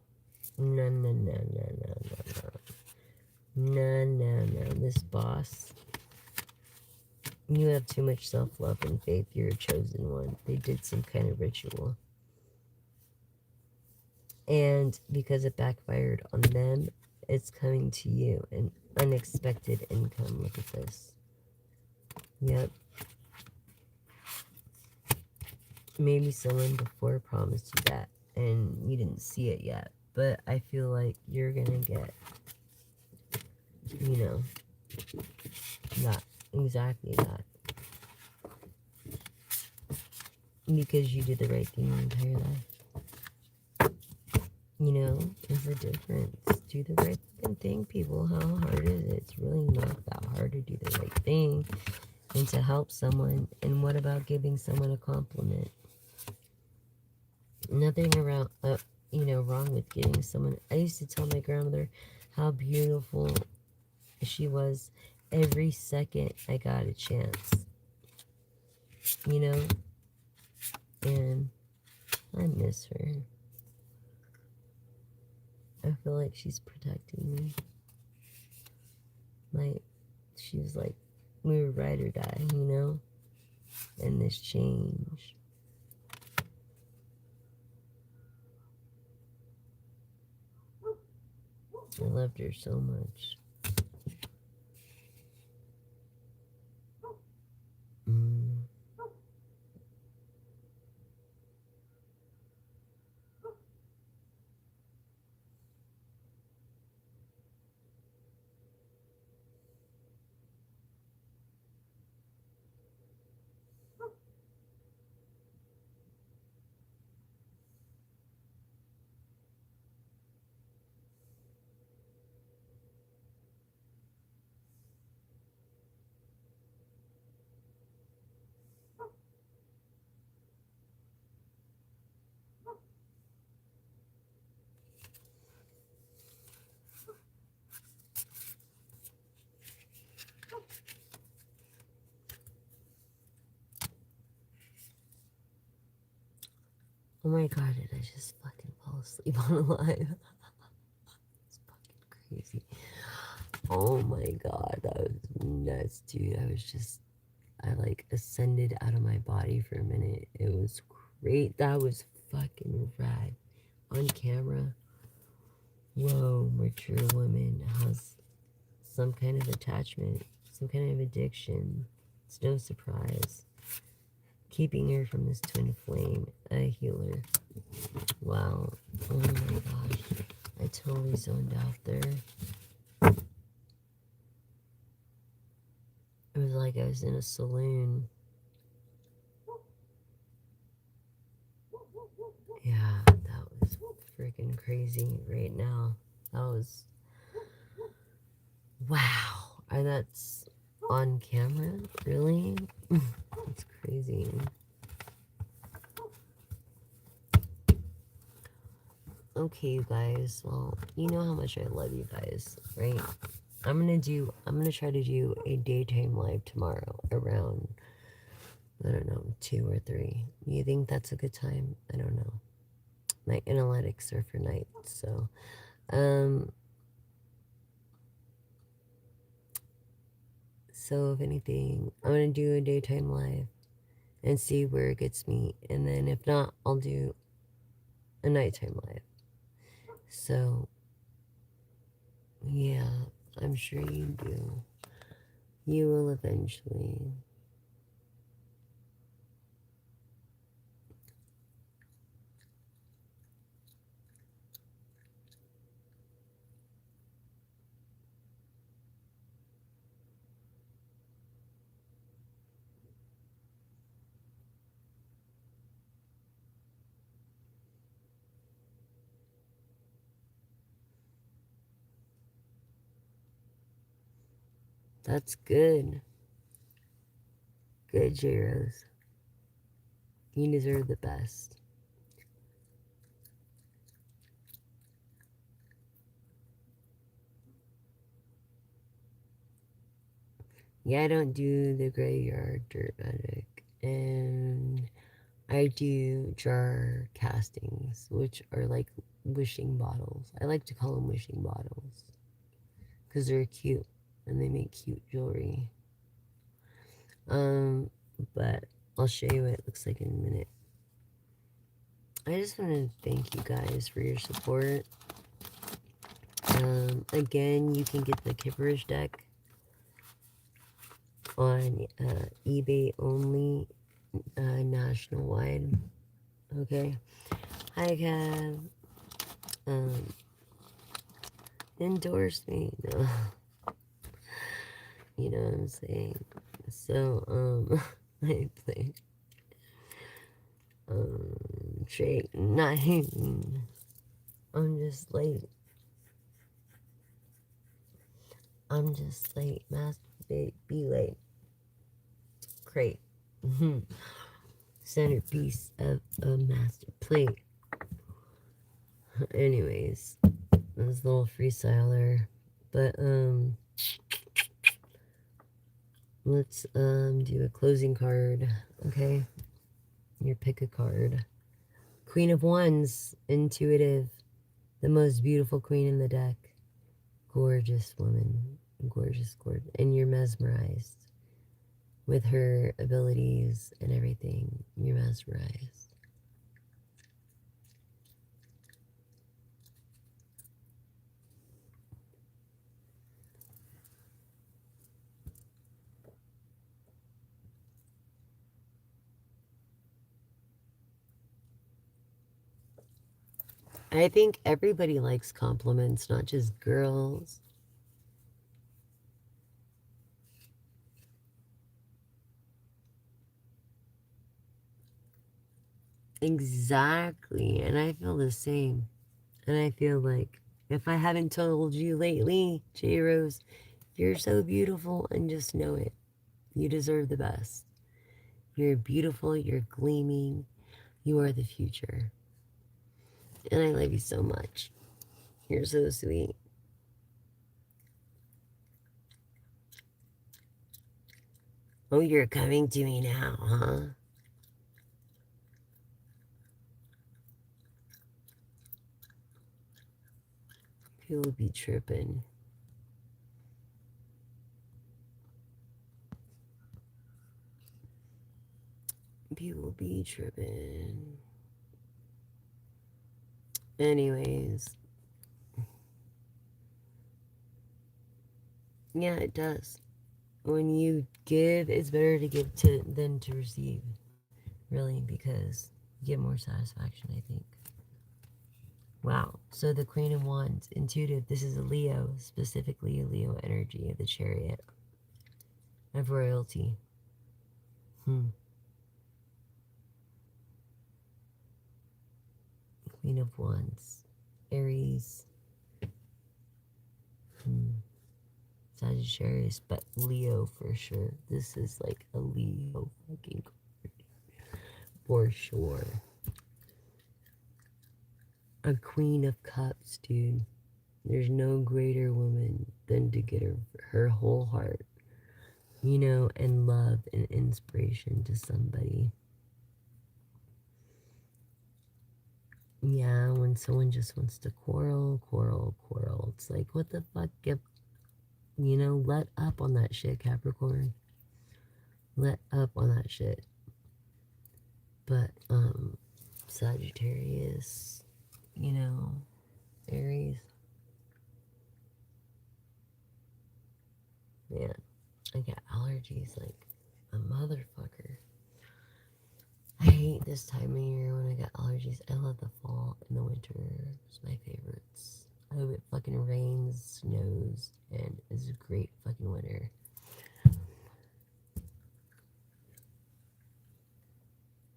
No. This boss, you have too much self-love and faith. You're a chosen one. They did some kind of ritual. And because it backfired on them, it's coming to you. An unexpected income. Look at this. Yep. Maybe someone before promised you that and you didn't see it yet. But I feel like you're gonna get, you know, that. Exactly that. Because you did the right thing your entire life. You know, there's a difference. Do the right fucking thing, people. How hard is it? It's really not that hard to do the right thing and to help someone. And what about giving someone a compliment? Nothing around, you know, wrong with giving someone. I used to tell my grandmother how beautiful she was every second I got a chance. You know? And I miss her. I feel like she's protecting me. Like, she was like, we were ride or die, you know? And this change. I loved her so much. Oh my god, did I just fucking fall asleep on a live? It's fucking crazy. Oh my god, that was nuts, dude. I like ascended out of my body for a minute. It was great. That was fucking rad. On camera. Whoa, mature woman has some kind of attachment, some kind of addiction. It's no surprise. Keeping her from this twin flame, a healer. Wow. Oh my gosh. I totally zoned out there. It was like I was was in a saloon. Yeah, that was freaking crazy right now. That was, wow. And that's on camera? Really? That's crazy. Okay, you guys. Well, you know how much I love you guys, right? I'm gonna try to do a daytime live tomorrow around, I don't know, 2 or 3. You think that's a good time? I don't know. My analytics are for night, so um so if anything, I'm gonna do a daytime live and see where it gets me, and then if not, I'll do a nighttime live. So yeah, I'm sure you do. You will eventually. That's good. Good, J Rose. You deserve the best. Yeah, I don't do the graveyard dirt magic, and I do jar castings, which are like wishing bottles. I like to call them wishing bottles because they're cute and they make cute jewelry. Um, but I'll show you what it looks like in a minute. I just want to thank you guys for your support. Again, you can get the Kipperish deck on eBay only, national wide. Okay. Hi, Kev. Um, endorse me. No, you know what I'm saying. So, I play, Drake, not hating. I'm just late. I'm just late. Masturbate, be late. Great. Centerpiece of a master plate. Anyways, this little freestyler. But, let's, do a closing card. Okay. You pick a card. Queen of Wands, intuitive, the most beautiful queen in the deck. Gorgeous woman, gorgeous, gorgeous. And you're mesmerized with her abilities and everything. You're mesmerized. I think everybody likes compliments, not just girls. Exactly. And I feel the same. And I feel like if I haven't told you lately, J Rose, you're so beautiful, and just know it. You deserve the best. You're beautiful, you're gleaming, you are the future. And I love you so much. You're so sweet. Oh, you're coming to me now, huh? People be tripping. People be tripping. Anyways, yeah, it does. When you give, it's better to give to than to receive, really, because you get more satisfaction, I think. Wow. So the Queen of Wands, intuitive. This is a Leo, specifically a Leo energy of the Chariot of royalty. Hmm. Queen of Wands. Aries. Hmm. Sagittarius, but Leo for sure. This is like a Leo fucking card. For sure. A Queen of Cups, dude. There's no greater woman than to get her whole heart, and love and inspiration to somebody. Yeah, when someone just wants to quarrel, it's like, what the fuck? Let up on that shit, Capricorn. Let up on that shit. But, Sagittarius, Aries, man, I get allergies like a motherfucker. I hate this time of year when I get allergies. I love the fall and the winter. It's my favorites. I hope it fucking rains, snows, and is a great fucking winter.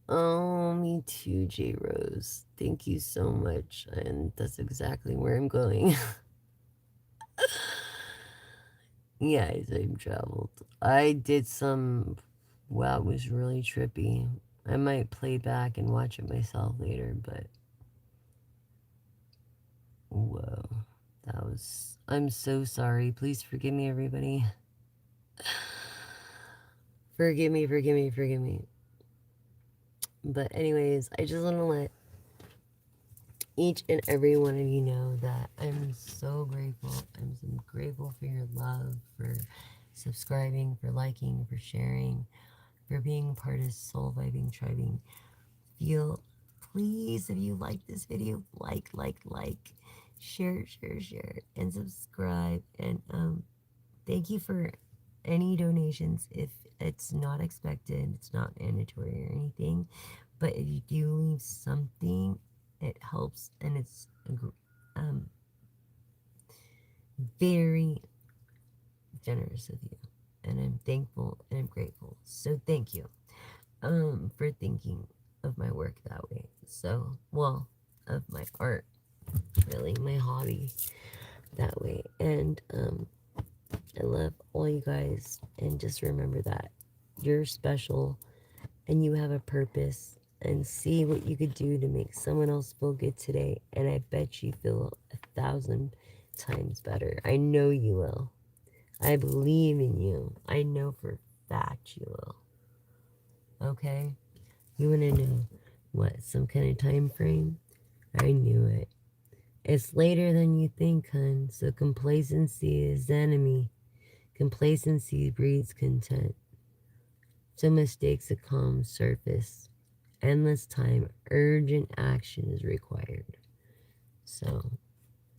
Oh, me too, J Rose. Thank you so much. And that's exactly where I'm going. Yeah, I time traveled. I did some. Wow, it was really trippy. I might play back and watch it myself later, but whoa. That was. I'm so sorry. Please forgive me, everybody. Forgive me. But, anyways, I just want to let each and every one of you know that I'm so grateful. I'm so grateful for your love, for subscribing, for liking, for sharing, for being part of Soul Vibing Tribing. Please, if you like this video, like, share, and subscribe. And thank you for any donations. If it's not expected, it's not mandatory or anything, but if you do leave something, it helps, and it's um, very generous of you, and I'm thankful and I'm grateful. So thank you for thinking of my work that way. So, well, of my art, really, my hobby that way. And I love all you guys, and just remember that you're special and you have a purpose, and see what you could do to make someone else feel good today, and I bet you feel 1,000 times better. I know you will. I believe in you. I know for a fact you will. Okay? You want to know what? Some kind of time frame? I knew it. It's later than you think, hun. So complacency is the enemy. Complacency breeds content. So mistakes a calm surface. Endless time, urgent action is required. So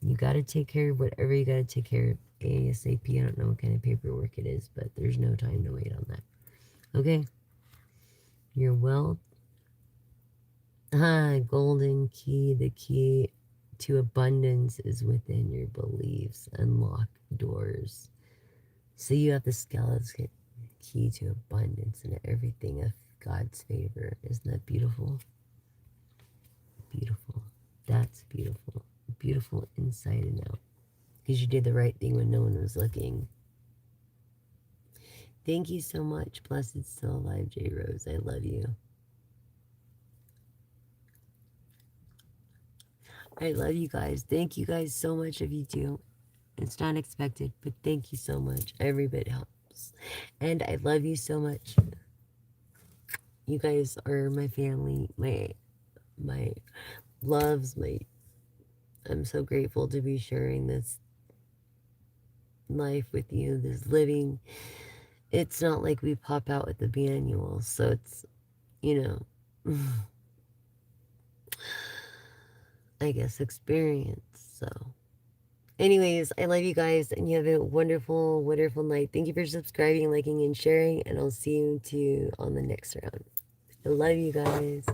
you got to take care of whatever you got to take care of ASAP. I don't know what kind of paperwork it is, but there's no time to wait on that. Okay? Your wealth. Golden key. The key to abundance is within your beliefs. Unlock doors. So you have the skeleton key to abundance and everything of God's favor. Isn't that beautiful? Beautiful. That's beautiful. Beautiful inside and out. Because you did the right thing when no one was looking. Thank you so much. Blessed still alive, J Rose. I love you. I love you guys. Thank you guys so much if you do. It's not expected, but thank you so much. Every bit helps. And I love you so much. You guys are my family, my loves, I'm so grateful to be sharing this life with you, this living. It's not like we pop out with the manuals, so it's, I guess experience. So anyways, I love you guys, and you have a wonderful, wonderful night. Thank you for subscribing, liking, and sharing, and I'll see you on the next round. I love you guys.